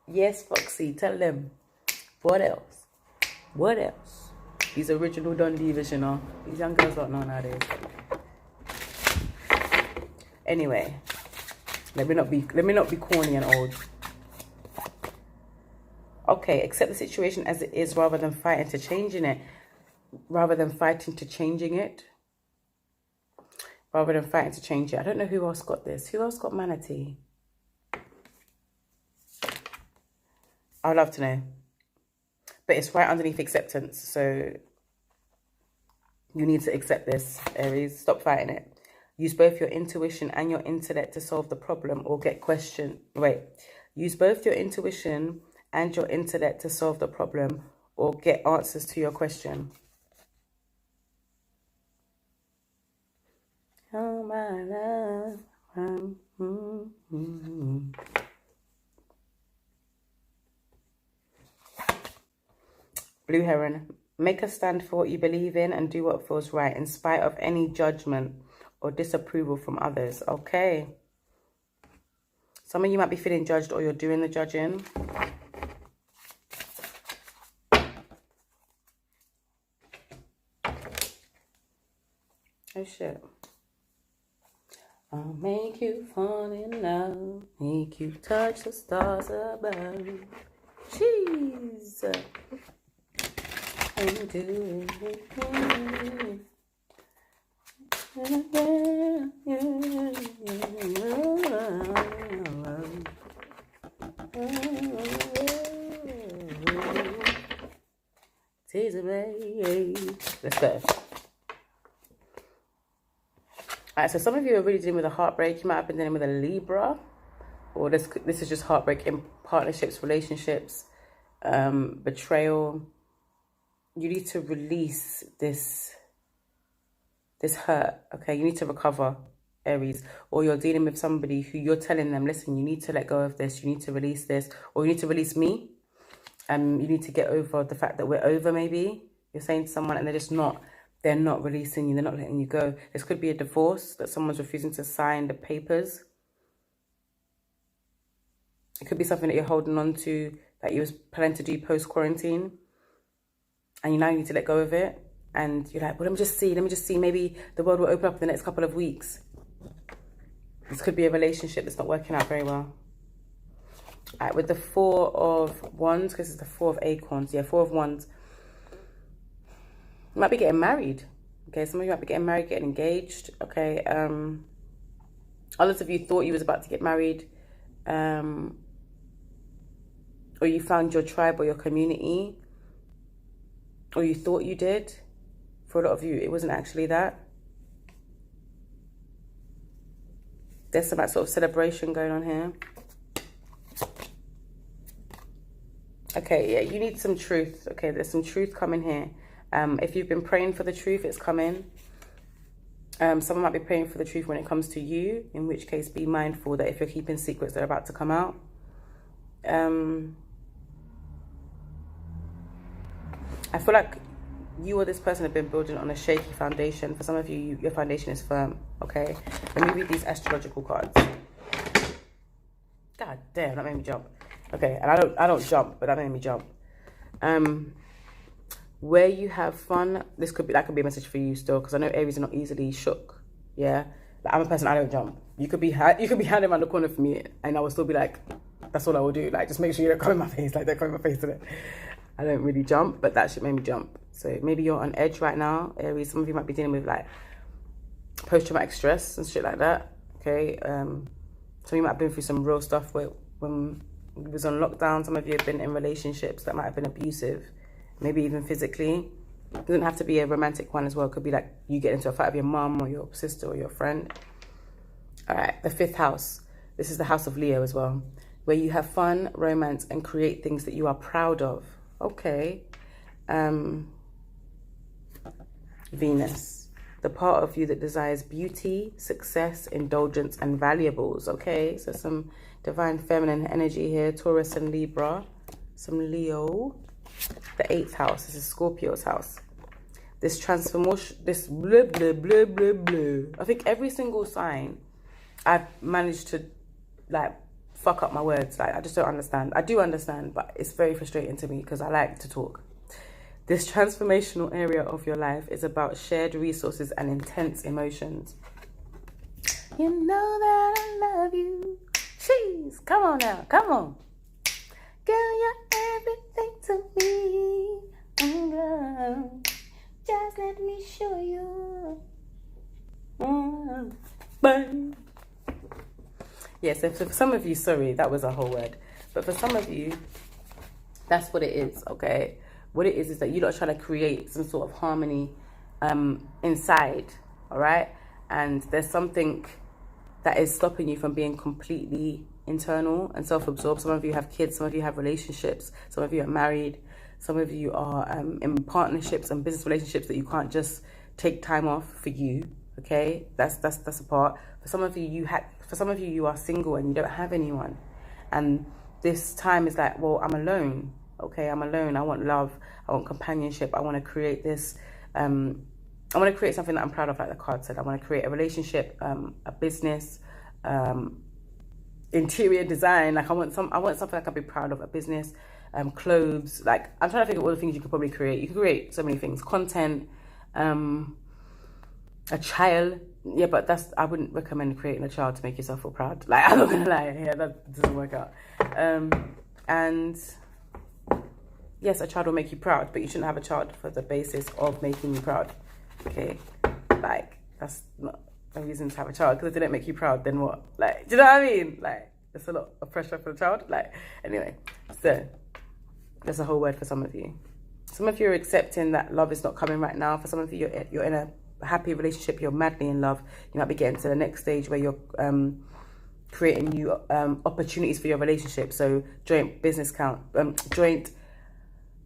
yes, Foxy, tell them. What else? What else? These original Dundivish, you know. These young girls don't know nowadays. Anyway, let me not be corny and old. Okay, accept the situation as it is rather than fighting to changing it. Rather than fighting to changing it. Rather than fighting to change it. I don't know who else got this. Who else got Manatee? I'd love to know. But it's right underneath acceptance. So you need to accept this, Aries. Stop fighting it. Use both your intuition and your intellect to solve the problem or get questioned. Wait. Use both your intuition and your intellect to solve the problem or get answers to your question. Oh, my love. Blue Heron. Make a stand for what you believe in and do what feels right in spite of any judgment or disapproval from others. Okay. Some of you might be feeling judged or you're doing the judging. Oh, shit. I'll make you fall in love, make you touch the stars above. Jeez. And do it. Let's go. Alright, so some of you are really dealing with a heartbreak. You might have been dealing with a Libra, or this is just heartbreak in partnerships, relationships, betrayal. You need to release this hurt. Okay, you need to recover, Aries. Or you're dealing with somebody who you're telling them, listen, you need to let go of this. You need to release this, or you need to release me. You need to get over the fact that we're over. Maybe you're saying to someone and they're not releasing you. They're not letting you go. This could be a divorce, that someone's refusing to sign the papers. It could be something that you're holding on to that you was planning to do post-quarantine. And you now need to let go of it. And you're like, well, let me just see. Maybe the world will open up in the next couple of weeks. This could be a relationship that's not working out very well. All right, with the Four of Wands, because it's the Four of Acorns. Yeah, Four of Wands. You might be getting married. Okay, some of you might be getting married, getting engaged. Okay, others of you thought you was about to get married. Or you found your tribe or your community. Or you thought you did. For a lot of you, it wasn't actually that. There's some sort of celebration going on here. Okay, yeah, you need some truth. Okay, there's some truth coming here. If you've been praying for the truth, it's coming. Someone might be praying for the truth when it comes to you, in which case be mindful that if you're keeping secrets, they're about to come out. I feel like you or this person have been building on a shaky foundation. For some of you, your foundation is firm. Okay, let me read these astrological cards. God damn, that made me jump. Okay, and I don't jump, but that made me jump. Where you have fun, that could be a message for you still, because I know Aries are not easily shook. Yeah, like, I'm a person, I don't jump. You could be hiding around the corner for me, and I will still be like, that's all I will do. Like, just make sure you don't come in my face. Like, don't come in my face today. I don't really jump, but that shit made me jump. So maybe you're on edge right now, Aries. Some of you might be dealing with like post-traumatic stress and shit like that. Okay, some of you might have been through some real stuff when you was on lockdown. Some of you have been in relationships that might have been abusive, maybe even physically. It doesn't have to be a romantic one as well. It could be like you get into a fight with your mum or your sister or your friend. All right, the 5th house. This is the house of Leo as well, where you have fun, romance, and create things that you are proud of. Okay. Venus, the part of you that desires beauty, success, indulgence, and valuables. Okay, so some divine feminine energy here. Taurus and Libra. Some Leo. The 8th house. This is Scorpio's house. This transformation, this blah, blah, blah, blah, blah. I think every single sign I've managed to like fuck up my words. Like, I just don't understand. I do understand, but it's very frustrating to me because I like to talk. This transformational area of your life is about shared resources and intense emotions. You know that I love you. Jeez, come on now, come on. Girl, you're everything to me. Girl, just let me show you. Bye. Yeah, so for some of you, sorry, that was a whole word. But for some of you, that's what it is, okay? what it is that you're not trying to create some sort of harmony inside, all right? And there's something that is stopping you from being completely internal and self-absorbed. Some of you have kids, some of you have relationships, some of you are married, some of you are in partnerships and business relationships that you can't just take time off for you. Okay, that's a part. For some of you, you are single and you don't have anyone, and this time is like, well, I'm alone. Okay, I'm alone. I want love. I want companionship. I want to create this. I want to create something that I'm proud of, like the card said. I want to create a relationship, a business, interior design. Like I want something I can be proud of. A business, clothes. Like I'm trying to think of all the things you could probably create. You could create so many things. Content. A child, yeah, but I wouldn't recommend creating a child to make yourself feel proud. Like, I'm not gonna lie, yeah, that doesn't work out. And yes, a child will make you proud, but you shouldn't have a child for the basis of making you proud. Okay, like that's not a reason to have a child, because if they don't make you proud, then what? Like, do you know what I mean? Like, it's a lot of pressure for the child. Like, anyway, so there's a whole word for some of you. Some of you are accepting that love is not coming right now. For some of you, you're in a happy relationship, you're madly in love. You might be getting to the next stage where you're creating new opportunities for your relationship. So joint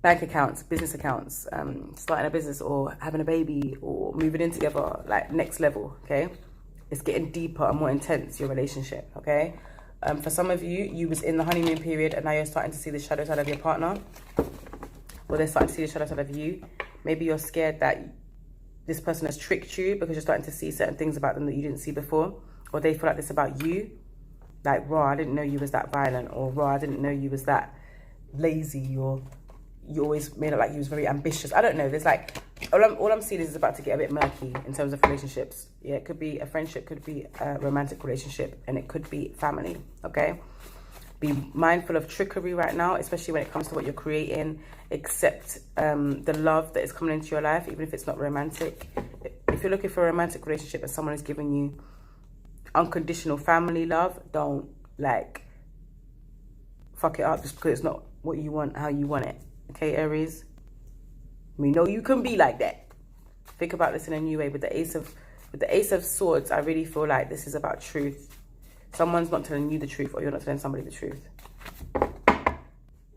bank accounts, business accounts, starting a business or having a baby or moving in together, like next level. Okay, it's getting deeper and more intense, your relationship. Okay, for some of you, you was in the honeymoon period and now you're starting to see the shadow side of your partner, or they're starting to see the shadow side of you. Maybe you're scared that this person has tricked you because you're starting to see certain things about them that you didn't see before, or they feel like this about you, like, raw, I didn't know you was that violent, or raw, I didn't know you was that lazy, or you always made it like you was very ambitious. I don't know, there's like, all I'm seeing is it's about to get a bit murky in terms of relationships. Yeah, it could be a friendship, could be a romantic relationship, and it could be family. Okay, be mindful of trickery right now, especially when it comes to what you're creating. Accept the love that is coming into your life, even if it's not romantic. If you're looking for a romantic relationship and someone is giving you unconditional family love, don't like fuck it up just because it's not what you want, how you want it. Okay, Aries? We know you can be like that. Think about this in a new way. With the Ace of Swords, I really feel like this is about truth. Someone's not telling you the truth, or you're not telling somebody the truth.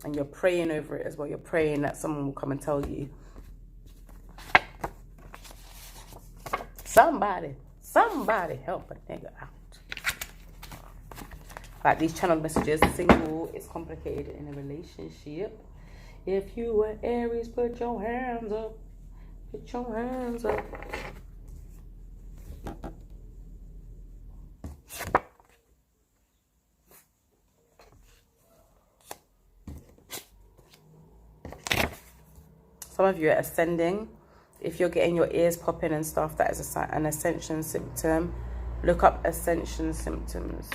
And you're praying over it as well. You're praying that someone will come and tell you. Somebody help a nigga out. Like these channeled messages, single is complicated in a relationship. If you were Aries, put your hands up. Put your hands up. Some of you are ascending. If you're getting your ears popping and stuff, that is an ascension symptom. Look up ascension symptoms.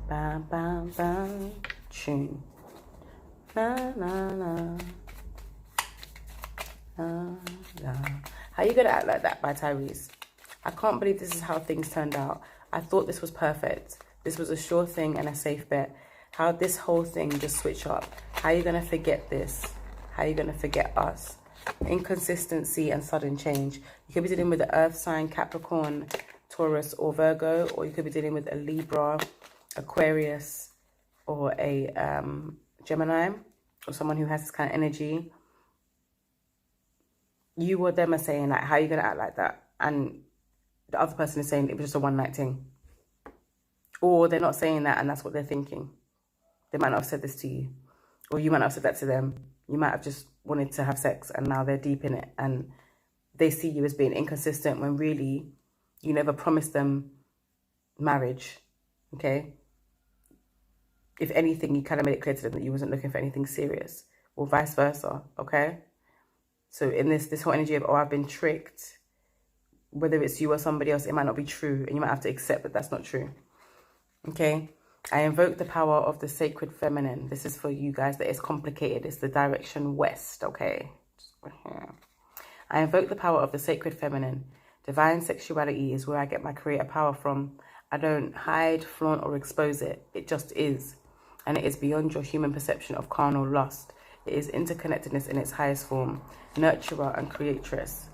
Bam, bam, bam. Tune. Na, na, na. Na, na. How you gonna act like that by Tyrese? I can't believe this is how things turned out. I thought this was perfect. This was a sure thing and a safe bet. How this whole thing just switch up. How you gonna forget this? How you gonna forget us? Inconsistency and sudden change. You could be dealing with the earth sign, Capricorn, Taurus, or Virgo, or you could be dealing with a Libra, Aquarius, or a Gemini, or someone who has this kind of energy. You or them are saying, like, how are you going to act like that? And the other person is saying it was just a one-night thing. Or they're not saying that and that's what they're thinking. They might not have said this to you. Or you might not have said that to them. You might have just wanted to have sex and now they're deep in it. And they see you as being inconsistent when really you never promised them marriage. Okay? If anything, you kind of made it clear to them that you wasn't looking for anything serious. Or vice versa. Okay? So in this whole energy of, oh, I've been tricked, whether it's you or somebody else, it might not be true. And you might have to accept that that's not true. Okay? I invoke the power of the sacred feminine. This is for you guys that is complicated. It's the direction west, okay? I invoke the power of the sacred feminine. Divine sexuality is where I get my creative power from. I don't hide, flaunt, or expose it. It just is. And it is beyond your human perception of carnal lust. It is interconnectedness in its highest form, nurturer and creatress.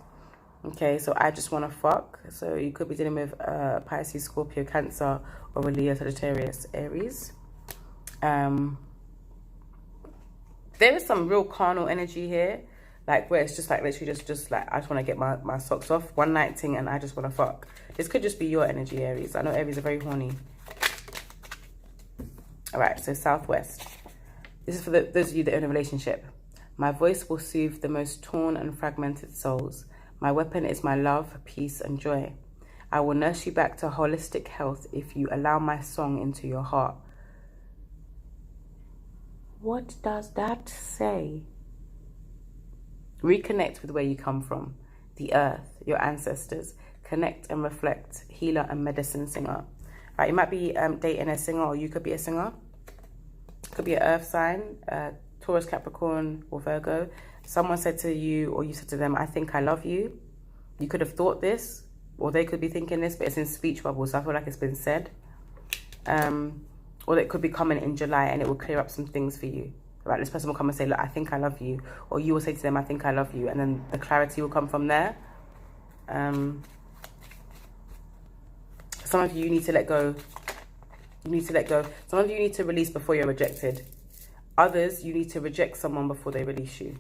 Okay, so I just want to fuck. So you could be dealing with Pisces, Scorpio, Cancer, or a Leo, Sagittarius, Aries. There is some real carnal energy here, like where it's just like literally just like I just want to get my socks off, one night thing, and I just want to fuck. This could just be your energy, Aries. I know Aries are very horny. All right, so Southwest. This is for those of you that are in a relationship. My voice will soothe the most torn and fragmented souls. My weapon is my love, peace, and joy. I will nurse you back to holistic health if you allow my song into your heart. What does that say? Reconnect with where you come from, the earth, your ancestors. Connect and reflect, healer and medicine singer. Right, you might be dating a singer, or you could be a singer. Could be an earth sign, Taurus, Capricorn, or Virgo. Someone said to you, or you said to them, I think I love you. You could have thought this, or they could be thinking this, but it's in speech bubbles, so I feel like it's been said. Or it could be coming in July, and it will clear up some things for you. Right, this person will come and say, look, I think I love you. Or you will say to them, I think I love you. And then the clarity will come from there. Some of you need to let go. You need to let go. Some of you need to release before you're rejected. Others, you need to reject someone before they release you.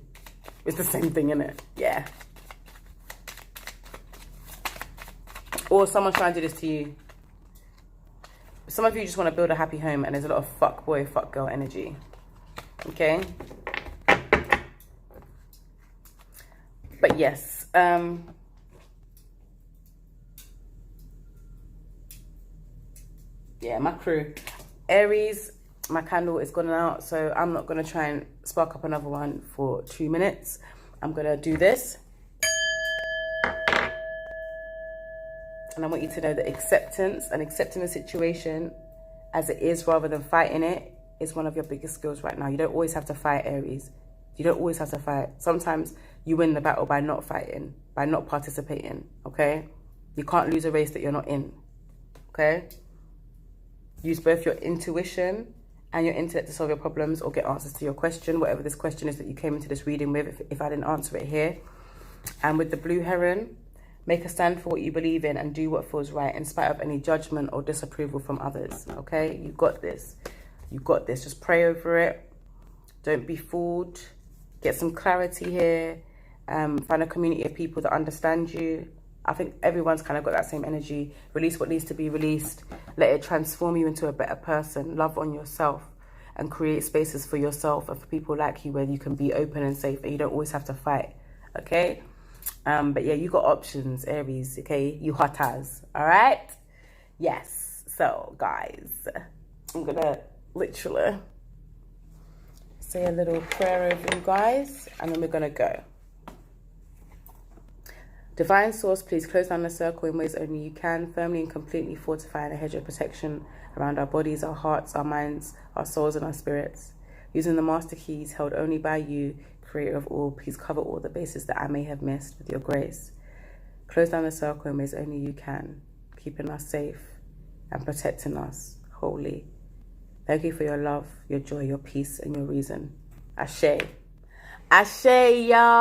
It's the same thing, isn't it? Yeah. Or someone's trying to do this to you. Some of you just want to build a happy home, and there's a lot of fuck boy, fuck girl energy. Okay? But yes, yeah, my crew. Aries, my candle is gone out, so I'm not going to try and spark up another one for 2 minutes. I'm going to do this. And I want you to know that acceptance and accepting the situation as it is rather than fighting it is one of your biggest skills right now. You don't always have to fight, Aries. You don't always have to fight. Sometimes you win the battle by not fighting, by not participating, okay? You can't lose a race that you're not in, okay? Use both your intuition and your intellect to solve your problems or get answers to your question, whatever this question is that you came into this reading with, if I didn't answer it here. And with the blue heron, make a stand for what you believe in and do what feels right in spite of any judgment or disapproval from others, okay? You got this. You got this. Just pray over it. Don't be fooled. Get some clarity here. Find a community of people that understand you. I think everyone's kind of got that same energy. Release what needs to be released. Let it transform you into a better person. Love on yourself and create spaces for yourself and for people like you where you can be open and safe and you don't always have to fight, okay? But yeah, you got options, Aries, okay? You hot as, all right? Yes. So, guys, I'm going to literally say a little prayer over you guys, and then we're going to go. Divine Source, please close down the circle in ways only you can, firmly and completely fortifying a hedge of protection around our bodies, our hearts, our minds, our souls, and our spirits. Using the master keys held only by you, creator of all, please cover all the bases that I may have missed with your grace. Close down the circle in ways only you can, keeping us safe and protecting us wholly. Thank you for your love, your joy, your peace, and your reason. Ashe. Ashe, y'all.